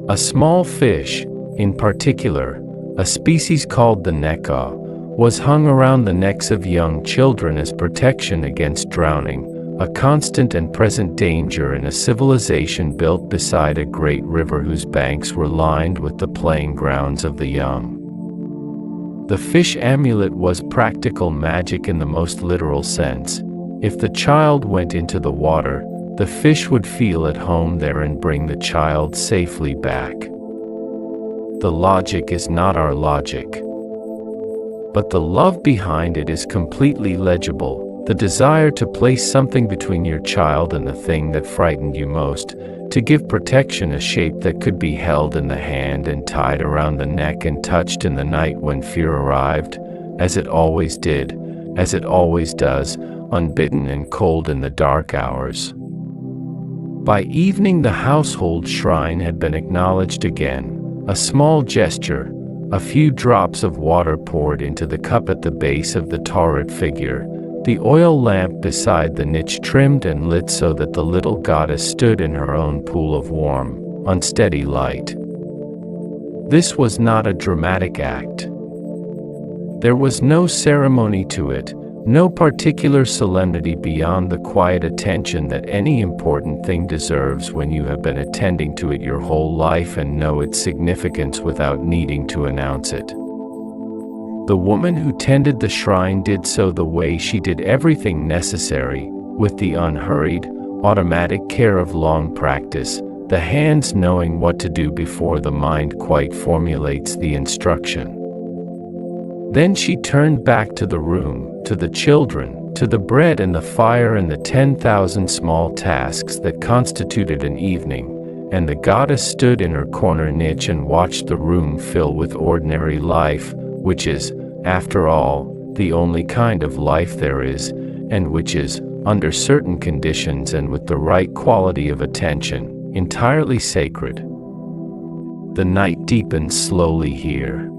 A small fish, In particular, a species called the nekā was hung around the necks of young children as protection against drowning, a constant and present danger in a civilization built beside a great river whose banks were lined with the playing grounds of the young. The fish amulet was practical magic in the most literal sense. If the child went into the water, the fish would feel at home there and bring the child safely back. The logic is not our logic, but the love behind it is completely legible. The desire to place something between your child and the thing that frightened you most, to give protection a shape that could be held in the hand and tied around the neck and touched in the night when fear arrived, as it always did, as it always does, unbidden and cold in the dark hours. By evening the household shrine had been acknowledged again, a small gesture, a few drops of water poured into the cup at the base of the turret figure, the oil lamp beside the niche trimmed and lit so that the little goddess stood in her own pool of warm, unsteady light. This was not a dramatic act. There was no ceremony to it, no particular solemnity beyond the quiet attention that any important thing deserves when you have been attending to it your whole life and know its significance without needing to announce it. The woman who tended the shrine did so the way she did everything necessary, with the unhurried, automatic care of long practice, the hands knowing what to do before the mind quite formulates the instruction. Then she turned back to the room, to the children, to the bread and the fire and the 10,000 small tasks that constituted an evening, and the goddess stood in her corner niche and watched the room fill with ordinary life, which is, after all, the only kind of life there is, and which is, under certain conditions and with the right quality of attention, entirely sacred. The night deepens slowly here.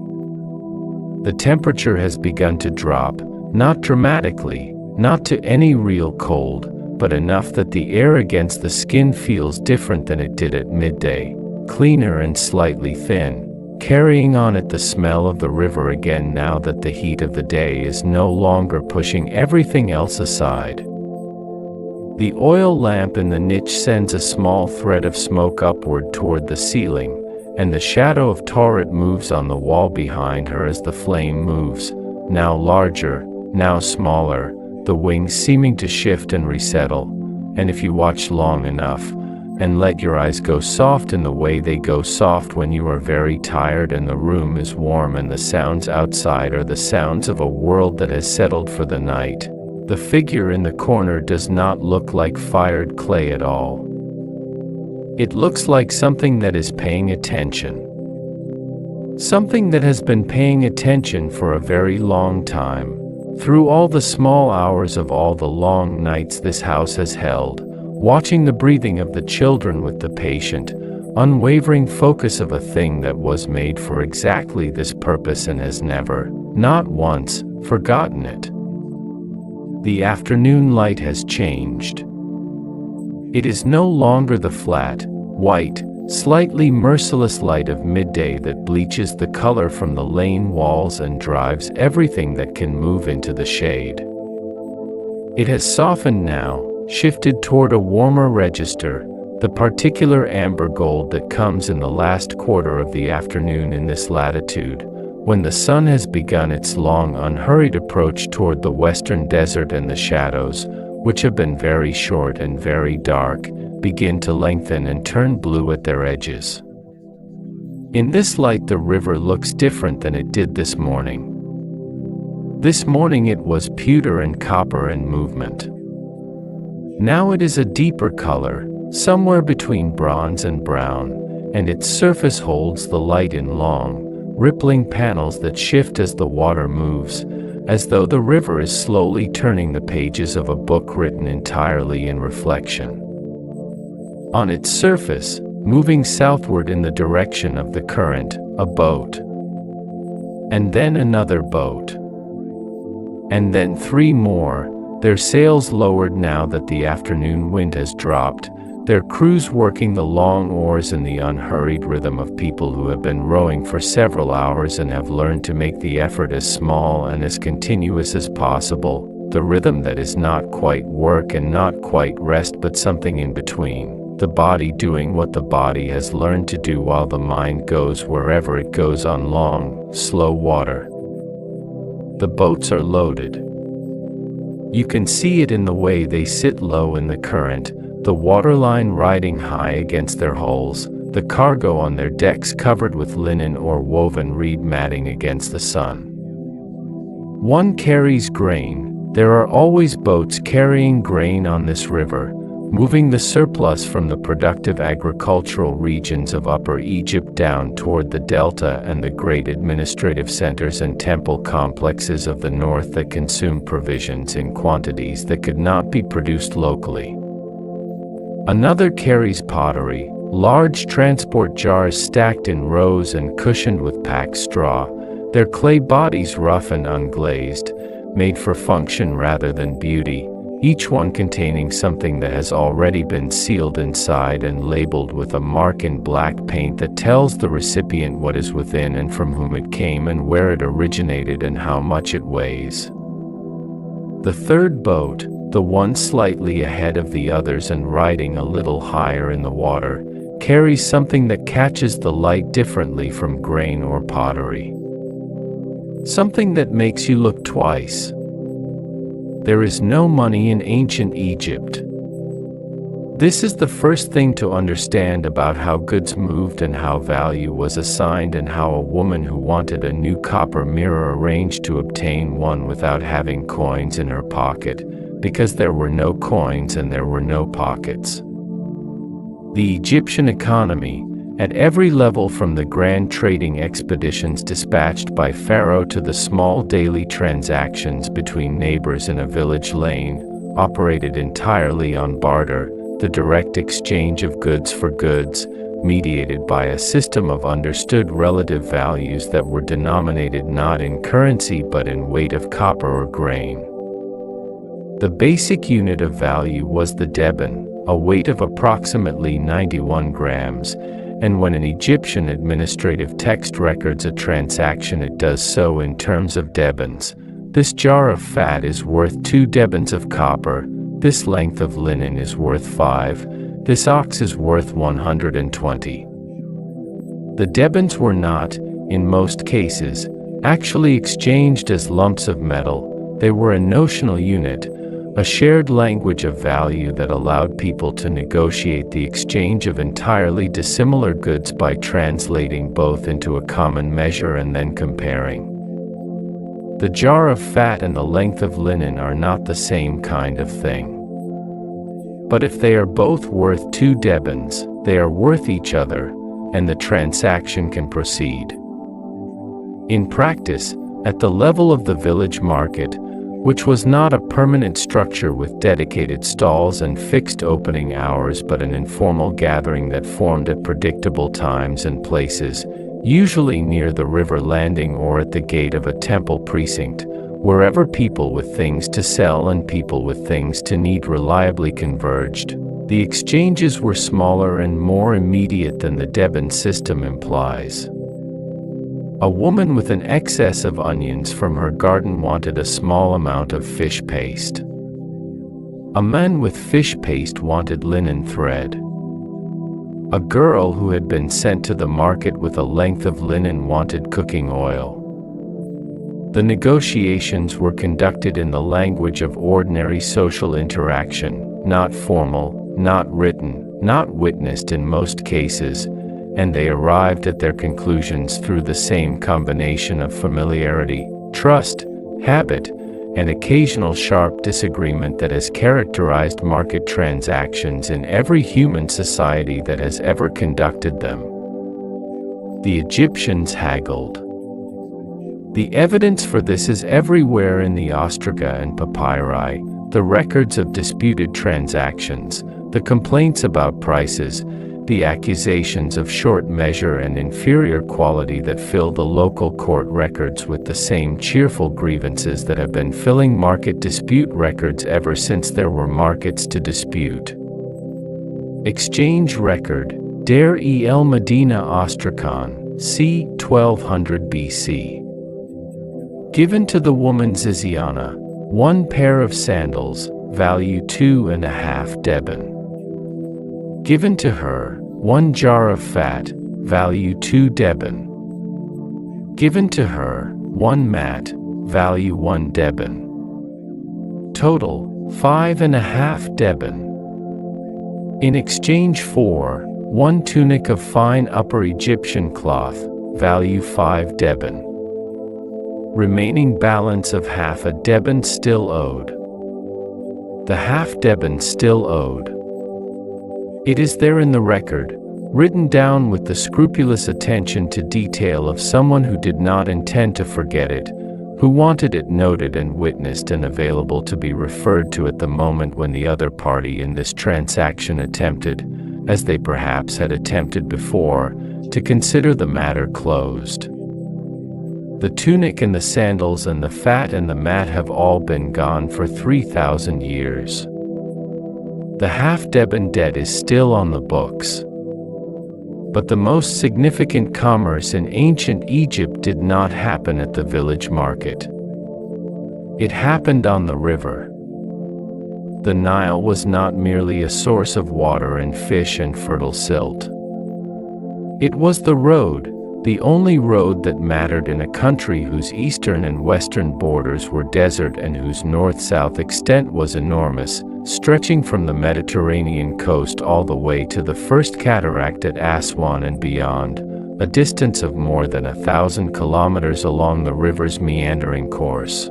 The temperature has begun to drop, not dramatically, not to any real cold, but enough that the air against the skin feels different than it did at midday, cleaner and slightly thin, carrying on it the smell of the river again now that the heat of the day is no longer pushing everything else aside. The oil lamp in the niche sends a small thread of smoke upward toward the ceiling, and the shadow of turret moves on the wall behind her as the flame moves, now larger, now smaller, the wings seeming to shift and resettle, and if you watch long enough, and let your eyes go soft in the way they go soft when you are very tired and the room is warm and the sounds outside are the sounds of a world that has settled for the night, the figure in the corner does not look like fired clay at all. It looks like something that is paying attention. Something that has been paying attention for a very long time, through all the small hours of all the long nights this house has held, watching the breathing of the children with the patient, unwavering focus of a thing that was made for exactly this purpose and has never, not once, forgotten it. The afternoon light has changed. It is no longer the flat, white, slightly merciless light of midday that bleaches the color from the lane walls and drives everything that can move into the shade. It has softened now, shifted toward a warmer register, the particular amber gold that comes in the last quarter of the afternoon in this latitude, when the sun has begun its long unhurried approach toward the western desert and the shadows, which have been very short and very dark, begin to lengthen and turn blue at their edges. In this light the river looks different than it did this morning. This morning it was pewter and copper and movement. Now it is a deeper color, somewhere between bronze and brown, and its surface holds the light in long, rippling panels that shift as the water moves, as though the river is slowly turning the pages of a book written entirely in reflection. On its surface, moving southward in the direction of the current, a boat. And then another boat. And then 3 more, their sails lowered now that the afternoon wind has dropped, their crews working the long oars in the unhurried rhythm of people who have been rowing for several hours and have learned to make the effort as small and as continuous as possible, the rhythm that is not quite work and not quite rest but something in between, the body doing what the body has learned to do while the mind goes wherever it goes on long, slow water. The boats are loaded. You can see it in the way they sit low in the current, the waterline riding high against their hulls, the cargo on their decks covered with linen or woven reed matting against the sun. One carries grain. There are always boats carrying grain on this river, moving the surplus from the productive agricultural regions of Upper Egypt down toward the delta and the great administrative centers and temple complexes of the north that consume provisions in quantities that could not be produced locally. Another carries pottery, large transport jars stacked in rows and cushioned with packed straw, their clay bodies rough and unglazed, made for function rather than beauty, each one containing something that has already been sealed inside and labeled with a mark in black paint that tells the recipient what is within and from whom it came and where it originated and how much it weighs. The third boat, the one slightly ahead of the others and riding a little higher in the water, carries something that catches the light differently from grain or pottery. Something that makes you look twice. There is no money in ancient Egypt. This is the first thing to understand about how goods moved and how value was assigned and how a woman who wanted a new copper mirror arranged to obtain one without having coins in her pocket, because there were no coins and there were no pockets. The Egyptian economy, at every level from the grand trading expeditions dispatched by Pharaoh to the small daily transactions between neighbors in a village lane, operated entirely on barter, the direct exchange of goods for goods, mediated by a system of understood relative values that were denominated not in currency but in weight of copper or grain. The basic unit of value was the deben, a weight of approximately 91 grams, and when an Egyptian administrative text records a transaction it does so in terms of debens. This jar of fat is worth 2 debens of copper, this length of linen is worth 5, this ox is worth 120. The debens were not, in most cases, actually exchanged as lumps of metal, they were a notional unit, a shared language of value that allowed people to negotiate the exchange of entirely dissimilar goods by translating both into a common measure and then comparing. The jar of fat and the length of linen are not the same kind of thing. But if they are both worth 2 debens, they are worth each other, and the transaction can proceed. In practice, at the level of the village market, which was not a permanent structure with dedicated stalls and fixed opening hours but an informal gathering that formed at predictable times and places, usually near the river landing or at the gate of a temple precinct, wherever people with things to sell and people with things to need reliably converged, the exchanges were smaller and more immediate than the deben system implies. A woman with an excess of onions from her garden wanted a small amount of fish paste. A man with fish paste wanted linen thread. A girl who had been sent to the market with a length of linen wanted cooking oil. The negotiations were conducted in the language of ordinary social interaction, not formal, not written, not witnessed in most cases, and they arrived at their conclusions through the same combination of familiarity, trust, habit, and occasional sharp disagreement that has characterized market transactions in every human society that has ever conducted them. The Egyptians haggled. The evidence for this is everywhere in the ostraca and papyri, the records of disputed transactions, the complaints about prices, the accusations of short measure and inferior quality that fill the local court records with the same cheerful grievances that have been filling market dispute records ever since there were markets to dispute. Exchange record, Deir el Medina Ostrakhan, c. 1200 BC. Given to the woman Ziziana, 1 pair of sandals, value 2.5 deben. Given to her, 1 jar of fat, value 2 deben. Given to her, 1 mat, value 1 deben. Total, 5.5 deben. In exchange for 1 tunic of fine Upper Egyptian cloth, value 5 deben. Remaining balance of half a deben still owed. The half deben still owed. It is there in the record, written down with the scrupulous attention to detail of someone who did not intend to forget it, who wanted it noted and witnessed and available to be referred to at the moment when the other party in this transaction attempted, as they perhaps had attempted before, to consider the matter closed. The tunic and the sandals and the fat and the mat have all been gone for 3,000 years. The half-deben debt is still on the books. But the most significant commerce in ancient Egypt did not happen at the village market. It happened on the river. The Nile was not merely a source of water and fish and fertile silt. It was the road, the only road that mattered in a country whose eastern and western borders were desert and whose north-south extent was enormous, stretching from the Mediterranean coast all the way to the first cataract at Aswan and beyond, a distance of more than 1,000 kilometers along the river's meandering course.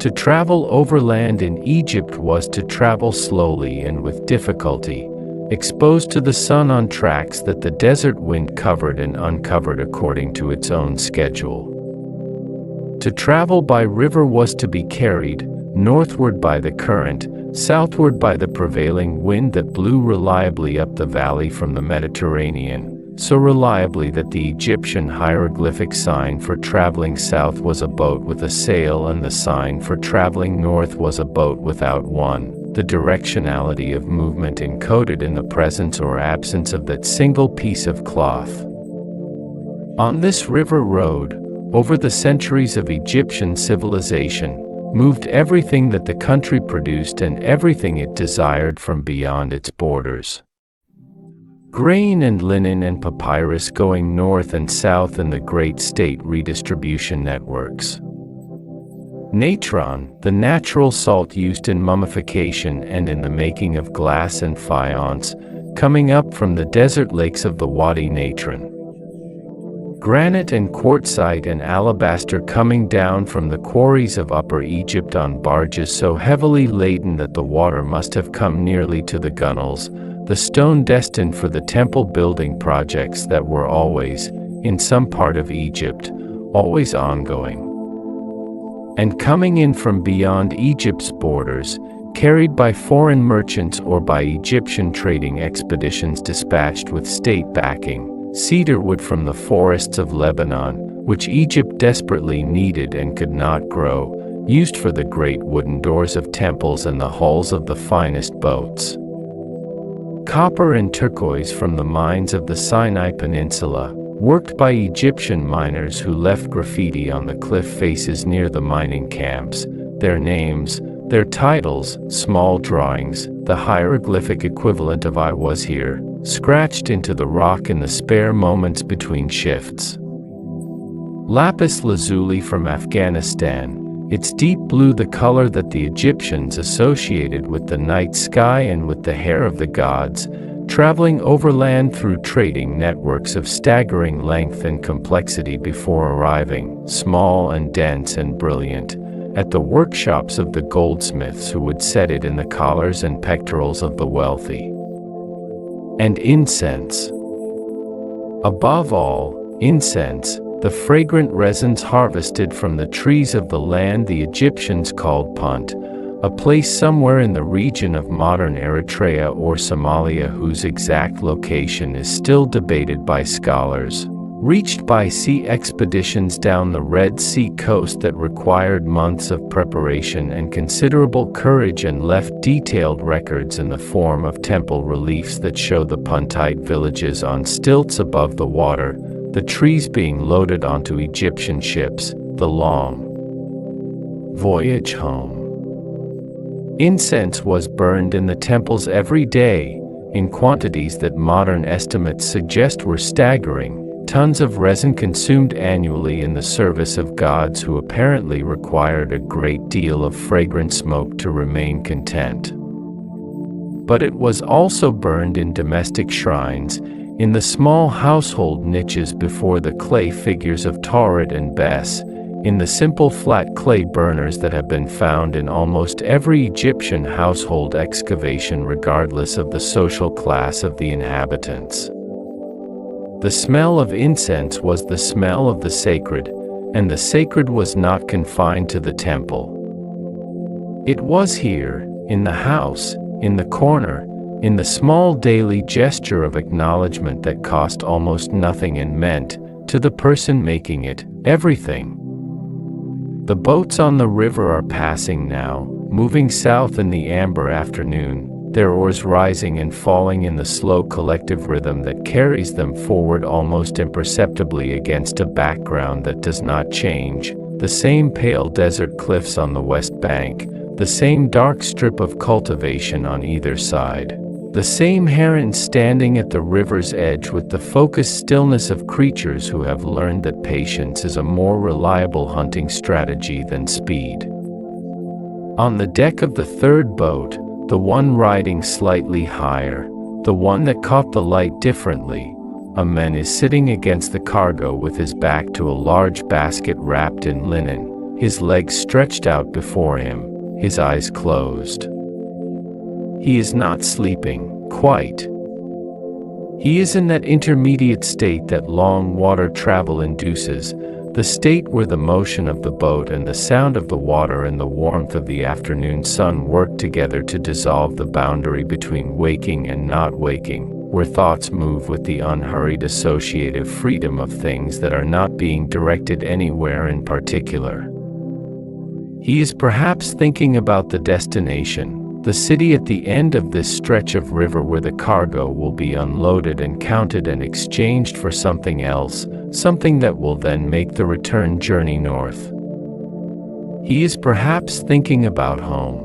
To travel overland in Egypt was to travel slowly and with difficulty, exposed to the sun on tracks that the desert wind covered and uncovered according to its own schedule. To travel by river was to be carried, northward by the current, southward by the prevailing wind that blew reliably up the valley from the Mediterranean, so reliably that the Egyptian hieroglyphic sign for traveling south was a boat with a sail and the sign for traveling north was a boat without one, the directionality of movement encoded in the presence or absence of that single piece of cloth. On this river road, over the centuries of Egyptian civilization, moved everything that the country produced and everything it desired from beyond its borders. Grain and linen and papyrus going north and south in the great state redistribution networks. Natron, the natural salt used in mummification and in the making of glass and faience, coming up from the desert lakes of the Wadi Natron. Granite and quartzite and alabaster coming down from the quarries of Upper Egypt on barges so heavily laden that the water must have come nearly to the gunwales, the stone destined for the temple building projects that were always, in some part of Egypt, always ongoing. And coming in from beyond Egypt's borders, carried by foreign merchants or by Egyptian trading expeditions dispatched with state backing, cedar wood from the forests of Lebanon, which Egypt desperately needed and could not grow, used for the great wooden doors of temples and the hulls of the finest boats. Copper and turquoise from the mines of the Sinai Peninsula, worked by Egyptian miners who left graffiti on the cliff faces near the mining camps, their names, their titles, small drawings, the hieroglyphic equivalent of "I was here," scratched into the rock in the spare moments between shifts. Lapis lazuli from Afghanistan, its deep blue the color that the Egyptians associated with the night sky and with the hair of the gods, traveling overland through trading networks of staggering length and complexity before arriving, small and dense and brilliant, at the workshops of the goldsmiths who would set it in the collars and pectorals of the wealthy. And incense. Above all, incense, the fragrant resins harvested from the trees of the land the Egyptians called Punt, a place somewhere in the region of modern Eritrea or Somalia whose exact location is still debated by scholars, reached by sea expeditions down the Red Sea coast that required months of preparation and considerable courage and left detailed records in the form of temple reliefs that show the Puntite villages on stilts above the water, the trees being loaded onto Egyptian ships, the long voyage home. Incense was burned in the temples every day, in quantities that modern estimates suggest were staggering. Tons of resin consumed annually in the service of gods who apparently required a great deal of fragrant smoke to remain content. But it was also burned in domestic shrines, in the small household niches before the clay figures of Tauret and Bes, in the simple flat clay burners that have been found in almost every Egyptian household excavation regardless of the social class of the inhabitants. The smell of incense was the smell of the sacred, and the sacred was not confined to the temple. It was here, in the house, in the corner, in the small daily gesture of acknowledgement that cost almost nothing and meant, to the person making it, everything. The boats on the river are passing now, moving south in the amber afternoon, their oars rising and falling in the slow collective rhythm that carries them forward almost imperceptibly against a background that does not change, the same pale desert cliffs on the west bank, the same dark strip of cultivation on either side, the same herons standing at the river's edge with the focused stillness of creatures who have learned that patience is a more reliable hunting strategy than speed. On the deck of the third boat, the one riding slightly higher, the one that caught the light differently, a man is sitting against the cargo with his back to a large basket wrapped in linen, his legs stretched out before him, his eyes closed. He is not sleeping, quite. He is in that intermediate state that long water travel induces, the state where the motion of the boat and the sound of the water and the warmth of the afternoon sun work together to dissolve the boundary between waking and not waking, where thoughts move with the unhurried associative freedom of things that are not being directed anywhere in particular. He is perhaps thinking about the destination, the city at the end of this stretch of river where the cargo will be unloaded and counted and exchanged for something else, something that will then make the return journey north. He is perhaps thinking about home.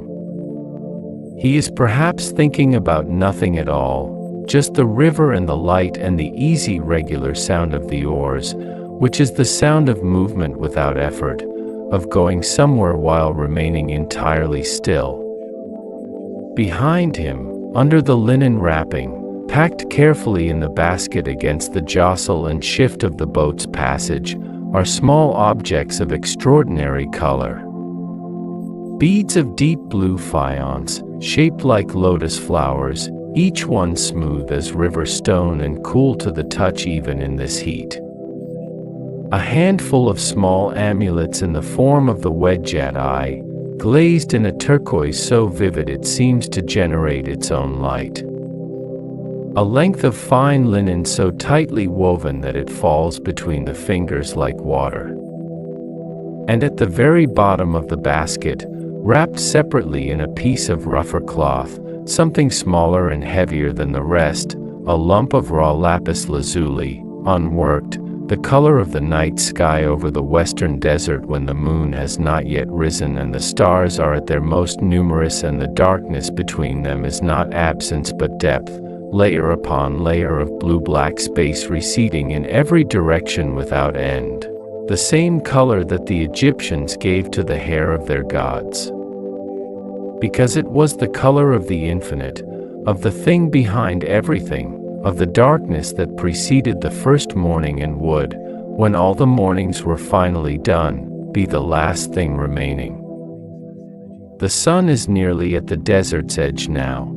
He is perhaps thinking about nothing at all, just the river and the light and the easy regular sound of the oars, which is the sound of movement without effort, of going somewhere while remaining entirely still. Behind him, under the linen wrapping, packed carefully in the basket against the jostle and shift of the boat's passage, are small objects of extraordinary color. Beads of deep blue faience, shaped like lotus flowers, each one smooth as river stone and cool to the touch even in this heat. A handful of small amulets in the form of the wedged eye, glazed in a turquoise so vivid it seems to generate its own light. A length of fine linen so tightly woven that it falls between the fingers like water. And at the very bottom of the basket, wrapped separately in a piece of rougher cloth, something smaller and heavier than the rest, a lump of raw lapis lazuli, unworked, the color of the night sky over the western desert when the moon has not yet risen and the stars are at their most numerous and the darkness between them is not absence but depth, layer upon layer of blue-black space receding in every direction without end, the same color that the Egyptians gave to the hair of their gods. Because it was the color of the infinite, of the thing behind everything, of the darkness that preceded the first morning and would, when all the mornings were finally done, be the last thing remaining. The sun is nearly at the desert's edge now.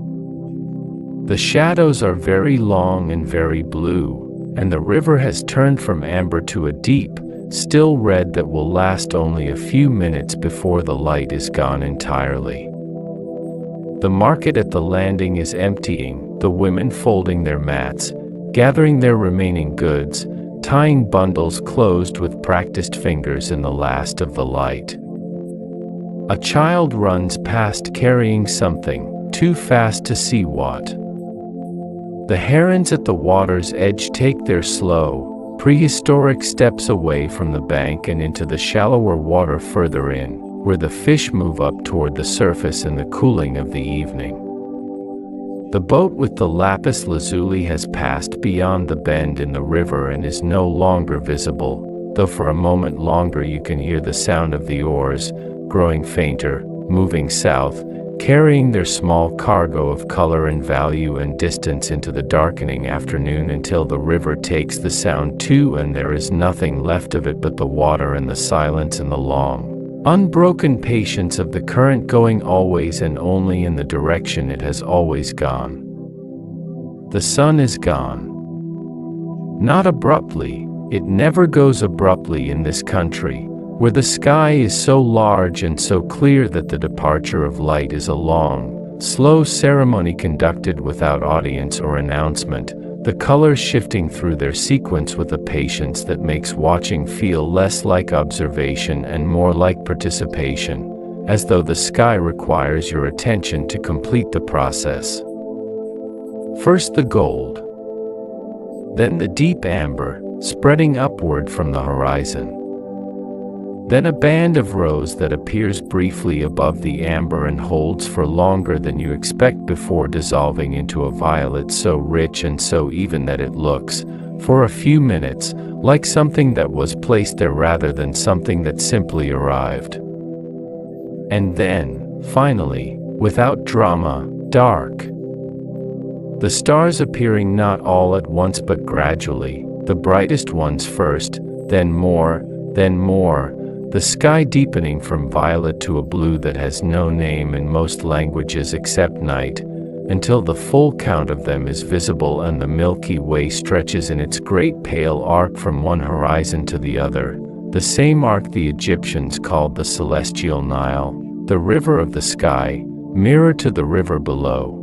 The shadows are very long and very blue, and the river has turned from amber to a deep, still red that will last only a few minutes before the light is gone entirely. The market at the landing is emptying, the women folding their mats, gathering their remaining goods, tying bundles closed with practiced fingers in the last of the light. A child runs past carrying something, too fast to see what. The herons at the water's edge take their slow, prehistoric steps away from the bank and into the shallower water further in, where the fish move up toward the surface in the cooling of the evening. The boat with the lapis lazuli has passed beyond the bend in the river and is no longer visible, though for a moment longer you can hear the sound of the oars, growing fainter, moving south, carrying their small cargo of color and value and distance into the darkening afternoon until the river takes the sound too and there is nothing left of it but the water and the silence and the long, unbroken patience of the current going always and only in the direction it has always gone. The sun is gone. Not abruptly, it never goes abruptly in this country, where the sky is so large and so clear that the departure of light is a long, slow ceremony conducted without audience or announcement, the colors shifting through their sequence with a patience that makes watching feel less like observation and more like participation, as though the sky requires your attention to complete the process. First the gold, then the deep amber, spreading upward from the horizon. Then a band of rose that appears briefly above the amber and holds for longer than you expect before dissolving into a violet so rich and so even that it looks, for a few minutes, like something that was placed there rather than something that simply arrived. And then, finally, without drama, dark. The stars appearing not all at once but gradually, the brightest ones first, then more, the sky deepening from violet to a blue that has no name in most languages except night, until the full count of them is visible and the Milky Way stretches in its great pale arc from one horizon to the other, the same arc the Egyptians called the celestial Nile, the river of the sky, mirror to the river below.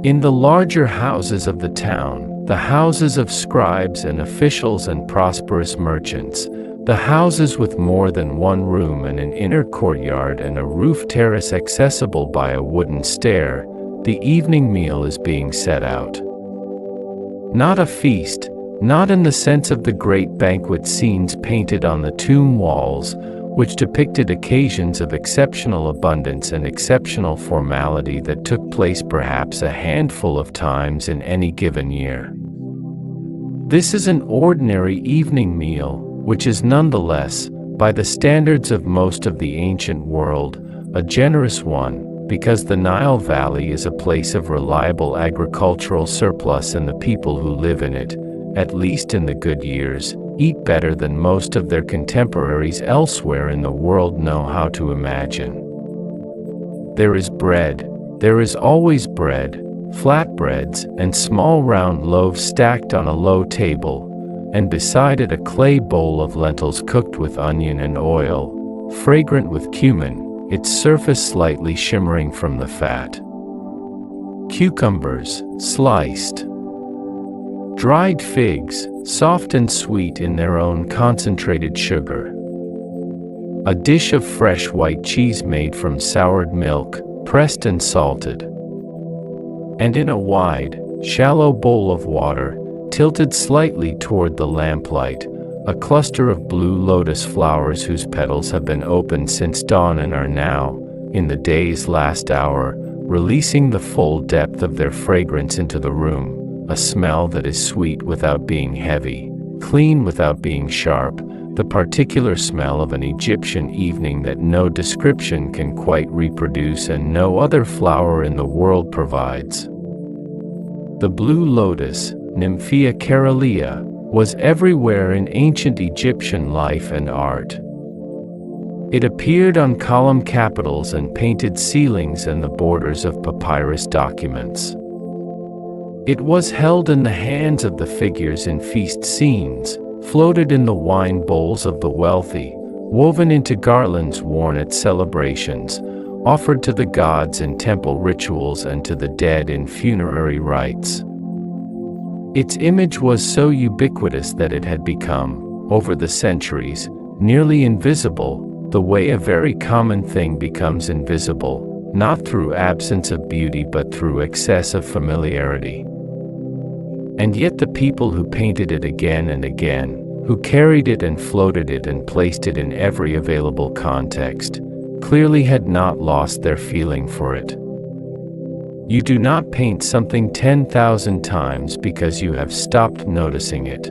In the larger houses of the town, the houses of scribes and officials and prosperous merchants, the houses with more than one room and an inner courtyard and a roof terrace accessible by a wooden stair, the evening meal is being set out. Not a feast, not in the sense of the great banquet scenes painted on the tomb walls, which depicted occasions of exceptional abundance and exceptional formality that took place perhaps a handful of times in any given year. This is an ordinary evening meal, which is nonetheless, by the standards of most of the ancient world, a generous one, because the Nile Valley is a place of reliable agricultural surplus and the people who live in it, at least in the good years, eat better than most of their contemporaries elsewhere in the world know how to imagine. There is bread, there is always bread, flatbreads and small round loaves stacked on a low table, and beside it a clay bowl of lentils cooked with onion and oil, fragrant with cumin, its surface slightly shimmering from the fat. Cucumbers, sliced. Dried figs, soft and sweet in their own concentrated sugar. A dish of fresh white cheese made from soured milk, pressed and salted. And in a wide, shallow bowl of water, tilted slightly toward the lamplight, a cluster of blue lotus flowers whose petals have been opened since dawn and are now, in the day's last hour, releasing the full depth of their fragrance into the room, a smell that is sweet without being heavy, clean without being sharp, the particular smell of an Egyptian evening that no description can quite reproduce and no other flower in the world provides. The blue lotus, Nymphea caerulea, was everywhere in ancient Egyptian life and art. It appeared on column capitals and painted ceilings and the borders of papyrus documents. It was held in the hands of the figures in feast scenes, floated in the wine bowls of the wealthy, woven into garlands worn at celebrations, offered to the gods in temple rituals and to the dead in funerary rites. Its image was so ubiquitous that it had become, over the centuries, nearly invisible, the way a very common thing becomes invisible, not through absence of beauty but through excess of familiarity. And yet the people who painted it again and again, who carried it and floated it and placed it in every available context, clearly had not lost their feeling for it. You do not paint something 10,000 times because you have stopped noticing it.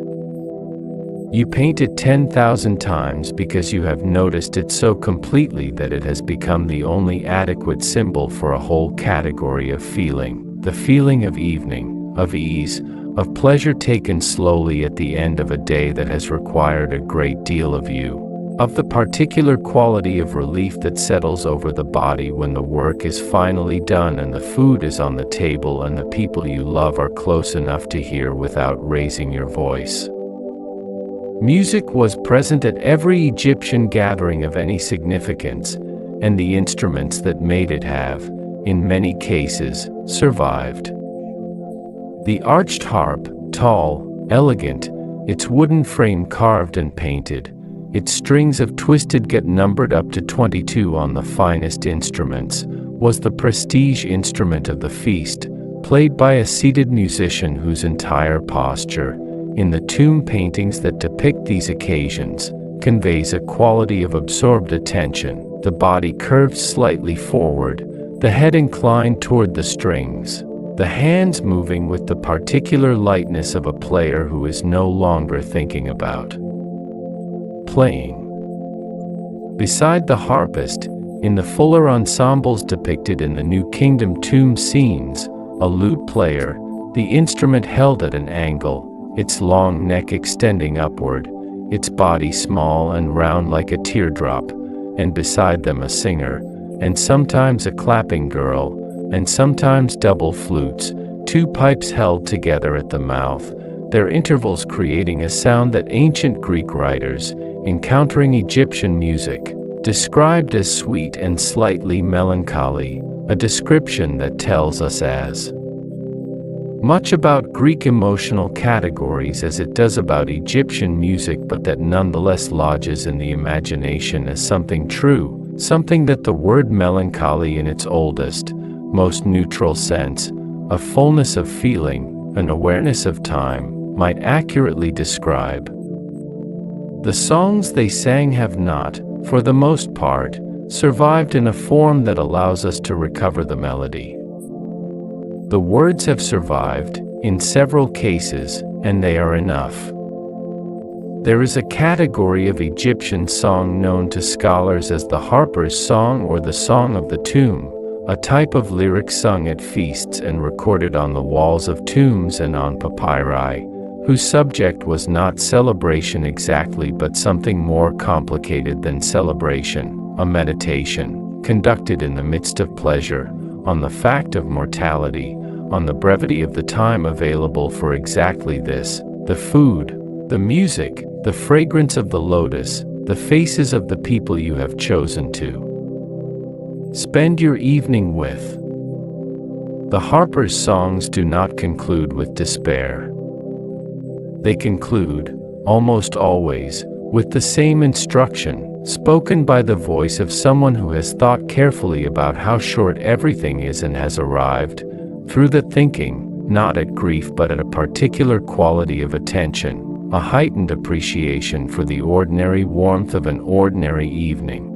You paint it 10,000 times because you have noticed it so completely that it has become the only adequate symbol for a whole category of feeling, the feeling of evening, of ease, of pleasure taken slowly at the end of a day that has required a great deal of you, of the particular quality of relief that settles over the body when the work is finally done and the food is on the table and the people you love are close enough to hear without raising your voice. Music was present at every Egyptian gathering of any significance, and the instruments that made it have, in many cases, survived. The arched harp, tall, elegant, its wooden frame carved and painted, its strings of twisted get numbered up to 22 on the finest instruments, was the prestige instrument of the feast, played by a seated musician whose entire posture, in the tomb paintings that depict these occasions, conveys a quality of absorbed attention, the body curved slightly forward, the head inclined toward the strings, the hands moving with the particular lightness of a player who is no longer thinking about playing. Beside the harpist, in the fuller ensembles depicted in the New Kingdom tomb scenes, a lute player, the instrument held at an angle, its long neck extending upward, its body small and round like a teardrop, and beside them a singer, and sometimes a clapping girl, and sometimes double flutes, two pipes held together at the mouth, their intervals creating a sound that ancient Greek writers, encountering Egyptian music, described as sweet and slightly melancholy, a description that tells us as much about Greek emotional categories as it does about Egyptian music, but that nonetheless lodges in the imagination as something true, something that the word melancholy in its oldest, most neutral sense, a fullness of feeling, an awareness of time, might accurately describe. The songs they sang have not, for the most part, survived in a form that allows us to recover the melody. The words have survived, in several cases, and they are enough. There is a category of Egyptian song known to scholars as the harper's song or the song of the tomb, a type of lyric sung at feasts and recorded on the walls of tombs and on papyri, whose subject was not celebration exactly but something more complicated than celebration, a meditation, conducted in the midst of pleasure, on the fact of mortality, on the brevity of the time available for exactly this, the food, the music, the fragrance of the lotus, the faces of the people you have chosen to spend your evening with. The harper's songs do not conclude with despair. They conclude, almost always, with the same instruction, spoken by the voice of someone who has thought carefully about how short everything is and has arrived, through the thinking, not at grief but at a particular quality of attention, a heightened appreciation for the ordinary warmth of an ordinary evening.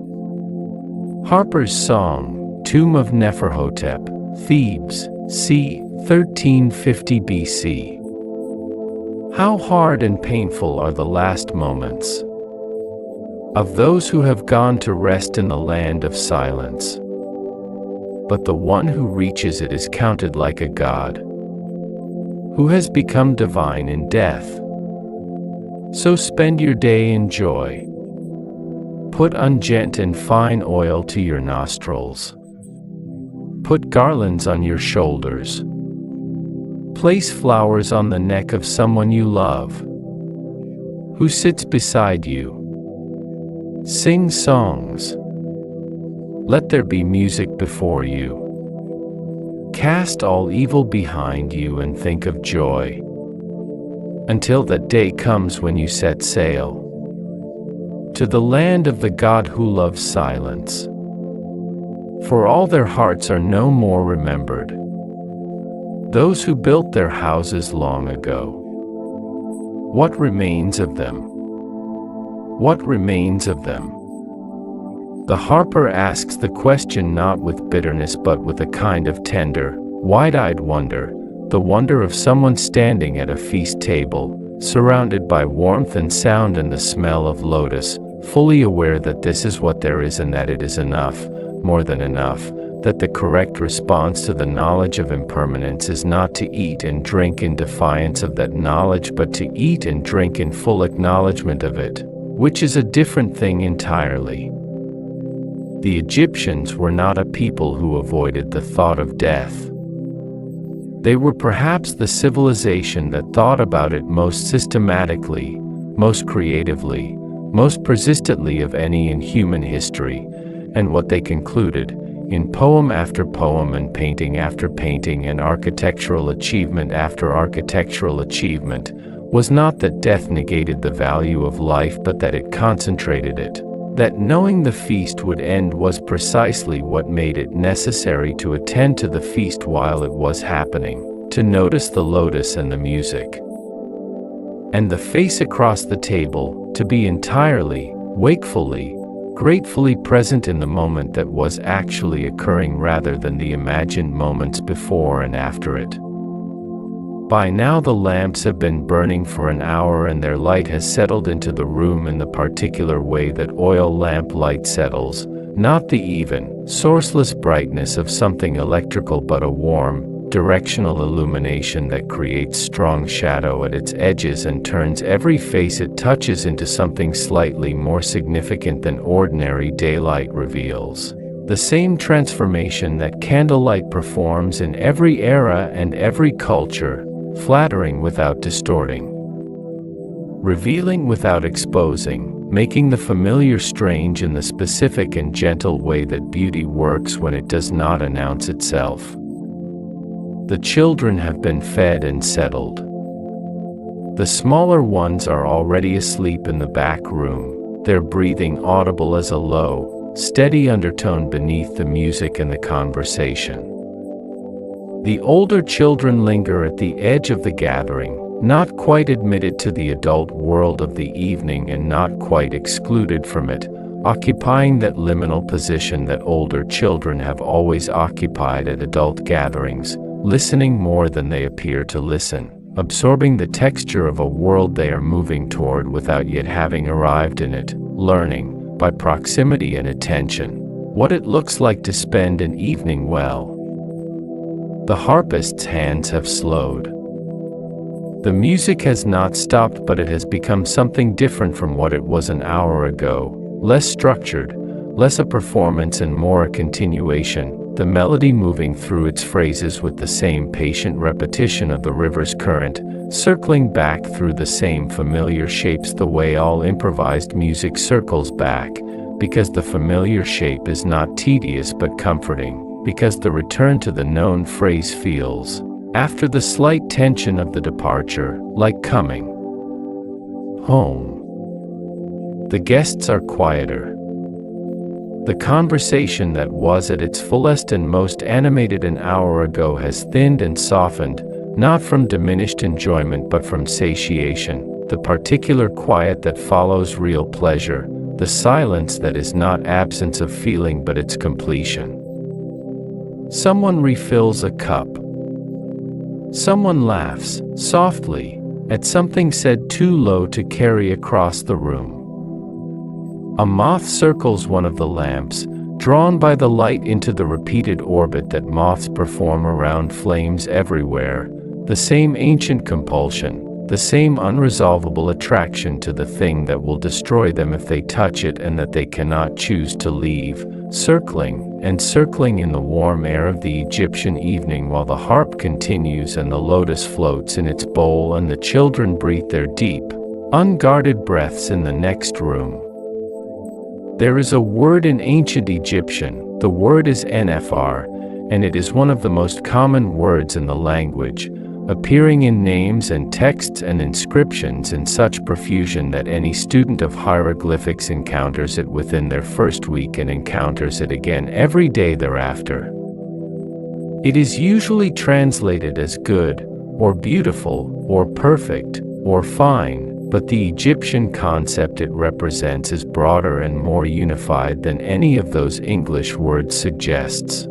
Harper's Song, Tomb of Neferhotep, Thebes, c. 1350 BC. How hard and painful are the last moments of those who have gone to rest in the land of silence. But the one who reaches it is counted like a god, who has become divine in death. So spend your day in joy. Put unguent and fine oil to your nostrils. Put garlands on your shoulders. Place flowers on the neck of someone you love, who sits beside you. Sing songs. Let there be music before you. Cast all evil behind you and think of joy. until that day comes when you set sail to the land of the God who loves silence. For all their hearts are no more remembered, those who built their houses long ago. What remains of them? What remains of them? The harper asks the question not with bitterness but with a kind of tender, wide-eyed wonder, the wonder of someone standing at a feast table, surrounded by warmth and sound and the smell of lotus, fully aware that this is what there is and that it is enough, more than enough, that the correct response to the knowledge of impermanence is not to eat and drink in defiance of that knowledge but to eat and drink in full acknowledgement of it, which is a different thing entirely. The Egyptians were not a people who avoided the thought of death. They were perhaps the civilization that thought about it most systematically, most creatively, most persistently of any in human history, and what they concluded, in poem after poem and painting after painting and architectural achievement after architectural achievement, was not that death negated the value of life but that it concentrated it, that knowing the feast would end was precisely what made it necessary to attend to the feast while it was happening, to notice the lotus and the music, and the face across the table, to be entirely, wakefully, gratefully present in the moment that was actually occurring rather than the imagined moments before and after it. By now the lamps have been burning for an hour and their light has settled into the room in the particular way that oil lamp light settles, not the even, sourceless brightness of something electrical but a warm, directional illumination that creates strong shadow at its edges and turns every face it touches into something slightly more significant than ordinary daylight reveals. The same transformation that candlelight performs in every era and every culture, flattering without distorting, revealing without exposing, making the familiar strange in the specific and gentle way that beauty works when it does not announce itself. The children have been fed and settled. The smaller ones are already asleep in the back room, their breathing audible as a low, steady undertone beneath the music and the conversation. The older children linger at the edge of the gathering, not quite admitted to the adult world of the evening and not quite excluded from it, occupying that liminal position that older children have always occupied at adult gatherings, listening more than they appear to listen, absorbing the texture of a world they are moving toward without yet having arrived in it, learning, by proximity and attention, what it looks like to spend an evening well. The harpist's hands have slowed. The music has not stopped, but it has become something different from what it was an hour ago, less structured, less a performance and more a continuation, the melody moving through its phrases with the same patient repetition of the river's current, circling back through the same familiar shapes the way all improvised music circles back, because the familiar shape is not tedious but comforting, because the return to the known phrase feels, after the slight tension of the departure, like coming home. The guests are quieter. The conversation that was at its fullest and most animated an hour ago has thinned and softened, not from diminished enjoyment but from satiation, the particular quiet that follows real pleasure, the silence that is not absence of feeling but its completion. Someone refills a cup. Someone laughs, softly, at something said too low to carry across the room. A moth circles one of the lamps, drawn by the light into the repeated orbit that moths perform around flames everywhere, the same ancient compulsion, the same unresolvable attraction to the thing that will destroy them if they touch it and that they cannot choose to leave, circling and circling in the warm air of the Egyptian evening while the harp continues and the lotus floats in its bowl and the children breathe their deep, unguarded breaths in the next room. There is a word in ancient Egyptian, the word is nfr, and it is one of the most common words in the language, appearing in names and texts and inscriptions in such profusion that any student of hieroglyphics encounters it within their first week and encounters it again every day thereafter. It is usually translated as good, or beautiful, or perfect, or fine, but the Egyptian concept it represents is broader and more unified than any of those English words suggests.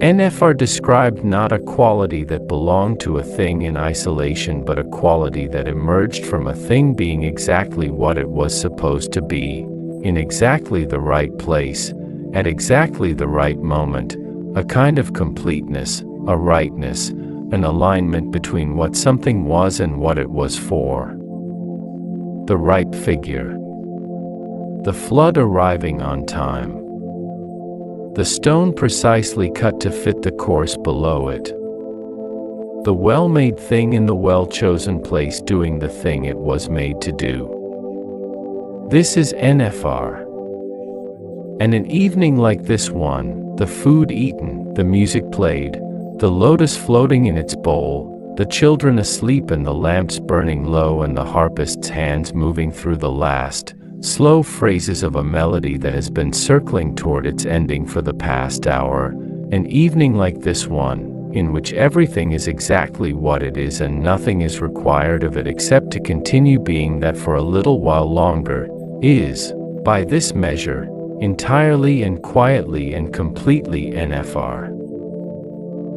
NFR described not a quality that belonged to a thing in isolation but a quality that emerged from a thing being exactly what it was supposed to be, in exactly the right place, at exactly the right moment, a kind of completeness, a rightness, an alignment between what something was and what it was for. The right figure. The flood arriving on time. The stone precisely cut to fit the course below it. The well-made thing in the well-chosen place doing the thing it was made to do. This is NFR. And an evening like this one, the food eaten, the music played, the lotus floating in its bowl, the children asleep and the lamps burning low and the harpist's hands moving through the last, slow phrases of a melody that has been circling toward its ending for the past hour, an evening like this one, in which everything is exactly what it is and nothing is required of it except to continue being that for a little while longer, is, by this measure, entirely and quietly and completely NFR.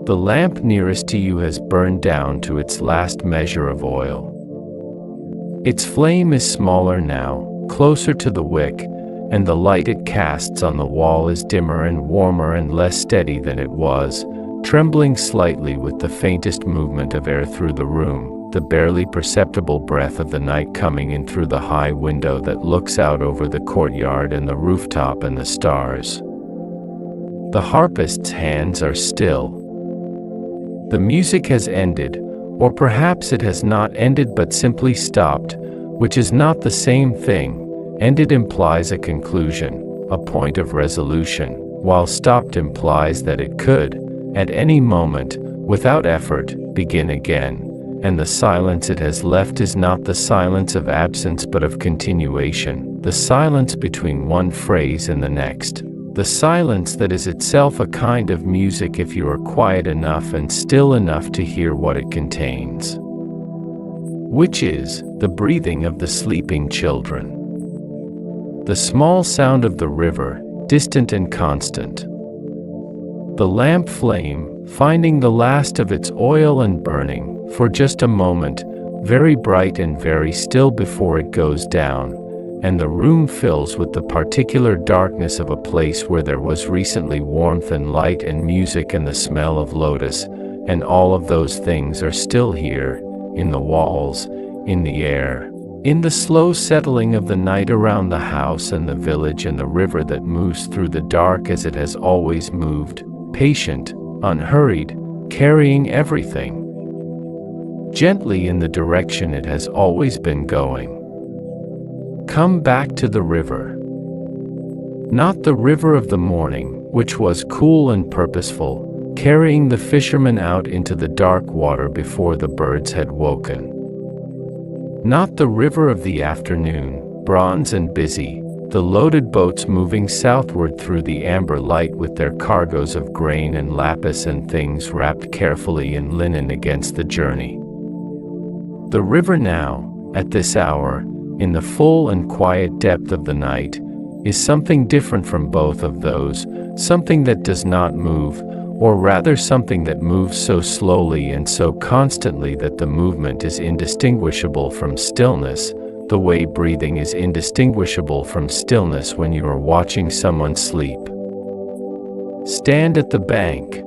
The lamp nearest to you has burned down to its last measure of oil. Its flame is smaller now, closer to the wick, and the light it casts on the wall is dimmer and warmer and less steady than it was, trembling slightly with the faintest movement of air through the room, the barely perceptible breath of the night coming in through the high window that looks out over the courtyard and the rooftop and the stars. The harpist's hands are still. The music has ended, or perhaps it has not ended but simply stopped, which is not the same thing. Ended implies a conclusion, a point of resolution, while stopped implies that it could, at any moment, without effort, begin again, and the silence it has left is not the silence of absence but of continuation, the silence between one phrase and the next, the silence that is itself a kind of music if you are quiet enough and still enough to hear what it contains. Which is the breathing of the sleeping children. The small sound of the river, distant and constant. The lamp flame, finding the last of its oil and burning, for just a moment, very bright and very still before it goes down, and the room fills with the particular darkness of a place where there was recently warmth and light and music and the smell of lotus, and all of those things are still here, in the walls, in the air, in the slow settling of the night around the house and the village and the river that moves through the dark as it has always moved, patient, unhurried, carrying everything gently in the direction it has always been going. Come back to the river. Not the river of the morning, which was cool and purposeful, carrying the fishermen out into the dark water before the birds had woken. Not the river of the afternoon, bronze and busy, the loaded boats moving southward through the amber light with their cargoes of grain and lapis and things wrapped carefully in linen against the journey. The river now, at this hour, in the full and quiet depth of the night, is something different from both of those, something that does not move, or rather something that moves so slowly and so constantly that the movement is indistinguishable from stillness, the way breathing is indistinguishable from stillness when you are watching someone sleep. Stand at the bank.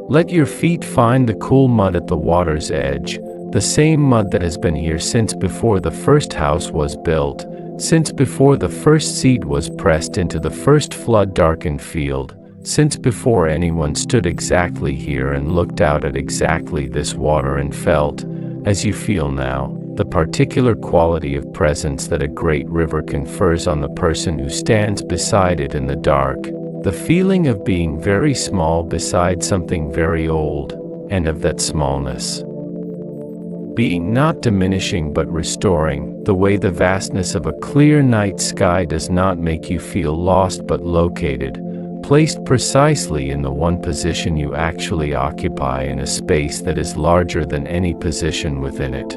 Let your feet find the cool mud at the water's edge, the same mud that has been here since before the first house was built, since before the first seed was pressed into the first flood-darkened field, since before anyone stood exactly here and looked out at exactly this water and felt, as you feel now, the particular quality of presence that a great river confers on the person who stands beside it in the dark, the feeling of being very small beside something very old, and of that smallness. Being not diminishing but restoring, the way the vastness of a clear night sky does not make you feel lost but located, placed precisely in the one position you actually occupy in a space that is larger than any position within it.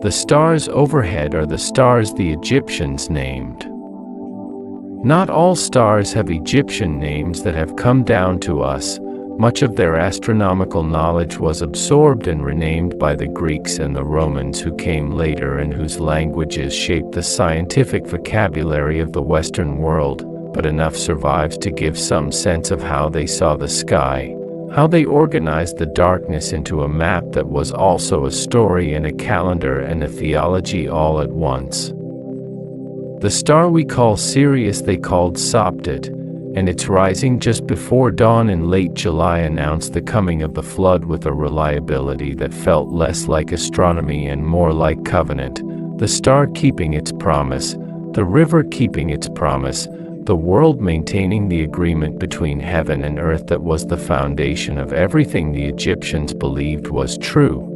The stars overhead are the stars the Egyptians named. Not all stars have Egyptian names that have come down to us. Much of their astronomical knowledge was absorbed and renamed by the Greeks and the Romans who came later and whose languages shaped the scientific vocabulary of the Western world, but enough survives to give some sense of how they saw the sky, how they organized the darkness into a map that was also a story and a calendar and a theology all at once. The star we call Sirius they called Sopdet, and its rising just before dawn in late July announced the coming of the flood with a reliability that felt less like astronomy and more like covenant, the star keeping its promise, the river keeping its promise, the world maintaining the agreement between heaven and earth that was the foundation of everything the Egyptians believed was true.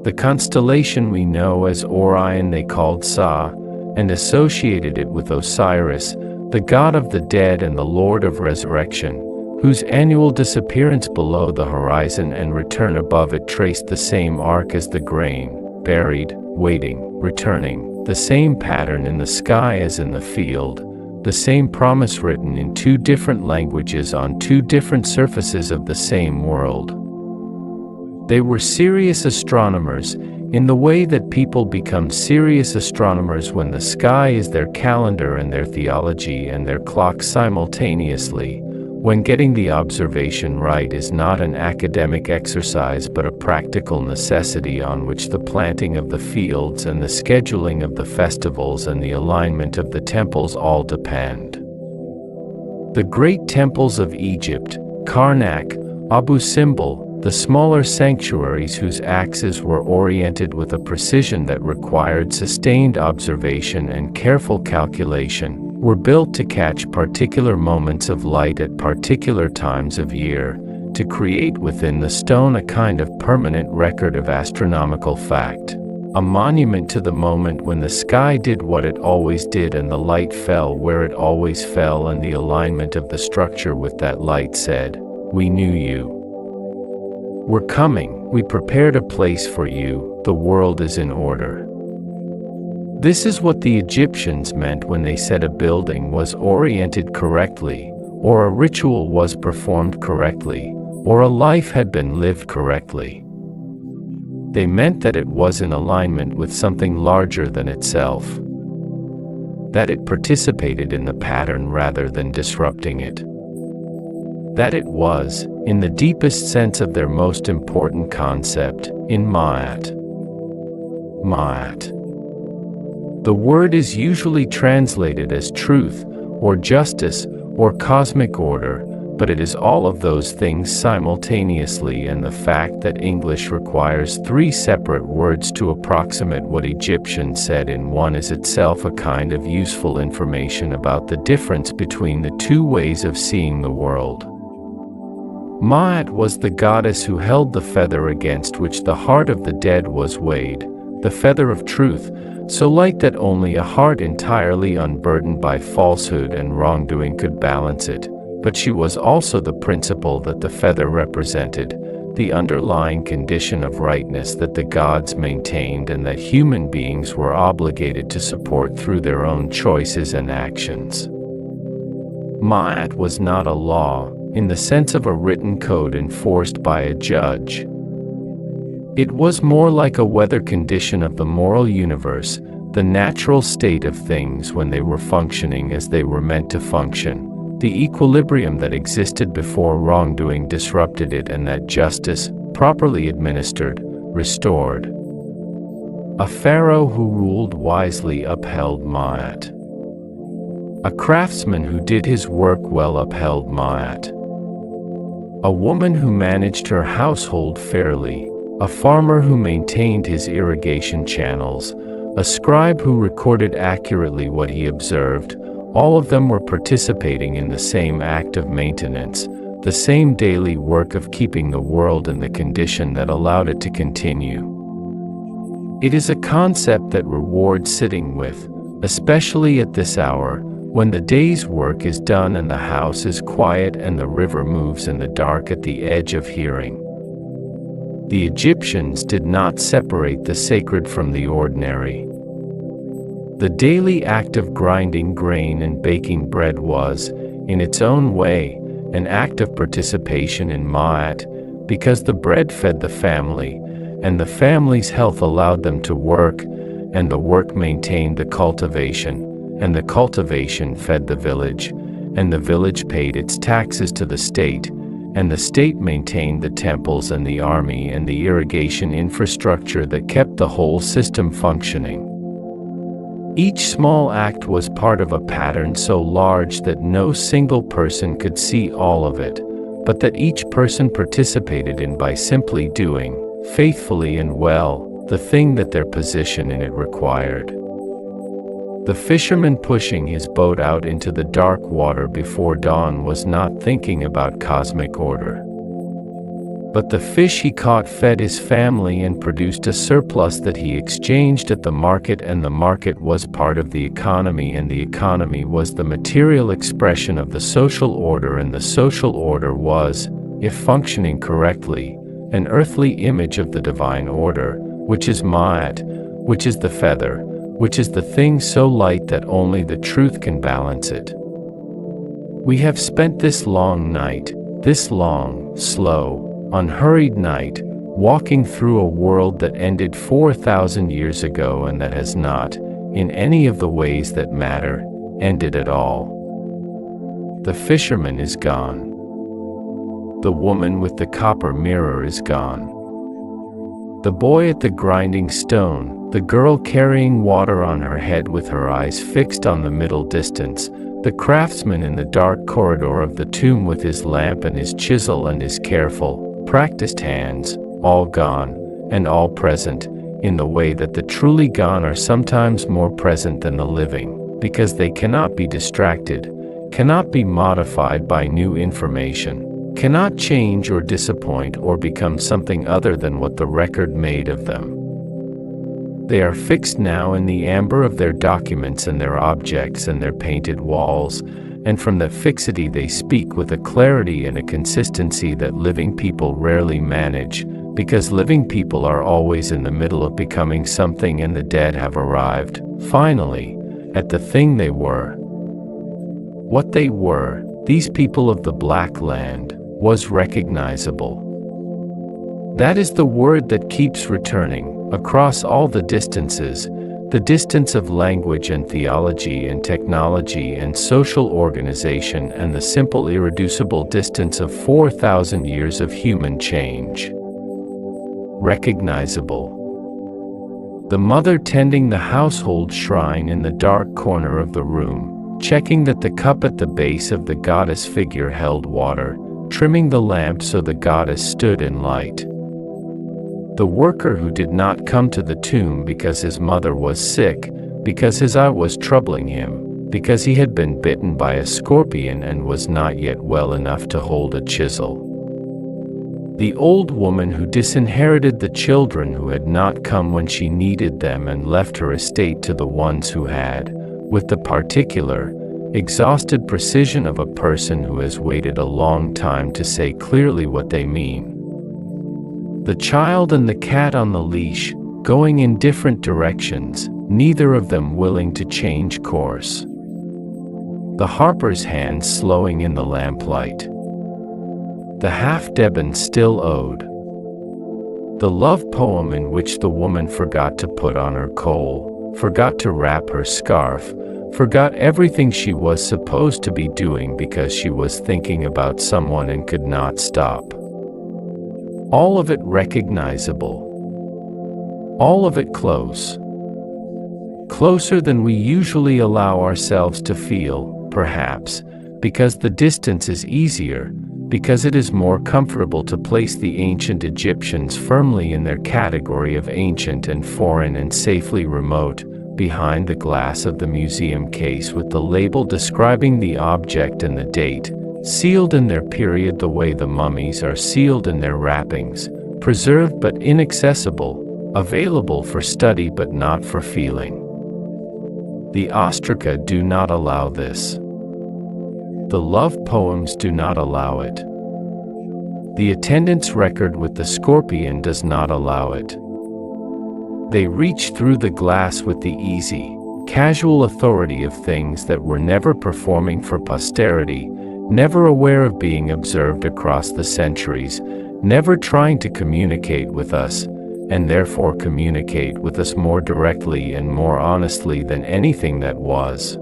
The constellation we know as Orion they called Sa, and associated it with Osiris, the god of the dead and the lord of resurrection, whose annual disappearance below the horizon and return above it traced the same arc as the grain, buried, waiting, returning, the same pattern in the sky as in the field, the same promise written in two different languages on two different surfaces of the same world. They were serious astronomers, in the way that people become serious astronomers when the sky is their calendar and their theology and their clock simultaneously, when getting the observation right is not an academic exercise but a practical necessity on which the planting of the fields and the scheduling of the festivals and the alignment of the temples all depend. The great temples of Egypt, Karnak, Abu Simbel, the smaller sanctuaries whose axes were oriented with a precision that required sustained observation and careful calculation, were built to catch particular moments of light at particular times of year, to create within the stone a kind of permanent record of astronomical fact, a monument to the moment when the sky did what it always did and the light fell where it always fell, and the alignment of the structure with that light said, "We knew you. We're coming, we prepared a place for you, the world is in order." This is what the Egyptians meant when they said a building was oriented correctly, or a ritual was performed correctly, or a life had been lived correctly. They meant that it was in alignment with something larger than itself, that it participated in the pattern rather than disrupting it, that it was, in the deepest sense of their most important concept, in Ma'at. Ma'at. The word is usually translated as truth, or justice, or cosmic order, but it is all of those things simultaneously, and the fact that English requires three separate words to approximate what Egyptian said in one is itself a kind of useful information about the difference between the two ways of seeing the world. Ma'at was the goddess who held the feather against which the heart of the dead was weighed, the feather of truth, so light that only a heart entirely unburdened by falsehood and wrongdoing could balance it, but she was also the principle that the feather represented, the underlying condition of rightness that the gods maintained and that human beings were obligated to support through their own choices and actions. Ma'at was not a law, in the sense of a written code enforced by a judge. It was more like a weather condition of the moral universe, the natural state of things when they were functioning as they were meant to function, the equilibrium that existed before wrongdoing disrupted it, and that justice, properly administered, restored. A pharaoh who ruled wisely upheld Ma'at. A craftsman who did his work well upheld Ma'at. A woman who managed her household fairly, a farmer who maintained his irrigation channels, a scribe who recorded accurately what he observed, all of them were participating in the same act of maintenance, the same daily work of keeping the world in the condition that allowed it to continue. It is a concept that rewards sitting with, especially at this hour, when the day's work is done and the house is quiet and the river moves in the dark at the edge of hearing. The Egyptians did not separate the sacred from the ordinary. The daily act of grinding grain and baking bread was, in its own way, an act of participation in Ma'at, because the bread fed the family, and the family's health allowed them to work, and the work maintained the cultivation, and the cultivation fed the village, and the village paid its taxes to the state, and the state maintained the temples and the army and the irrigation infrastructure that kept the whole system functioning. Each small act was part of a pattern so large that no single person could see all of it, but that each person participated in by simply doing, faithfully and well, the thing that their position in it required. The fisherman pushing his boat out into the dark water before dawn was not thinking about cosmic order. But the fish he caught fed his family and produced a surplus that he exchanged at the market, and the market was part of the economy, and the economy was the material expression of the social order, and the social order was, if functioning correctly, an earthly image of the divine order, which is Ma'at, which is the feather, which is the thing so light that only the truth can balance it. We have spent this long night, this long, slow, unhurried night, walking through a world that ended 4,000 years ago and that has not, in any of the ways that matter, ended at all. The fisherman is gone. The woman with the copper mirror is gone. The boy at the grinding stone, the girl carrying water on her head with her eyes fixed on the middle distance, the craftsman in the dark corridor of the tomb with his lamp and his chisel and his careful, practiced hands, all gone, and all present, in the way that the truly gone are sometimes more present than the living, because they cannot be distracted, cannot be modified by new information, cannot change or disappoint or become something other than what the record made of them. They are fixed now in the amber of their documents and their objects and their painted walls, and from that fixity they speak with a clarity and a consistency that living people rarely manage, because living people are always in the middle of becoming something, and the dead have arrived, finally, at the thing they were. What they were, these people of the Black Land, was recognizable. That is the word that keeps returning, across all the distances, the distance of language and theology and technology and social organization, and the simple irreducible distance of 4,000 years of human change. Recognizable. The mother tending the household shrine in the dark corner of the room, checking that the cup at the base of the goddess figure held water, trimming the lamp so the goddess stood in light. The worker who did not come to the tomb because his mother was sick, because his eye was troubling him, because he had been bitten by a scorpion and was not yet well enough to hold a chisel. The old woman who disinherited the children who had not come when she needed them and left her estate to the ones who had, with the particular, exhausted precision of a person who has waited a long time to say clearly what they mean. The child and the cat on the leash, going in different directions, neither of them willing to change course. The harper's hand slowing in the lamplight. The half-deben still owed. The love poem in which the woman forgot to put on her coal, forgot to wrap her scarf, forgot everything she was supposed to be doing because she was thinking about someone and could not stop. All of it recognizable. All of it close. Closer than we usually allow ourselves to feel, perhaps, because the distance is easier, because it is more comfortable to place the ancient Egyptians firmly in their category of ancient and foreign and safely remote, behind the glass of the museum case with the label describing the object and the date, sealed in their period the way the mummies are sealed in their wrappings, preserved but inaccessible, available for study but not for feeling. The ostraca do not allow this. The love poems do not allow it. The attendance record with the scorpion does not allow it. They reach through the glass with the easy, casual authority of things that were never performing for posterity, never aware of being observed across the centuries, never trying to communicate with us, and therefore communicate with us more directly and more honestly than anything that was.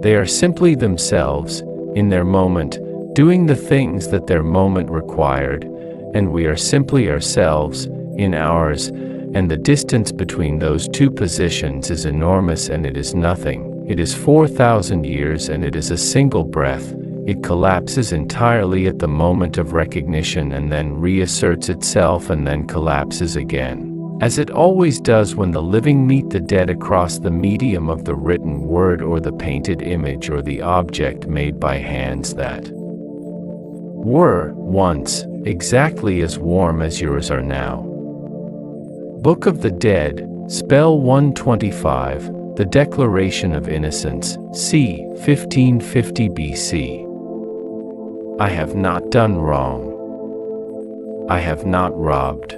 They are simply themselves, in their moment, doing the things that their moment required, and we are simply ourselves, in ours, and the distance between those two positions is enormous, and it is nothing. It is 4,000 years, and it is a single breath. It collapses entirely at the moment of recognition and then reasserts itself and then collapses again, as it always does when the living meet the dead across the medium of the written word or the painted image or the object made by hands that were, once, exactly as warm as yours are now. Book of the Dead, Spell 125, The Declaration of Innocence, c. 1550 BC. I have not done wrong. I have not robbed.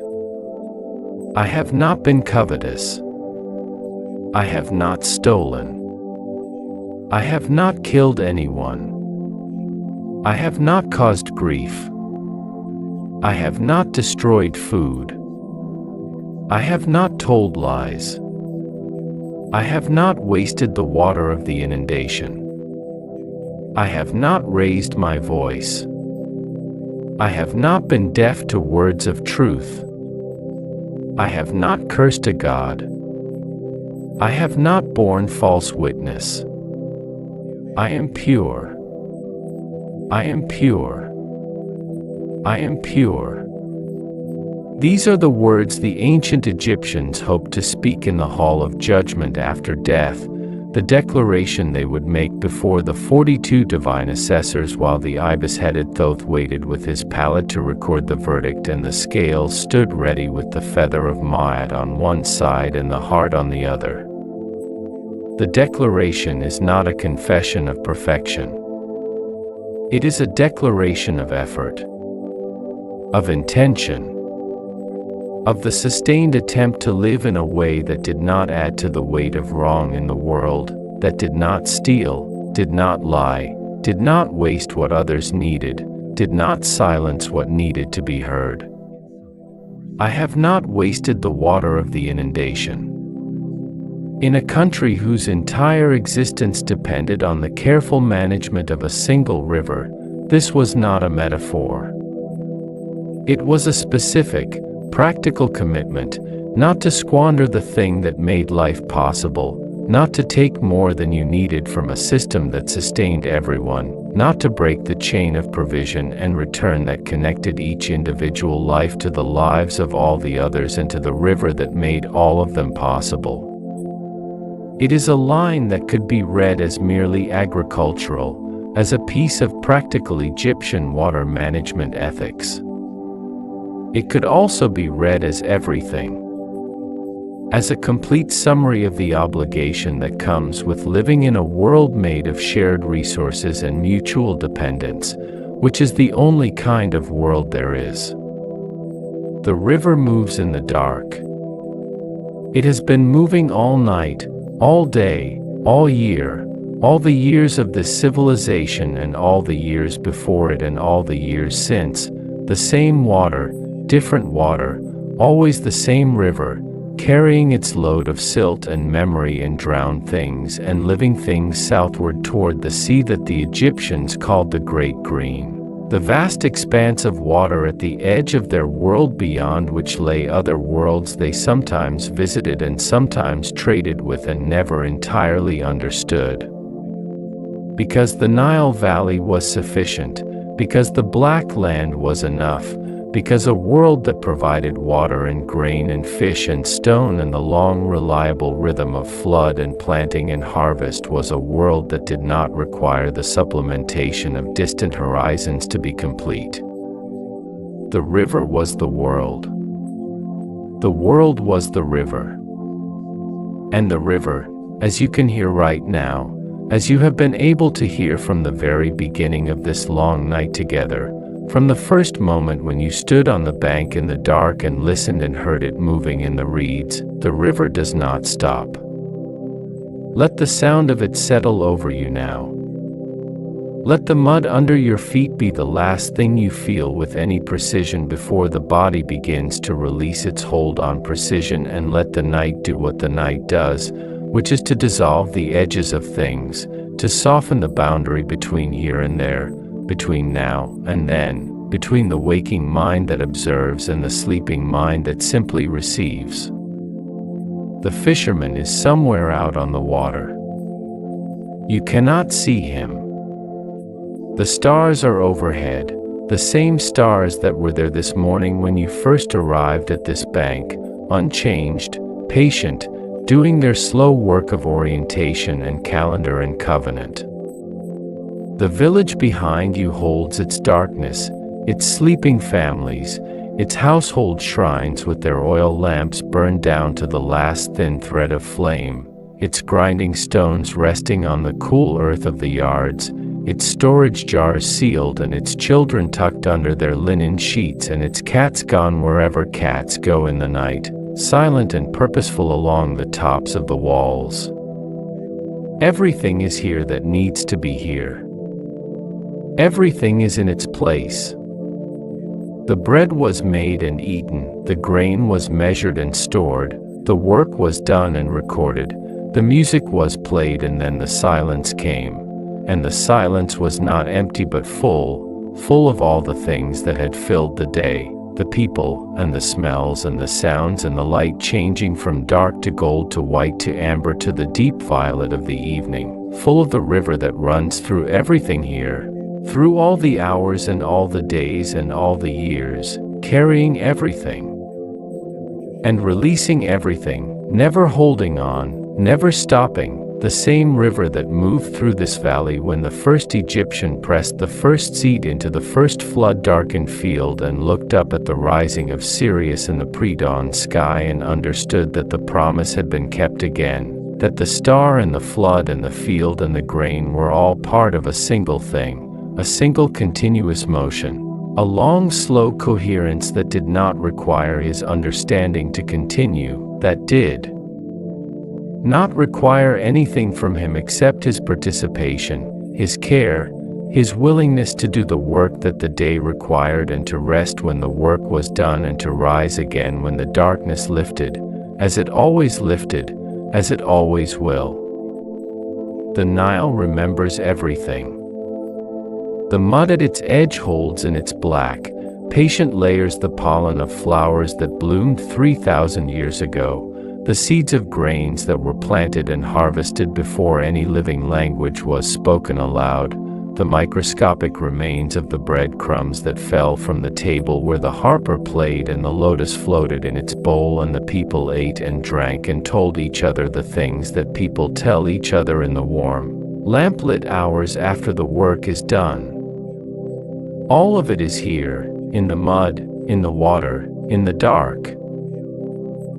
I have not been covetous. I have not stolen. I have not killed anyone. I have not caused grief. I have not destroyed food. I have not told lies. I have not wasted the water of the inundation. I have not raised my voice. I have not been deaf to words of truth. I have not cursed a God. I have not borne false witness. I am pure. I am pure. I am pure. These are the words the ancient Egyptians hoped to speak in the Hall of Judgment after death, the declaration they would make before the 42 divine assessors while the ibis-headed Thoth waited with his palette to record the verdict and the scales stood ready with the feather of Ma'at on one side and the heart on the other. The declaration is not a confession of perfection. It is a declaration of effort, of intention, of the sustained attempt to live in a way that did not add to the weight of wrong in the world, that did not steal, did not lie, did not waste what others needed, did not silence what needed to be heard. I have not wasted the water of the inundation. In a country whose entire existence depended on the careful management of a single river, this was not a metaphor. It was a specific, practical commitment, not to squander the thing that made life possible, not to take more than you needed from a system that sustained everyone, not to break the chain of provision and return that connected each individual life to the lives of all the others and to the river that made all of them possible. It is a line that could be read as merely agricultural, as a piece of practical Egyptian water management ethics. It could also be read as everything, as a complete summary of the obligation that comes with living in a world made of shared resources and mutual dependence, which is the only kind of world there is. The river moves in the dark. It has been moving all night, all day, all year, all the years of this civilization and all the years before it and all the years since, the same water, different water, always the same river, carrying its load of silt and memory and drowned things and living things southward toward the sea that the Egyptians called the Great Green, the vast expanse of water at the edge of their world beyond which lay other worlds they sometimes visited and sometimes traded with and never entirely understood. Because the Nile Valley was sufficient, because the Black Land was enough, Because a world that provided water and grain and fish and stone and the long reliable rhythm of flood and planting and harvest was a world that did not require the supplementation of distant horizons to be complete. The river was the world. The world was the river. And the river, as you can hear right now, as you have been able to hear from the very beginning of this long night together, from the first moment when you stood on the bank in the dark and listened and heard it moving in the reeds, the river does not stop. Let the sound of it settle over you now. Let the mud under your feet be the last thing you feel with any precision before the body begins to release its hold on precision, and let the night do what the night does, which is to dissolve the edges of things, to soften the boundary between here and there, between now and then, between the waking mind that observes and the sleeping mind that simply receives. The fisherman is somewhere out on the water. You cannot see him. The stars are overhead, the same stars that were there this morning when you first arrived at this bank, unchanged, patient, doing their slow work of orientation and calendar and covenant. The village behind you holds its darkness, its sleeping families, its household shrines with their oil lamps burned down to the last thin thread of flame, its grinding stones resting on the cool earth of the yards, its storage jars sealed and its children tucked under their linen sheets, and its cats gone wherever cats go in the night, silent and purposeful along the tops of the walls. Everything is here that needs to be here. Everything is in its place. The bread was made and eaten, the grain was measured and stored, the work was done and recorded, the music was played, and then the silence came. And the silence was not empty but full, full of all the things that had filled the day, the people, and the smells and the sounds and the light changing from dark to gold to white to amber to the deep violet of the evening, full of the river that runs through everything here, through all the hours and all the days and all the years, carrying everything and releasing everything, never holding on, never stopping, the same river that moved through this valley when the first Egyptian pressed the first seed into the first flood-darkened field and looked up at the rising of Sirius in the pre-dawn sky and understood that the promise had been kept again, that the star and the flood and the field and the grain were all part of a single thing, a single continuous motion, a long slow coherence that did not require his understanding to continue, that did not require anything from him except his participation, his care, his willingness to do the work that the day required and to rest when the work was done and to rise again when the darkness lifted, as it always lifted, as it always will. The Nile remembers everything. The mud at its edge holds in its black, patient layers the pollen of flowers that bloomed 3,000 years ago, the seeds of grains that were planted and harvested before any living language was spoken aloud, the microscopic remains of the breadcrumbs that fell from the table where the harper played and the lotus floated in its bowl and the people ate and drank and told each other the things that people tell each other in the warm, lamplit hours after the work is done. All of it is here, in the mud, in the water, in the dark.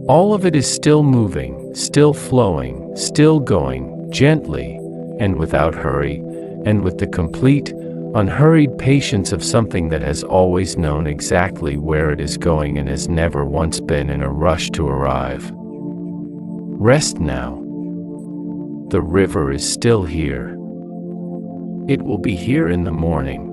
All of it is still moving, still flowing, still going, gently, and without hurry, and with the complete, unhurried patience of something that has always known exactly where it is going and has never once been in a rush to arrive. Rest now. The river is still here. It will be here in the morning.